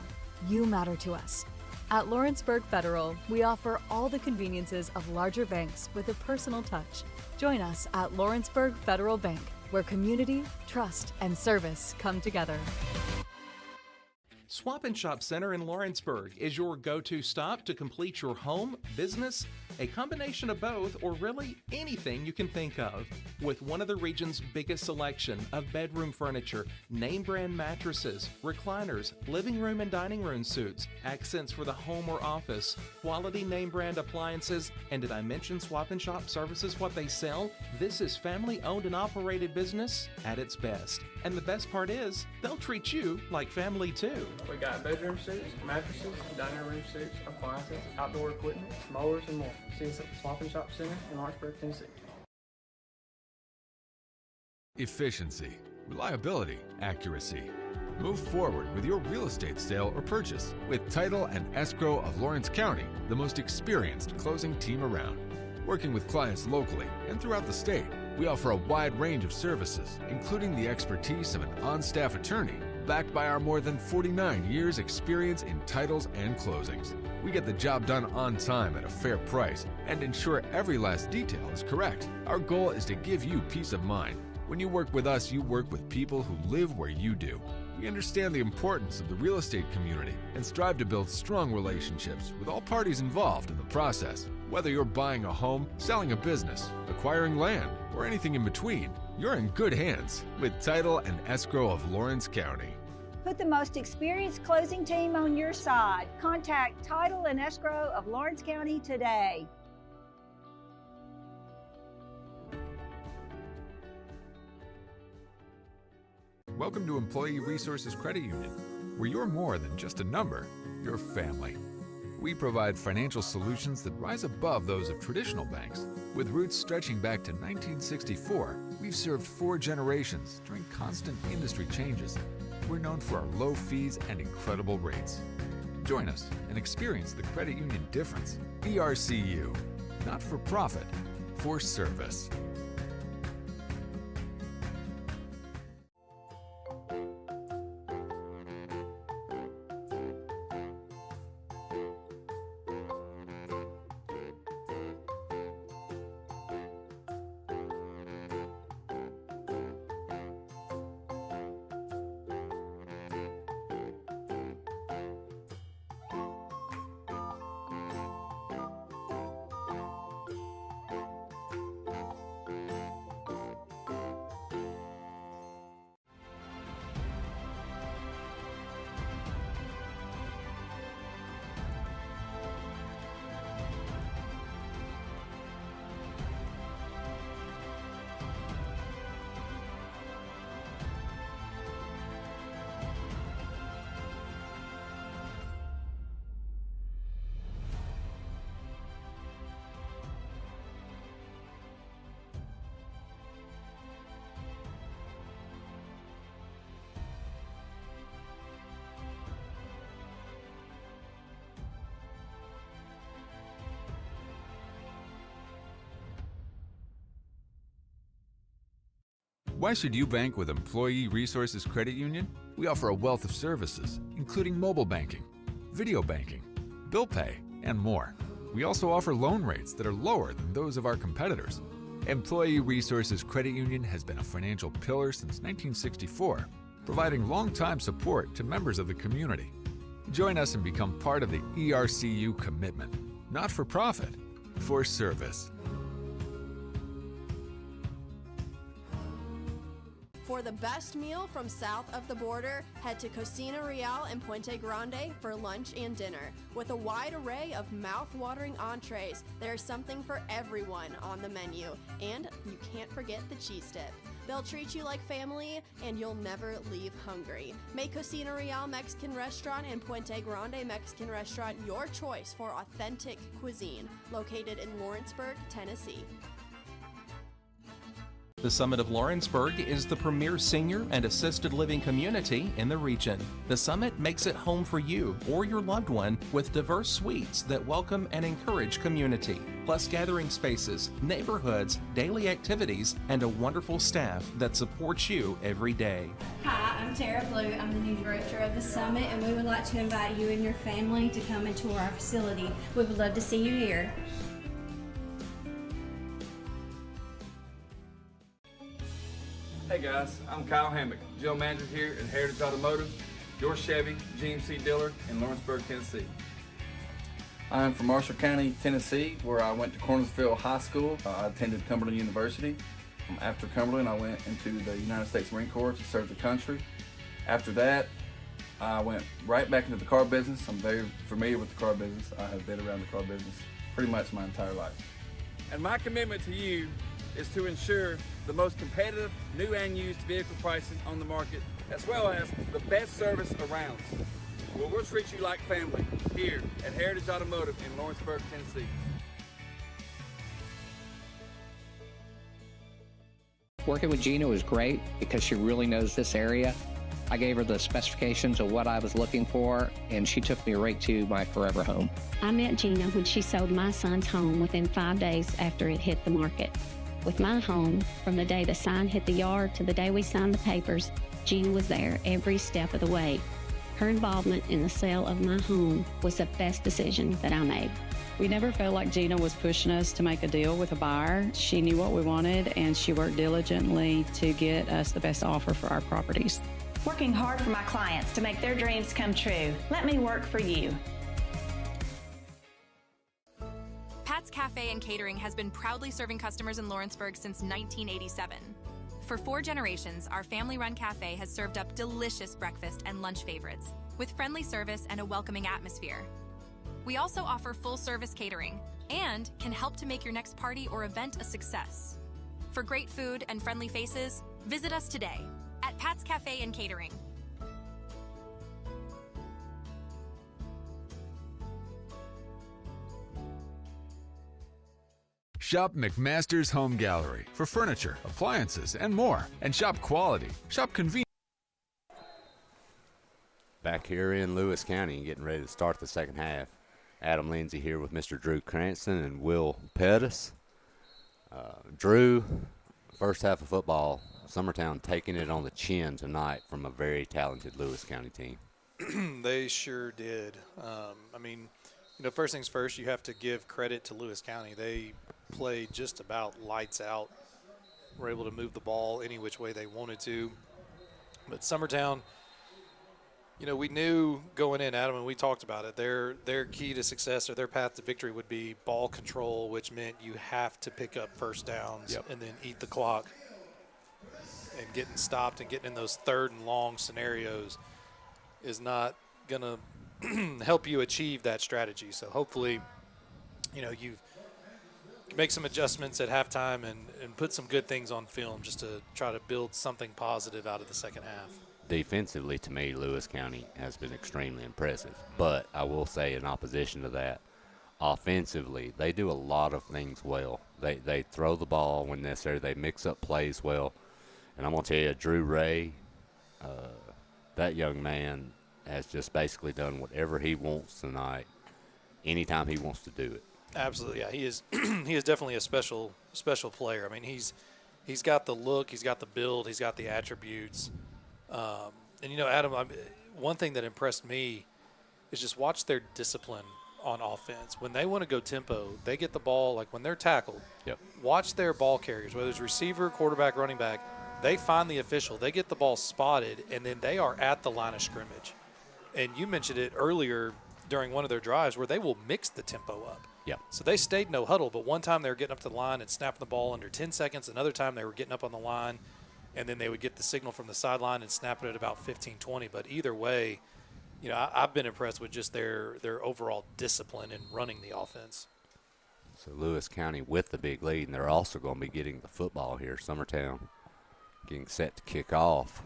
You matter to us. At Lawrenceburg Federal, we offer all the conveniences of larger banks with a personal touch. Join us at Lawrenceburg Federal Bank, where community, trust, and service come together. Swap and Shop Center in Lawrenceburg is your go-to stop to complete your home, business, a combination of both, or really anything you can think of. With one of the region's biggest selection of bedroom furniture, name brand mattresses, recliners, living room and dining room suites, accents for the home or office, quality name brand appliances, and did I mention Swap and Shop Services, what they sell? This is family owned and operated business at its best. And the best part is, they'll treat you like family too. We got bedroom suites, mattresses, dining room suites, appliances, outdoor equipment, mowers, and more. See us at the Swap and Shop Center in Lawrenceburg, Tennessee. Efficiency, reliability, accuracy. Move forward with your real estate sale or purchase with Title and Escrow of Lawrence County, the most experienced closing team around. Working with clients locally and throughout the state, we offer a wide range of services, including the expertise of an on-staff attorney, backed by our more than 49 years' experience in titles and closings. We get the job done on time at a fair price and ensure every last detail is correct. Our goal is to give you peace of mind. When you work with us, you work with people who live where you do. We understand the importance of the real estate community and strive to build strong relationships with all parties involved in the process. Whether you're buying a home, selling a business, acquiring land, or anything in between, you're in good hands with Title and Escrow of Lawrence County. Put the most experienced closing team on your side. Contact Title and Escrow of Lawrence County today. Welcome to Employee Resources Credit Union, where you're more than just a number, you're family. We provide financial solutions that rise above those of traditional banks. With roots stretching back to 1964, we've served 4 generations during constant industry changes. We're known for our low fees and incredible rates. Join us and experience the credit union difference. ERCU, not for profit, for service. Why should you bank with Employee Resources Credit Union? We offer a wealth of services, including mobile banking, video banking, bill pay, and more. We also offer loan rates that are lower than those of our competitors. Employee Resources Credit Union has been a financial pillar since 1964, providing long-time support to members of the community. Join us and become part of the ERCU commitment, not for profit, for service. For the best meal from south of the border, head to Cocina Real and Puente Grande for lunch and dinner. With a wide array of mouth-watering entrees, there's something for everyone on the menu. And you can't forget the cheese dip. They'll treat you like family, and you'll never leave hungry. Make Cocina Real Mexican Restaurant and Puente Grande Mexican Restaurant your choice for authentic cuisine, located in Lawrenceburg, Tennessee. The Summit of Lawrenceburg is the premier senior and assisted living community in the region. The Summit makes it home for you or your loved one with diverse suites that welcome and encourage community, plus gathering spaces, neighborhoods, daily activities, and a wonderful staff that supports you every day. Hi, I'm Tara Blue. I'm the new director of the Summit, and we would like to invite you and your family to come and tour our facility. We would love to see you here. Hey guys, I'm Kyle Hammock, General Manager here at Heritage Automotive, your Chevy GMC dealer in Lawrenceburg, Tennessee. I'm from Marshall County, Tennessee, where I went to Cornersville High School. I attended Cumberland University. After Cumberland, I went into the United States Marine Corps to serve the country. After that, I went right back into the car business. I'm very familiar with the car business. I have been around the car business pretty much my entire life. And my commitment to you is to ensure the most competitive new and used vehicle pricing on the market, as well as the best service around. Well, we'll treat you like family here at Heritage Automotive in Lawrenceburg, Tennessee. Working with Gina was great because she really knows this area. I gave her the specifications of what I was looking for, and she took me right to my forever home. I met Gina when she sold my son's home within 5 days after it hit the market. With my home, from the day the sign hit the yard to the day we signed the papers, Gina was there every step of the way. Her involvement in the sale of my home was the best decision that I made. We never felt like Gina was pushing us to make a deal with a buyer. She knew what we wanted, and she worked diligently to get us the best offer for our properties. Working hard for my clients to make their dreams come true. Let me work for you. Pat's Cafe and Catering has been proudly serving customers in Lawrenceburg since 1987. For 4 generations, our family-run cafe has served up delicious breakfast and lunch favorites with friendly service and a welcoming atmosphere. We also offer full-service catering and can help to make your next party or event a success. For great food and friendly faces, visit us today at Pat's Cafe and Catering. Shop McMaster's Home Gallery for furniture, appliances, and more. And shop quality. Shop convenience. Back here in Lewis County, getting ready to start the second half. Adam Lindsay here with Mr. Drew Cranston and Will Pettis. Drew, first half of football, Summertown taking it on the chin tonight from a very talented Lewis County team. They sure did. First things first, you have to give credit to Lewis County. They played just about lights out. Were able to move the ball any which way they wanted to. But Summertown, we knew going in, Adam, and we talked about it, their key to success or their path to victory would be ball control, which meant you have to pick up first downs and then eat the clock. And getting stopped and getting in those third and long scenarios is not going to help you achieve that strategy. So hopefully, you make some adjustments at halftime and put some good things on film just to try to build something positive out of the second half. Defensively, to me, Lewis County has been extremely impressive. But I will say, in opposition to that, offensively, they do a lot of things well. They throw the ball when necessary. They mix up plays well. And I'm going to tell you, Drew Ray, that young man has just basically done whatever he wants tonight, anytime he wants to do it. Absolutely, yeah. He is he is definitely a special player. I mean, he's got the look, he's got the build, he's got the attributes. Adam, one thing that impressed me is just watch their discipline on offense. When they want to go tempo, they get the ball, like when they're tackled, watch their ball carriers, whether it's receiver, quarterback, running back, they find the official, they get the ball spotted, and then they are at the line of scrimmage. And you mentioned it earlier during one of their drives where they will mix the tempo up. Yep. So they stayed no huddle, but one time they were getting up to the line and snapping the ball under 10 seconds. Another time they were getting up on the line, and then they would get the signal from the sideline and snap it at about 15, 20. But either way, I've been impressed with just their overall discipline in running the offense. So Lewis County with the big lead, and they're also going to be getting the football here. Summertown getting set to kick off.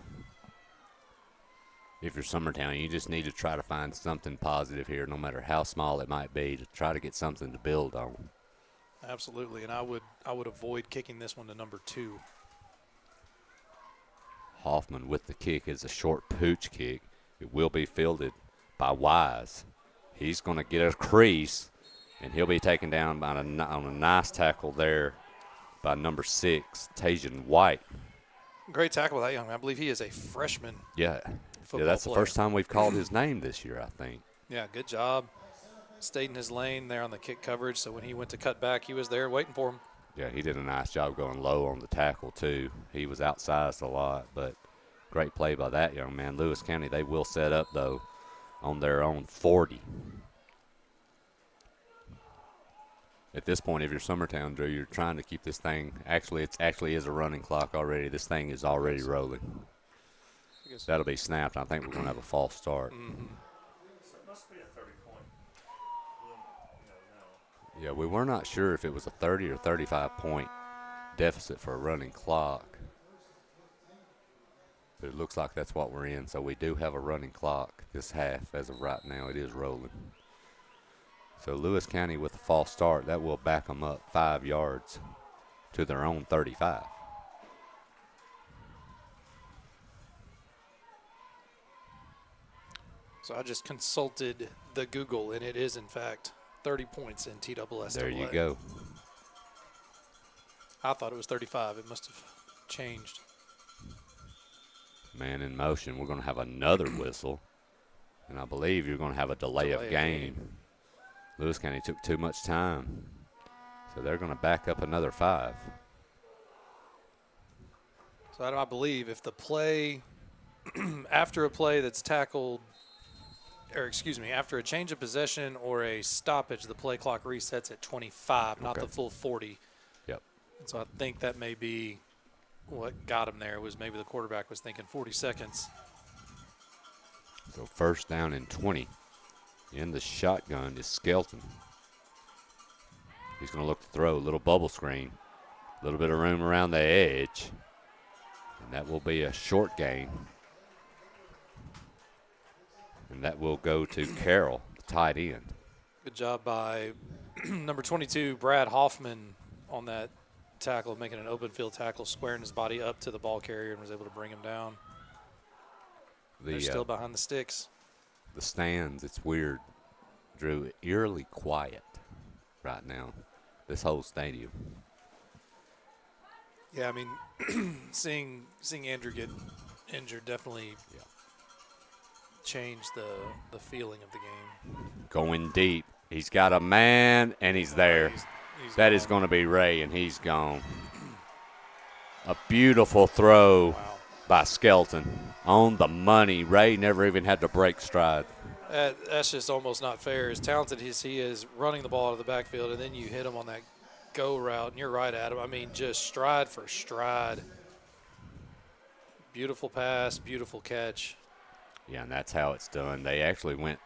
If you're Summertown, you just need to try to find something positive here, no matter how small it might be, to try to get something to build on. Absolutely, and I would avoid kicking this one to number 2. Hoffman with the kick is a short pooch kick. It will be fielded by Wise. He's going to get a crease, and he'll be taken down on a nice tackle there by number 6, Tajan White. Great tackle by that young man. I believe he is a freshman. Yeah, that's player. the first time we've called his name this year, I think. Yeah, good job. Stayed in his lane there on the kick coverage, so when he went to cut back, he was there waiting for him. Yeah, he did a nice job going low on the tackle, too. He was outsized a lot, but great play by that young man. Lewis County, they will set up, though, on their own 40. At this point, if you're Summertown, Drew, you're trying to keep this thing. Actually, it actually is a running clock already. This thing is already rolling. That'll be snapped. I think we're going to have a false start. Mm-hmm. Yeah, we were not sure if it was a 30 or 35-point deficit for a running clock. But it looks like that's what we're in. So we do have a running clock this half as of right now. It is rolling. So Lewis County with a false start, that will back them up 5 yards to their own 35. So I just consulted the Google, and it is, in fact, 30 points in TSSAA. There you go. I thought it was 35. It must have changed. Man in motion. We're going to have another whistle. And I believe you're going to have a delay of game. Lewis County took too much time. So they're going to back up another 5. So I believe if the play, after a play that's tackled, or excuse me, after a change of possession or a stoppage, the play clock resets at 25, not the full 40. Yep. And so I think that may be what got him there, was maybe the quarterback was thinking 40 seconds. So first down and 20. In the shotgun is Skelton. He's going to look to throw. A little bubble screen. A little bit of room around the edge. And that will be a short gain. And that will go to Carroll, the tight end. Good job by number 22, Brad Hoffman, on that tackle, making an open field tackle, squaring his body up to the ball carrier and was able to bring him down. They're still behind the sticks. The stands, it's weird, Drew, eerily quiet right now, this whole stadium. Yeah, I mean, seeing Andrew get injured definitely changed the feeling of the game. Going deep. He's got a man, and he's there. That is going to be Ray, and he's gone. A beautiful throw by Skelton on the money. Ray never even had to break stride. That's just almost not fair. As talented as he is running the ball out of the backfield, and then you hit him on that go route, and you're right, Adam. I mean, just stride for stride. Beautiful pass, beautiful catch. Yeah, and that's how it's done. They actually went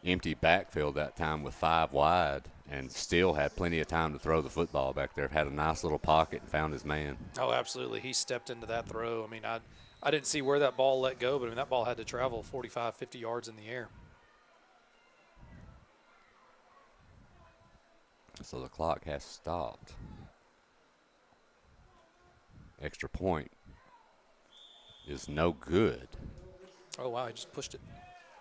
empty backfield that time with 5 wide and still had plenty of time to throw the football back there. Had a nice little pocket and found his man. Oh, absolutely. He stepped into that throw. I mean, I didn't see where that ball let go, but I mean, that ball had to travel 45, 50 yards in the air. So the clock has stopped. Extra point is no good. Oh, wow, he just pushed it.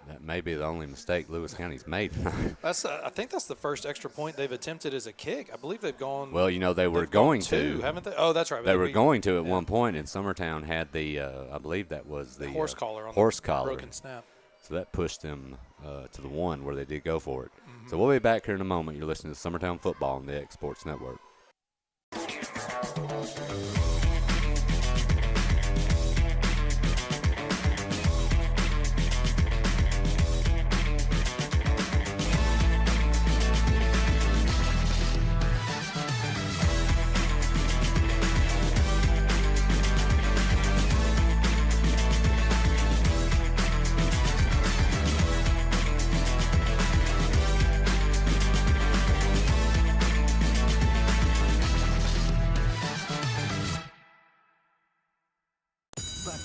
That may be the only mistake Lewis County's made tonight. I think that's the first extra point they've attempted as a kick. I believe they've gone. Well, you know, they were going to. Haven't they? Oh, that's right. They were going to at one point, and Summertown had the, I believe that was the horse collar on horse the collar. broken snap. So that pushed them to the one where they did go for it. So we'll be back here in a moment. You're listening to Summertown Football on the X Sports Network.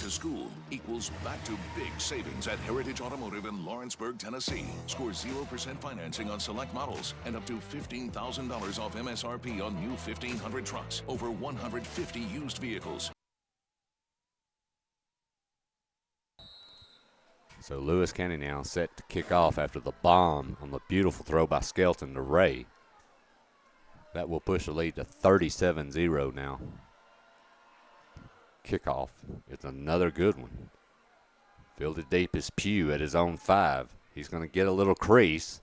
School equals back to big savings at Heritage Automotive in Lawrenceburg, Tennessee. Score 0% financing on select models and up to $15,000 off MSRP on new 1,500 trucks, over 150 used vehicles. So Lewis County now set to kick off after the bomb on the beautiful throw by Skelton to Ray. That will push the lead to 37-0 now. Kickoff. It's another good one. Fielded deep is Pugh at his own 5. He's going to get a little crease.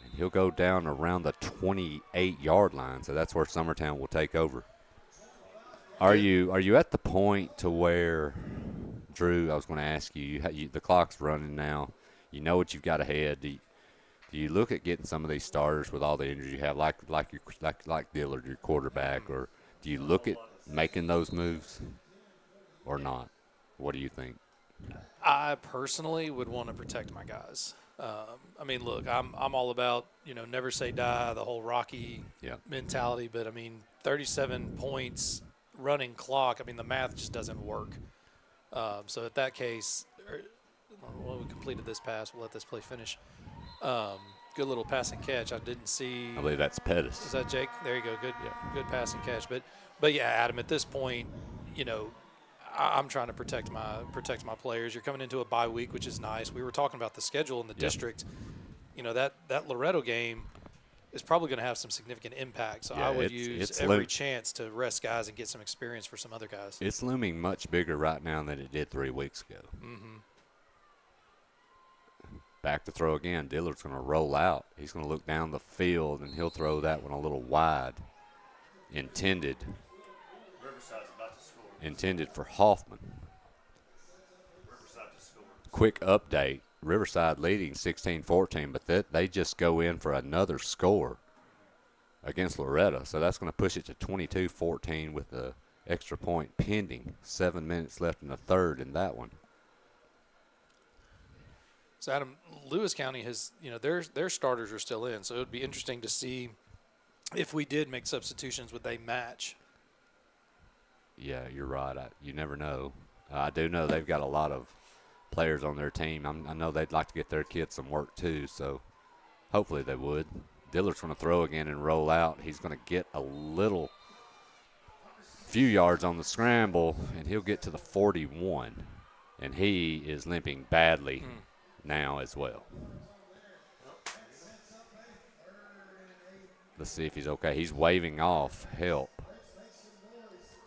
And he'll go down around the 28-yard line. So that's where Summertown will take over. Are you at the point to where, Drew, I was going to ask you, the clock's running now. You know what you've got ahead. Do you look at getting some of these starters with all the injuries you have, like Dillard, your quarterback, or do you look at making those moves or not? What do you think? I personally would want to protect my guys. I mean, look, I'm all about, never say die, the whole Rocky mentality. But, 37 points, running clock, the math just doesn't work. So at that case, we completed this pass. We'll let this play finish. Good little pass and catch. I didn't see. I believe that's Pettis. Is that Jake? There you go. Good pass and catch. But yeah, Adam, at this point, I'm trying to protect my players. You're coming into a bye week, which is nice. We were talking about the schedule in the district. That Loretto game is probably going to have some significant impact. So I would use every chance to rest guys and get some experience for some other guys. It's looming much bigger right now than it did 3 weeks ago. Mm-hmm. Back to throw again. Dillard's going to roll out. He's going to look down the field, and he'll throw that one a little wide. Intended for Hoffman. Quick update. Riverside leading 16-14, but they just go in for another score against Loretto. So that's going to push it to 22-14 with the extra point pending. 7 minutes left in the third in that one. So, Adam, Lewis County has, their starters are still in. So it would be interesting to see if we did make substitutions, would they match? Yeah, you're right. You never know. I do know they've got a lot of players on their team. I know they'd like to get their kids some work too, so hopefully they would. Dillard's going to throw again and roll out. He's going to get a few yards on the scramble, and he'll get to the 41. And he is limping badly now as well. Let's see if he's okay. He's waving off help.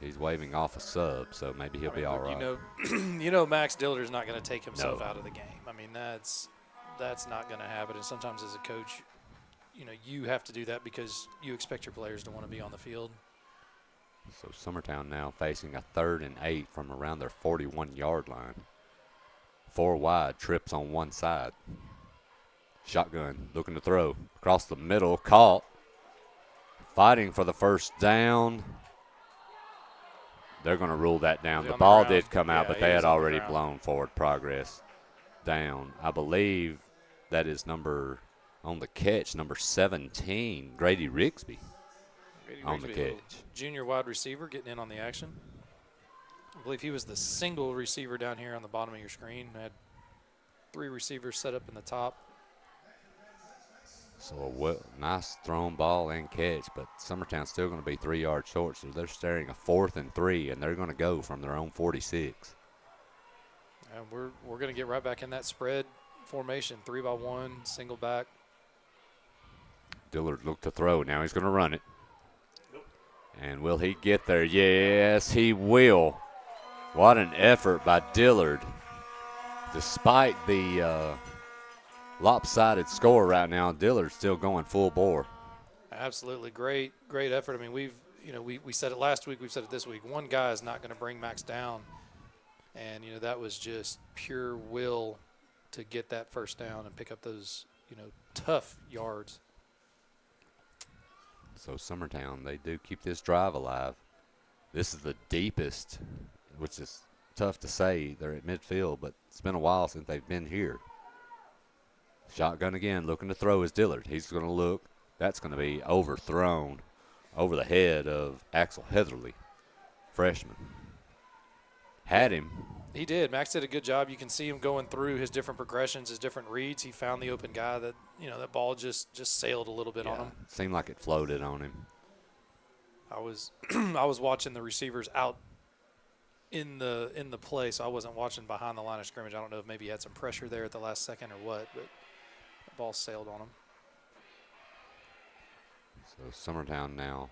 He's waving off a sub, so maybe he'll be all right. Max Dillard is not going to take himself out of the game. That's not going to happen. And sometimes as a coach, you have to do that because you expect your players to want to be on the field. So Summertown now facing a 3rd and 8 from around their 41-yard line. 4 wide, trips on one side. Shotgun, looking to throw. Across the middle, caught. Fighting for the first down. They're going to rule that down. The ball did come out, but they had already blown forward progress down. I believe that is number 17, Grady Rigsby on the catch. Junior wide receiver getting in on the action. I believe he was the single receiver down here on the bottom of your screen. Had 3 receivers set up in the top. So a nice thrown ball and catch, but Summertown's still going to be 3 yards short, so they're staring a 4th and 3, and they're going to go from their own 46. And we're going to get right back in that spread formation, 3-by-1, single back. Dillard looked to throw. Now he's going to run it. And will he get there? Yes, he will. What an effort by Dillard. Despite the lopsided score right now, Dillard's still going full bore. Absolutely. Great effort. We said it last week, we've said it this week. One guy is not going to bring Max down. And, that was just pure will to get that first down and pick up those, tough yards. So Summertown, they do keep this drive alive. This is the deepest, which is tough to say. They're at midfield, but it's been a while since they've been here. Shotgun again, looking to throw is Dillard. He's going to look. That's going to be overthrown over the head of Axel Heatherly, freshman. Had him. He did. Max did a good job. You can see him going through his different progressions, his different reads. He found the open guy that, that ball just sailed a little bit on him. Seemed like it floated on him. I was watching the receivers out in the play, so I wasn't watching behind the line of scrimmage. I don't know if maybe he had some pressure there at the last second or what, but the ball sailed on him. So Summertown now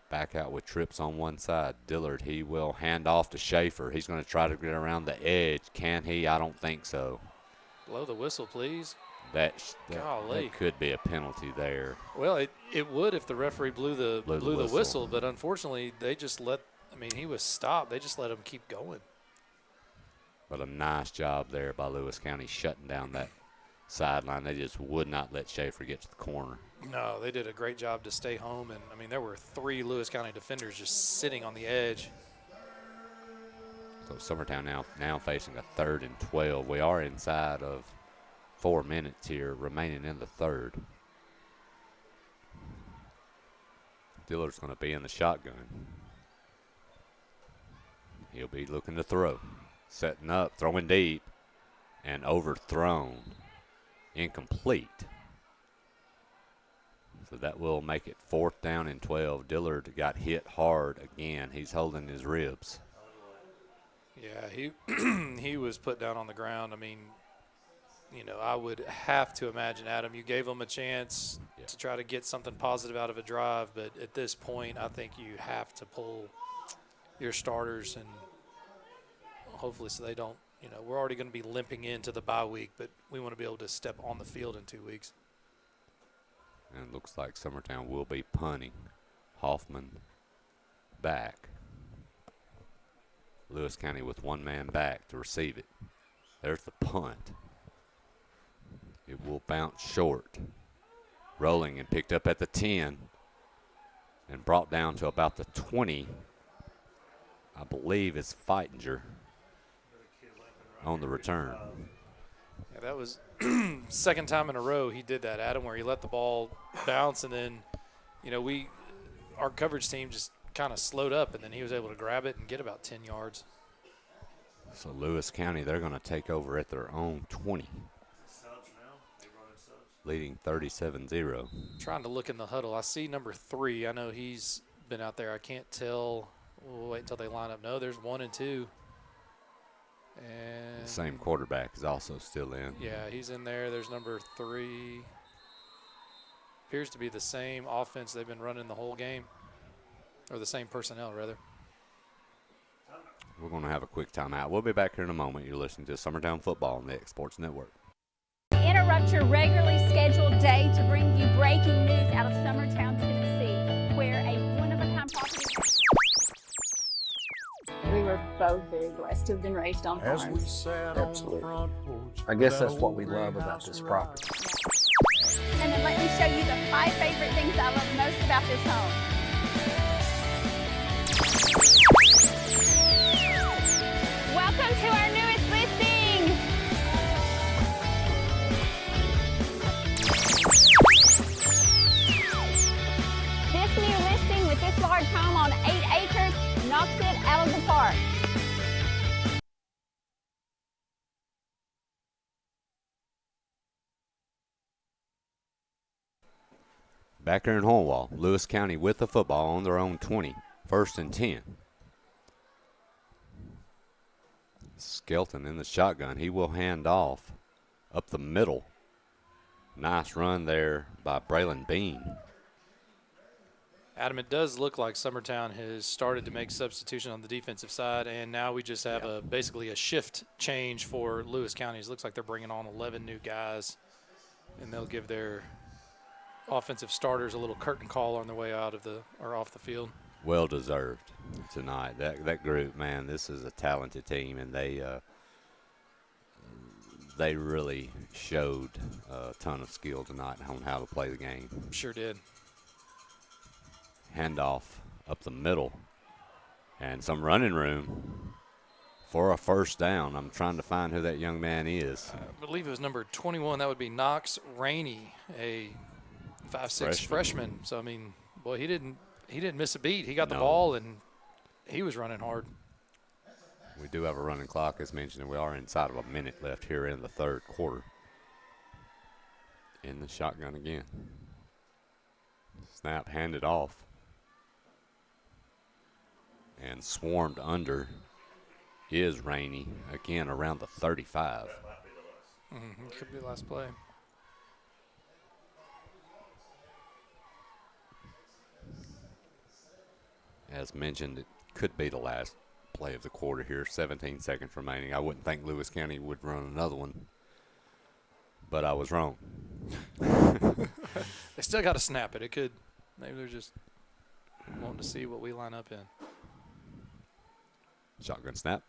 back out with trips on one side. Dillard, he will hand off to Schaefer. He's going to try to get around the edge. Can he? I don't think so. Blow the whistle, please. That could be a penalty there. Well, it would if the referee blew the whistle, but unfortunately they just let – he was stopped. They just let him keep going. But a nice job there by Lewis County shutting down that sideline. They just would not let Schaefer get to the corner. No, they did a great job to stay home. And, I mean, there were 3 Lewis County defenders just sitting on the edge. So Summertown now facing a 3rd and 12. We are inside of 4 minutes here remaining in the third. Dillard's going to be in the shotgun. He'll be looking to throw. Setting up, throwing deep, and overthrown. Incomplete. So that will make it 4th down and 12. Dillard got hit hard again. He's holding his ribs. Yeah, he was put down on the ground. I mean, you know, I would have to imagine, Adam, you gave him a chance to try to get something positive out of a drive, but at this point, I think you have to pull your starters, and hopefully so they don't, you know, we're already going to be limping into the bye week, but we want to be able to step on the field in 2 weeks. And it looks like Summertown will be punting. Hoffman back. Lewis County with 1 man back to receive it. There's the punt. It will bounce short. Rolling and picked up at the 10 and brought down to about the 20. I believe it's Feitinger on the return. Yeah, that was second time in a row he did that, Adam, where he let the ball bounce, and then, you know, our coverage team just kind of slowed up, and then he was able to grab it and get about 10 yards. So Lewis County, they're going to take over at their own 20. Leading 37-0. Trying to look in the huddle. I see number 3. I know he's been out there. I can't tell. We'll wait until they line up. No, there's 1 and 2. And the same quarterback is also still in. Yeah, he's in there. There's number 3. Appears to be the same offense they've been running the whole game. Or the same personnel, rather. We're going to have a quick timeout. We'll be back here in a moment. You're listening to Summertown Football on the X Sports Network. Interrupt your regularly scheduled day to bring you breaking news out of Summertown, Tennessee, where a one-of-a-kind property. We were both very blessed to have been raised on farms. Absolutely. I guess that's what we love about this property. And then let me show you the 5 favorite things I love most about this home. Welcome to our newest listing. This new listing with this large home on 8 acres knocks it out of the park. Back here in Hornwall, Lewis County with the football on their own 20. 1st and 10. Skelton in the shotgun. He will hand off up the middle. Nice run there by Braylon Bean. Adam, it does look like Summertown has started to make substitution on the defensive side, and now we just have basically a shift change for Lewis County. It looks like they're bringing on 11 new guys, and they'll give their offensive starters a little curtain call on their way out of off the field. Well deserved tonight. That group, man, this is a talented team, and they really showed a ton of skill tonight on how to play the game. Sure did. Handoff up the middle, and some running room for a 1st down. I'm trying to find who that young man is. I believe it was number 21. That would be Knox Rainey, a 5'6" freshman. So, I mean, boy, he didn't miss a beat. He got the ball, and he was running hard. We do have a running clock, as mentioned, and we are inside of a minute left here in the 3rd quarter. In the shotgun again. Snap handed off. And swarmed under is Rainey, again around the 35. Could be the last play. As mentioned, it could be the last play of the quarter here. 17 seconds remaining. I wouldn't think Lewis County would run another one, but I was wrong. They still got to snap it. It could. Maybe they're just wanting to see what we line up in. Shotgun snap.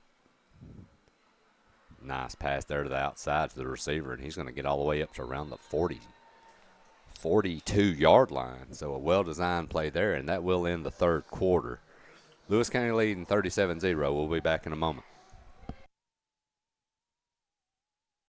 Nice pass there to the outside to the receiver, and he's going to get all the way up to around the 42-yard line. So a well-designed play there, and that will end the third quarter. Lewis County leading 37-0. We'll be back in a moment.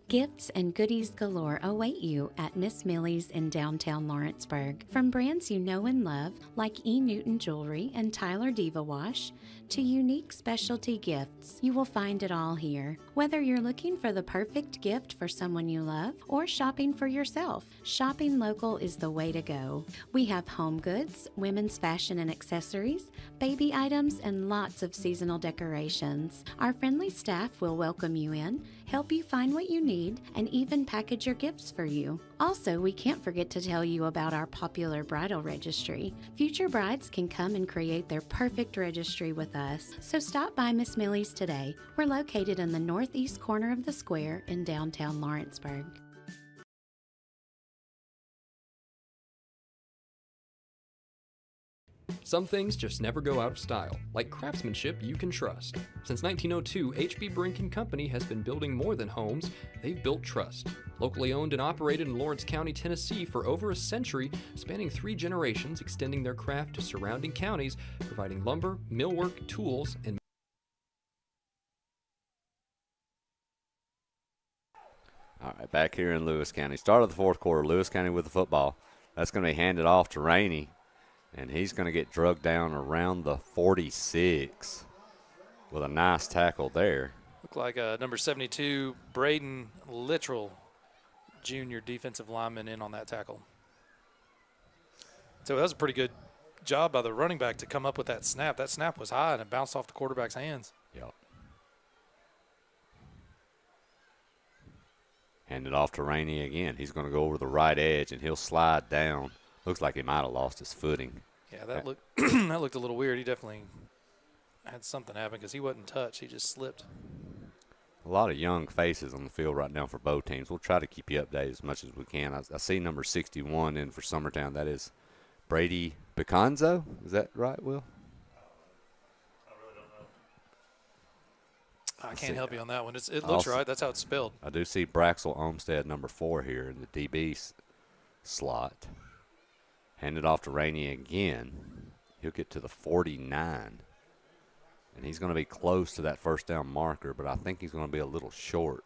Gifts and goodies galore await you at Miss Millie's in downtown Lawrenceburg. From brands you know and love, like E. Newton Jewelry and Tyler Diva Wash, to unique specialty gifts, you will find it all here. Whether you're looking for the perfect gift for someone you love or shopping for yourself, shopping local is the way to go. We have home goods, women's fashion and accessories, baby items, and lots of seasonal decorations. Our friendly staff will welcome you in, help you find what you need, and even package your gifts for you. Also, we can't forget to tell you about our popular bridal registry. Future brides can come and create their perfect registry with us. So stop by Miss Millie's today. We're located in the northeast corner of the square in downtown Lawrenceburg. Some things just never go out of style, like craftsmanship you can trust. Since 1902, H.B. Brink & Company has been building more than homes, they've built trust. Locally owned and operated in Lawrence County, Tennessee for over a century, spanning 3 generations, extending their craft to surrounding counties, providing lumber, millwork, tools, and All right, back here in Lewis County. Start of the fourth quarter, Lewis County with the football. That's going to be handed off to Rainey. And he's going to get drugged down around the 46 with a nice tackle there. Look like number 72, Braden Littrell, junior defensive lineman, in on that tackle. So that was a pretty good job by the running back to come up with that snap. That snap was high and it bounced off the quarterback's hands. Yep. Hand it off to Rainey again. He's going to go over the right edge and he'll slide down. Looks like he might have lost his footing. Yeah, that looked that looked a little weird. He definitely had something happen because he wasn't touched. He just slipped. A lot of young faces on the field right now for both teams. We'll try to keep you updated as much as we can. I see number 61 in for Summertown. That is Brady Picanzo. Is that right, Will? I can't help you on that one. It looks right. That's how it's spelled. I do see Braxel Olmstead, number 4 here in the DB slot. Hand it off to Rainey again. He'll get to the 49. And he's going to be close to that first down marker, but I think he's going to be a little short.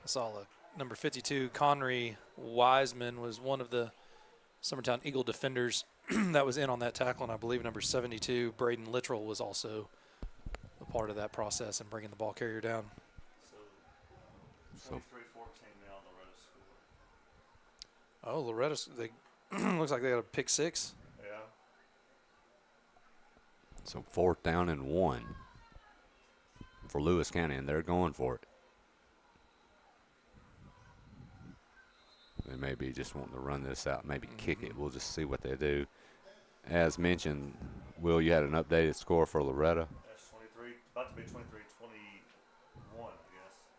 I saw number 52, Connery Wiseman, was one of the Summertown Eagle defenders that was in on that tackle, and I believe number 72, Braden Littrell, was also a part of that process and bringing the ball carrier down. So 23-14 now, Loretto scored. Oh, Loretto, looks like they got a pick 6. Yeah. So 4th down and 1 for Lewis County, and they're going for it. They may be just wanting to run this out, maybe kick it. We'll just see what they do. As mentioned, Will, you had an updated score for Loretto. That's 23, about to be 23-21, I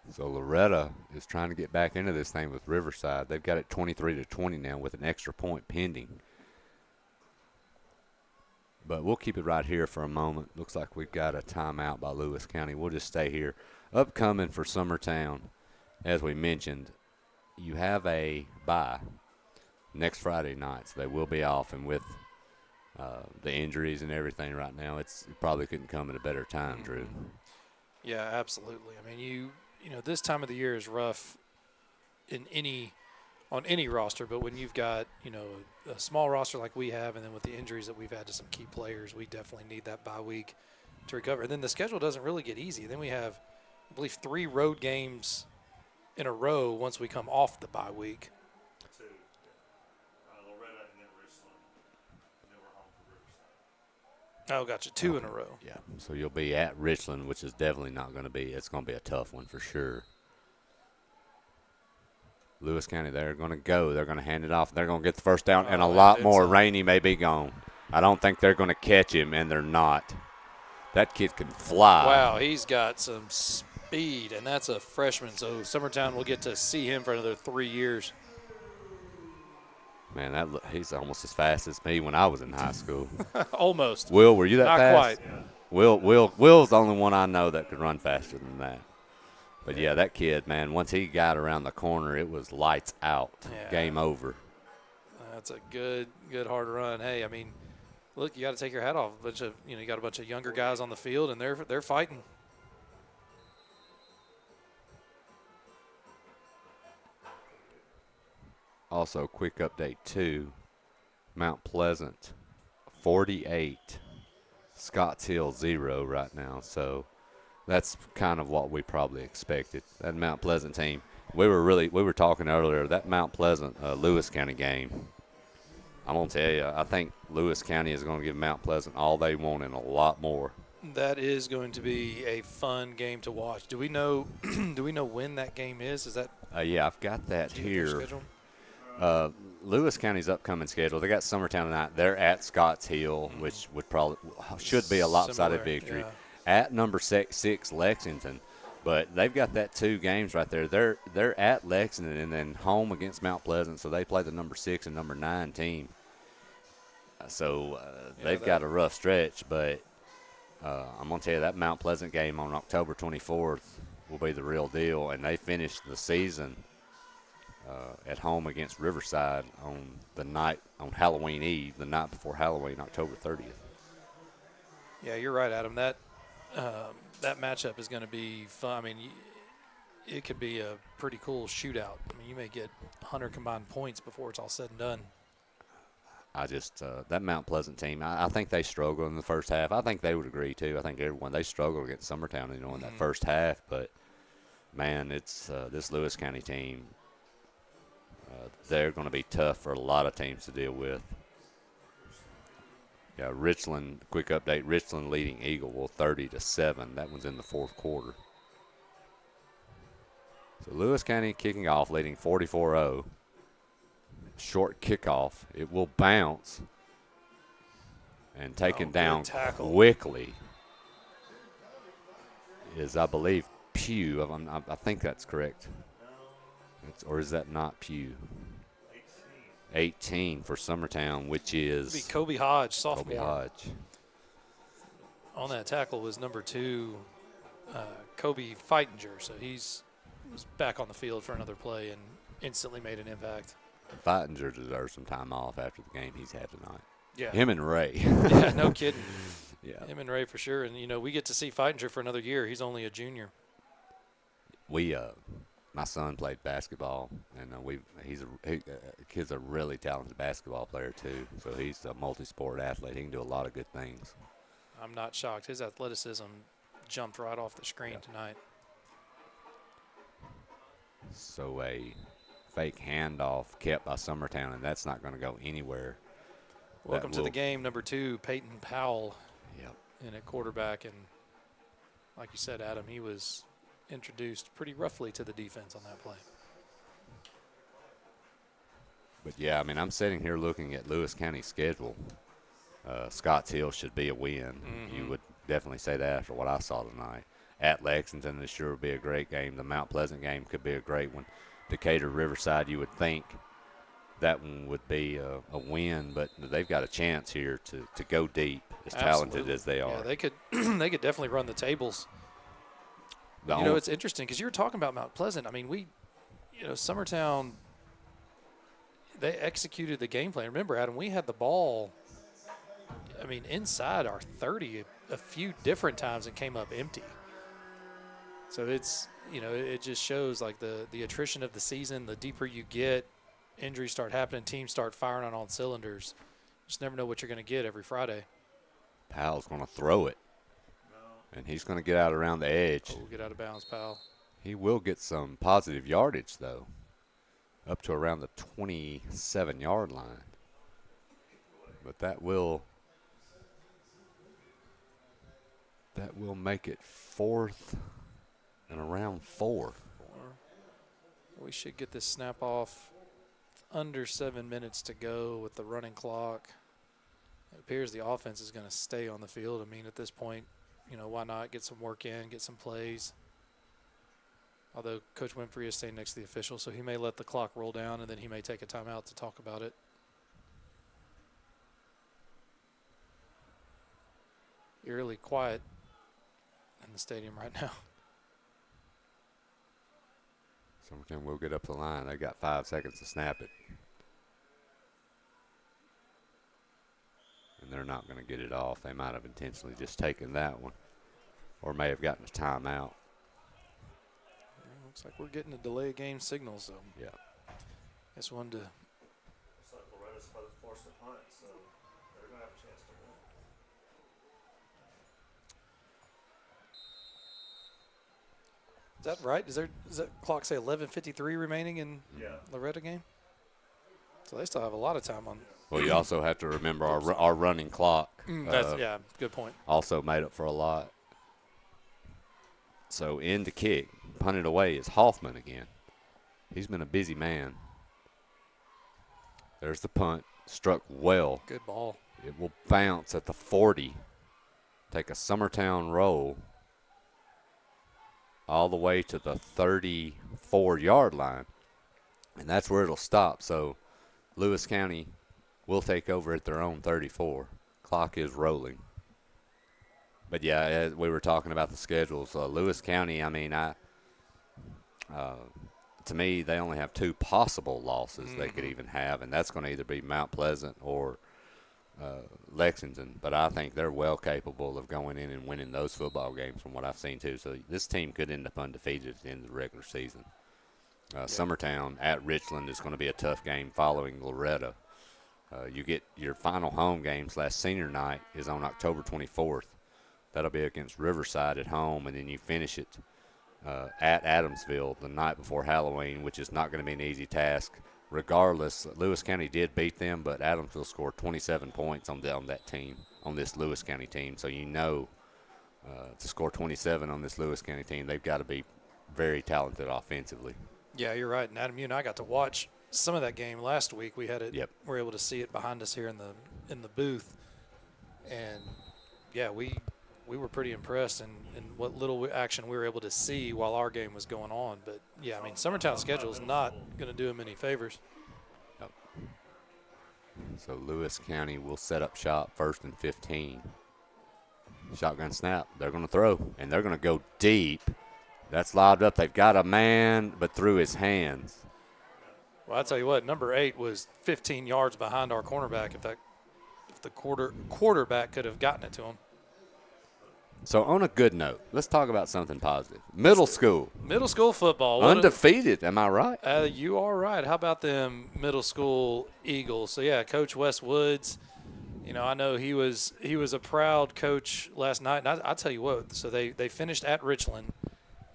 guess. So Loretto is trying to get back into this thing with Riverside. They've got it 23-20 now with an extra point pending. But we'll keep it right here for a moment. Looks like we've got a timeout by Lewis County. We'll just stay here. Upcoming for Summertown, as we mentioned, you have a bye next Friday night, so they will be off. And with the injuries and everything right now, it probably couldn't come at a better time, Drew. Yeah, absolutely. I mean, you know, this time of the year is rough on any roster, but when you've got, you know, a small roster like we have, and then with the injuries that we've had to some key players, we definitely need that bye week to recover. And then the schedule doesn't really get easy. Then we have, I believe, 3 road games in a row once we come off the bye week. 2. Loretto and then Richland. And then we're home for Riverside. Oh, gotcha. 2 in a row. Yeah. So you'll be at Richland, which is definitely not going to be. It's going to be a tough one for sure. Lewis County, they're going to go. They're going to hand it off. They're going to get the first down, and a lot more. Rainey may be gone. I don't think they're going to catch him, and they're not. That kid can fly. Wow, he's got some speed, and that's a freshman. So Summertown will get to see him for another 3 years. Man, he's almost as fast as me when I was in high school. Almost. Will, were you that Not fast? quite. Yeah. Will's the only one I know that could run faster than that. But, yeah, that kid, man, once he got around the corner, it was lights out. Yeah. Game over. That's a good hard run. Hey, I mean, look, you got to take your hat off. You got a bunch of younger guys on the field, and they're fighting. Also, quick update, too. Mount Pleasant, 48. Scotts Hill, 0 right now. So that's kind of what we probably expected. That Mount Pleasant team. We were talking earlier, that Mount Pleasant Lewis County game. I'm going to tell you, I think Lewis County is going to give Mount Pleasant all they want and a lot more. That is going to be a fun game to watch. Do we know when that game is? Is that yeah, I've got that here. Schedule? Lewis County's upcoming schedule. They got Summertown tonight. They're at Scotts Hill, which should be a lopsided victory. Yeah. At number 6 Lexington, but they've got that 2 games right there. They're at Lexington and then home against Mount Pleasant, so they play the number 6 and number 9 team. So they've got a rough stretch, but I'm gonna tell you that Mount Pleasant game on October 24th will be the real deal, and they finished the season at home against Riverside on Halloween Eve, the night before Halloween, October 30th. Yeah, you're right, Adam. That matchup is going to be fun. I mean, it could be a pretty cool shootout. I mean, you may get 100 combined points before it's all said and done. I just that Mount Pleasant team, I think they struggled in the first half. I think they would agree too. I think they struggled against Summertown, in that first half. But man, it's this Lewis County team. They're going to be tough for a lot of teams to deal with. Yeah, Richland, quick update, Richland leading Eagleville 30-7. That one's in the fourth quarter. So Lewis County kicking off, leading 44-0. Short kickoff. It will bounce and taken down quickly is, I believe, Pugh. I think that's correct. Or is that not Pugh? 18 for Summertown, which is Kobe Hodge, sophomore. Kobe Hodge. On that tackle was number 2, Kobe Feitinger. So was back on the field for another play and instantly made an impact. Feitinger deserves some time off after the game he's had tonight. Yeah. Him and Ray. Yeah, no kidding. Yeah. Him and Ray for sure. And, we get to see Feitinger for another year. He's only a junior. My son played basketball, and kid's a really talented basketball player too. So he's a multi-sport athlete. He can do a lot of good things. I'm not shocked. His athleticism jumped right off the screen tonight. So a fake handoff kept by Summertown, and that's not going to go anywhere. Welcome to the game, number 2, Peyton Powell. Yep. In at quarterback, and like you said, Adam, he was introduced pretty roughly to the defense on that play. But, yeah, I mean, I'm sitting here looking at Lewis County's schedule. Scotts Hill should be a win. Mm-hmm. You would definitely say that after what I saw tonight. At Lexington, it sure would be a great game. The Mount Pleasant game could be a great one. Decatur, Riverside, you would think that one would be a win, but they've got a chance here to go deep, as talented as they are. Yeah, they could they could definitely run the tables. It's interesting because you were talking about Mount Pleasant. I mean, Summertown, they executed the game plan. Remember, Adam, we had the ball, inside our 30 a few different times and came up empty. So it's, it just shows like the attrition of the season. The deeper you get, injuries start happening, teams start firing on all cylinders. Just never know what you're going to get every Friday. Powell's going to throw it. And he's going to get out around the edge. Get out of bounds, Powell. He will get some positive yardage, though, up to around the 27-yard line. But that will make it 4th and around 4. We should get this snap off. Under 7 minutes to go with the running clock. It appears the offense is going to stay on the field. At this point, why not get some work in, get some plays? Although Coach Winfrey is staying next to the official, so he may let the clock roll down, and then he may take a timeout to talk about it. Eerily quiet in the stadium right now. Summertown will get up the line. They got 5 seconds to snap it. And they're not going to get it off. They might have intentionally just taken that one or may have gotten a timeout. Looks like we're getting a delay of game signal, so yeah. Guess one to. Looks like Loretto's forced the punt, so they're going to have a chance to win. Is that right? Does that clock say 11:53 remaining in Loretto game? So they still have a lot of time on. Well, you also have to remember our running clock. Yeah, good point. Also made up for a lot. So in the kick, punted away is Hoffman again. He's been a busy man. There's the punt, struck well. Good ball. It will bounce at the 40, take a Summertown roll all the way to the 34-yard line, and that's where it'll stop. So Lewis County will take over at their own 34. Clock is rolling. But, yeah, as we were talking about the schedules, Lewis County, I mean, to me, they only have 2 possible losses they could even have, and that's going to either be Mount Pleasant or Lexington. But I think they're well capable of going in and winning those football games from what I've seen, too. So this team could end up undefeated at the end of the regular season. Summertown at Richland is going to be a tough game following Loretto. You get your final home game / senior night is on October 24th. That'll be against Riverside at home, and then you finish it at Adamsville the night before Halloween, which is not going to be an easy task. Regardless, Lewis County did beat them, but Adamsville scored 27 points on that team, on this Lewis County team. So you know to score 27 on this Lewis County team, they've got to be very talented offensively. Yeah, you're right. And Adam, you and I got to watch some of that game last week. We had it. Yep. We were able to see it behind us here in the booth, and yeah, we were pretty impressed in what little action we were able to see while our game was going on. But yeah, I mean, Summertown's schedule is not going to do them any favors. Nope. So Lewis County will set up shop 1st and 15. Shotgun snap. They're going to throw, and they're going to go deep. That's lobbed up. They've got a man, but through his hands. Well, I'll tell you what, number 8 was 15 yards behind our cornerback if the quarterback could have gotten it to him. So on a good note, let's talk about something positive. Middle school. Middle school football. Undefeated, am I right? You are right. How about them middle school Eagles? So, yeah, Coach Wes Woods, you know, I know he was a proud coach last night. And I'll tell you what, so they finished at Richland,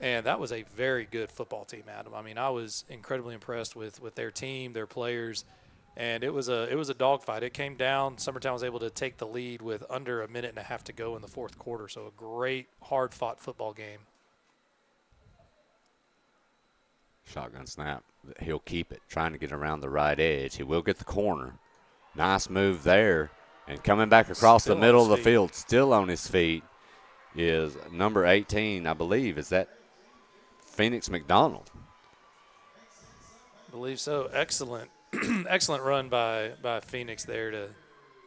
and that was a very good football team, Adam. I mean, I was incredibly impressed with their team, their players. And it was a dogfight. It came down. Summertown was able to take the lead with under a minute and a half to go in the 4th quarter. So a great, hard-fought football game. Shotgun snap. He'll keep it, trying to get around the right edge. He will get the corner. Nice move there. And coming back across the middle of the field, still on his feet, is number 18, I believe. Is that Phoenix McDonald? I believe so. Excellent. Excellent run by Phoenix there to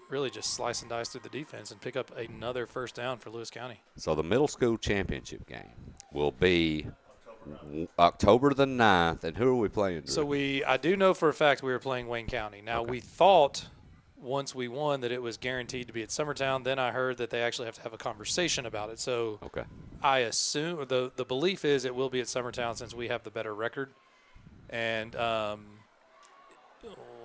really just slice and dice through the defense and pick up another first down for Lewis County. So the middle school championship game will be October the 9th. And who are we playing, Drew? So I do know for a fact we were playing Wayne County. Now, we thought once we won that it was guaranteed to be at Summertown. Then I heard that they actually have to have a conversation about it. So I assume the belief is it will be at Summertown since we have the better record. And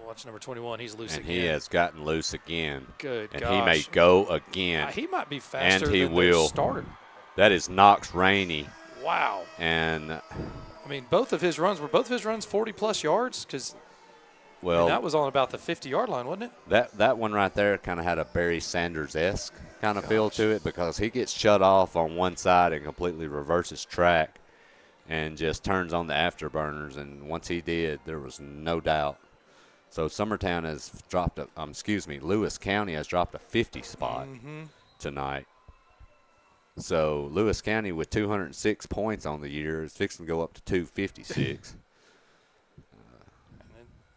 watch number 21. He's loose again. He has gotten loose again. Good and gosh. He may go again. He might be faster and he than will. their starter. That is Knox Rainey. Wow. And I mean, both of his runs 40-plus yards? Because that was on about the 50-yard line, wasn't it? That one right there kind of had a Barry Sanders-esque kind of feel to it because he gets shut off on one side and completely reverses track and just turns on the afterburners. And once he did, there was no doubt. So Summertown has dropped Lewis County has dropped a 50 spot tonight. So Lewis County with 206 points on the year is fixing to go up to 256.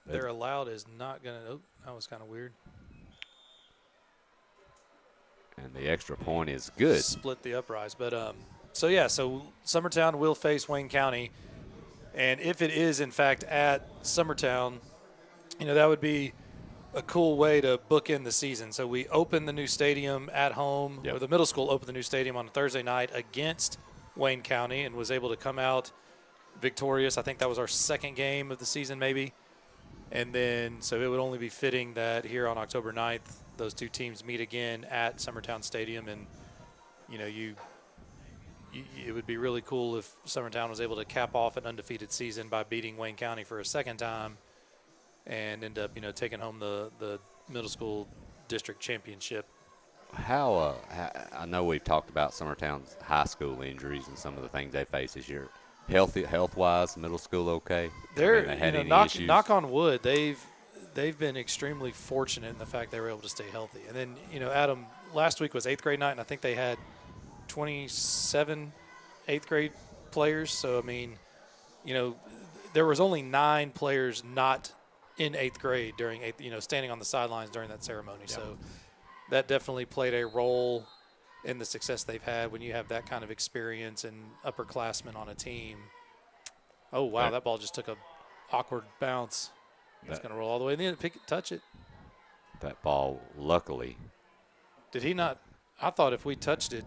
Their allowed is not going to – that was kind of weird. And the extra point is good. Split the uprise. But, so Summertown will face Wayne County. And if it is, in fact, at Summertown, that would be a cool way to bookend the season. So we opened the new stadium at home, or the middle school opened the new stadium on a Thursday night against Wayne County and was able to come out victorious. I think that was our second game of the season maybe. And then so it would only be fitting that here on October 9th, those two teams meet again at Summertown Stadium. And, it would be really cool if Summertown was able to cap off an undefeated season by beating Wayne County for a second time and end up, taking home the middle school district championship. How I know we've talked about Summertown's high school injuries and some of the things they face this year. Health-wise, middle school okay? They're they had any issues? knock on wood. They've been extremely fortunate in the fact they were able to stay healthy. And then Adam, last week was 8th grade night, and I think they had 27 8th grade players. So I mean, there was only 9 players not in 8th grade during standing on the sidelines during that ceremony. Yep. So that definitely played a role in the success they've had when you have that kind of experience and upperclassmen on a team. Oh, wow, that ball just took a awkward bounce. It's going to roll all the way in the end, touch it. That ball, luckily. Did he not? I thought if we touched it,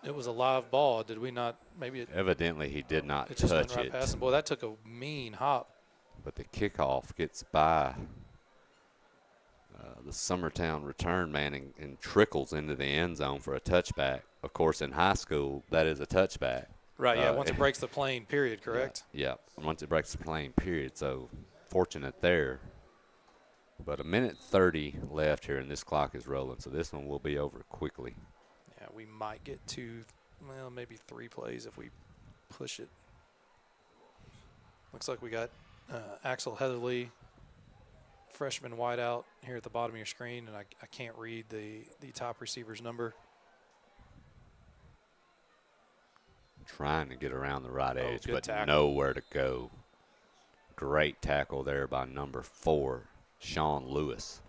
it was a live ball. Did we not? Maybe it. Evidently, he did not just touch went right it. Past him. Boy, that took a mean hop. But the kickoff gets by the Summertown return man and trickles into the end zone for a touchback. Of course, in high school, that is a touchback. Right, yeah, once it breaks the plane, period, correct? Yeah, once it breaks the plane, period. So fortunate there. But 1:30 left here, and this clock is rolling, so this one will be over quickly. Yeah, we might get maybe 3 plays if we push it. Looks like we got Axel Heatherly, freshman wideout, here at the bottom of your screen, and I can't read the top receiver's number. Trying to get around the right edge, but tackle. Nowhere to go. Great tackle there by number 4, Sean Lewis,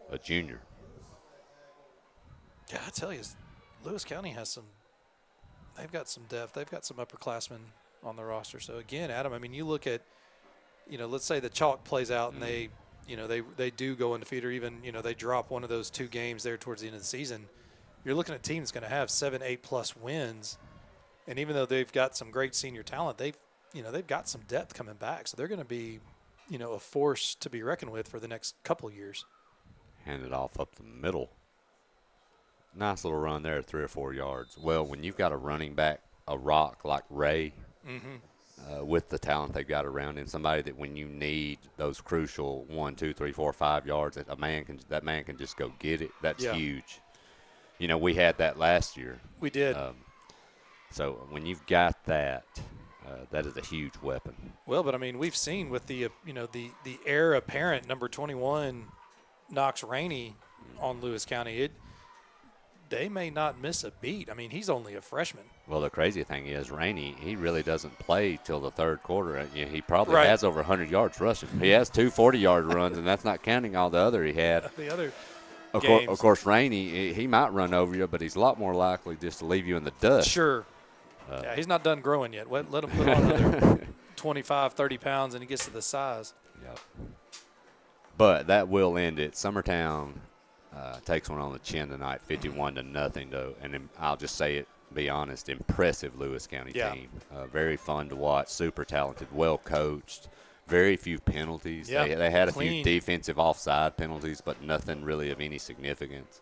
a junior. Yeah, I tell you, Lewis County has they've got some depth. They've got some upperclassmen on the roster. So, again, Adam, I mean, you look at, let's say the chalk plays out and they do go undefeated, or even, they drop one of those 2 games there towards the end of the season. You're looking at a team that's going to have 7, 8+ wins. And even though they've got some great senior talent, they've got some depth coming back. So they're going to be, a force to be reckoned with for the next couple of years. Hand it off up the middle. Nice little run there, 3 or 4 yards. Well, when you've got a running back, a rock like Ray, with the talent they've got around him, somebody that when you need those crucial 1, 2, 3, 4, 5 yards, that man can just go get it. That's huge. We had that last year. We did. So when you've got that, that is a huge weapon. Well, but I mean, we've seen with the the heir apparent number 21, Knox Rainey, on Lewis County, they may not miss a beat. I mean, he's only a freshman. Well, the crazy thing is, Rainey, he really doesn't play till the 3rd quarter. He probably has over 100 yards rushing. He has 2 40-yard runs, and that's not counting all the other he had. The other. Of course, Rainey, he might run over you, but he's a lot more likely just to leave you in the dust. Sure. Yeah, he's not done growing yet. Let him put on another 25, 30 pounds, and he gets to the size. Yep. But that will end it. Summertown takes one on the chin tonight, 51-0. Though, and I'll just say it, be honest, impressive Lewis County team. Very fun to watch, super talented, well coached. Very few penalties. Yep. They had a Clean. few defensive offside penalties, but nothing really of any significance.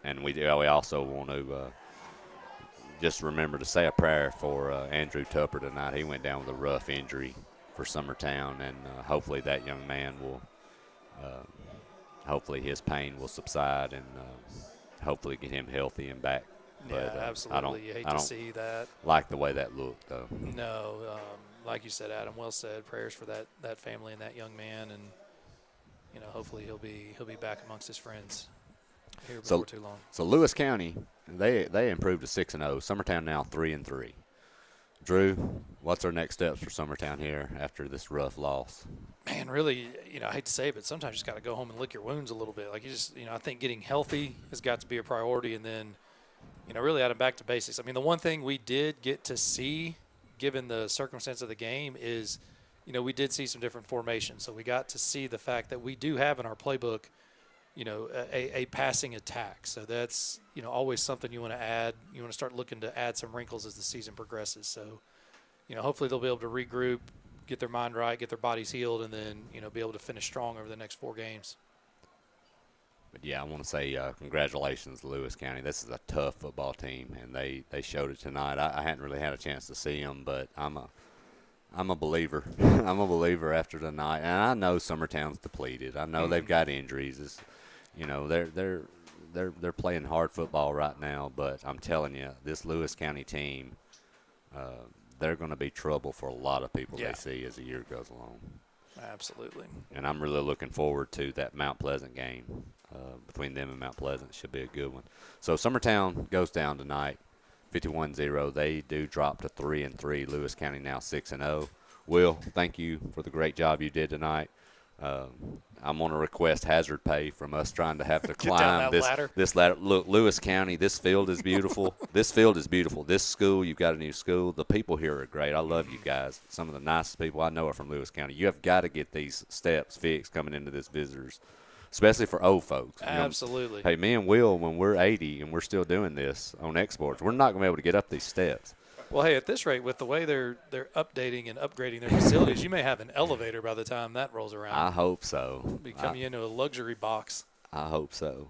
And we also want to just remember to say a prayer for Andrew Tupper tonight. He went down with a rough injury for Summertown, and hopefully that young man will hopefully his pain will subside, and hopefully get him healthy and back. Yeah, absolutely. You hate to see that. Like the way that looked, though. No, like you said, Adam, well said. Prayers for that family and that young man, and hopefully he'll be back amongst his friends here before too long. So Lewis County, they improved to 6-0. Summertown now 3-3. Drew, what's our next steps for Summertown here after this rough loss? Man, really, I hate to say it, but sometimes you just got to go home and lick your wounds a little bit. Like, I think getting healthy has got to be a priority, and then, really out of back to basics. I mean, the one thing we did get to see given the circumstance of the game, is, we did see some different formations. So we got to see the fact that we do have in our playbook, a passing attack. So that's, always something you want to add. You want to start looking to add some wrinkles as the season progresses. So, hopefully they'll be able to regroup, get their mind right, get their bodies healed, and then, be able to finish strong over the next 4 games. But, yeah, I want to say congratulations to Lewis County. This is a tough football team, and they showed it tonight. I hadn't really had a chance to see them, but I'm a believer. I'm a believer after tonight. And I know Summertown's depleted. I know they've got injuries. They're playing hard football right now, but I'm telling you, this Lewis County team, they're going to be trouble for a lot of people they see as the year goes along. Absolutely. And I'm really looking forward to that Mount Pleasant game between them and Mount Pleasant. Should be a good one. So Summertown goes down tonight, 51-0. They do drop to 3-3. Lewis County now 6-0. Will, thank you for the great job you did tonight. I'm going to request hazard pay from us trying to have to climb this ladder. Look, Lewis County, this field is beautiful. This field is beautiful. This school, you've got a new school. The people here are great. I love you guys. Some of the nicest people I know are from Lewis County. You have got to get these steps fixed coming into this visitors, especially for old folks. Absolutely. Hey, me and Will, when we're 80 and we're still doing this on exports, we're not going to be able to get up these steps. Well, hey, at this rate, with the way they're updating and upgrading their facilities, you may have an elevator by the time that rolls around. I hope so. Be coming into a luxury box. I hope so.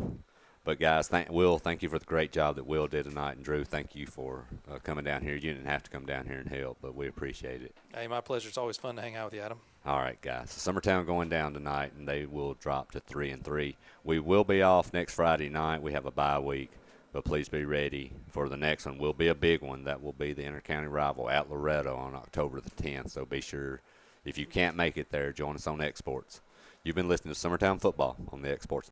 But, guys, Will, thank you for the great job that Will did tonight. And, Drew, thank you for coming down here. You didn't have to come down here and help, but we appreciate it. Hey, my pleasure. It's always fun to hang out with you, Adam. All right, guys. Summertown going down tonight, and they will drop to 3-3. We will be off next Friday night. We have a bye week. But please be ready for the next one. Will be a big one. That will be the inter-county rival at Loretto on October the 10th. So be sure, if you can't make it there, join us on Exports. You've been listening to Summertown Football on the Exports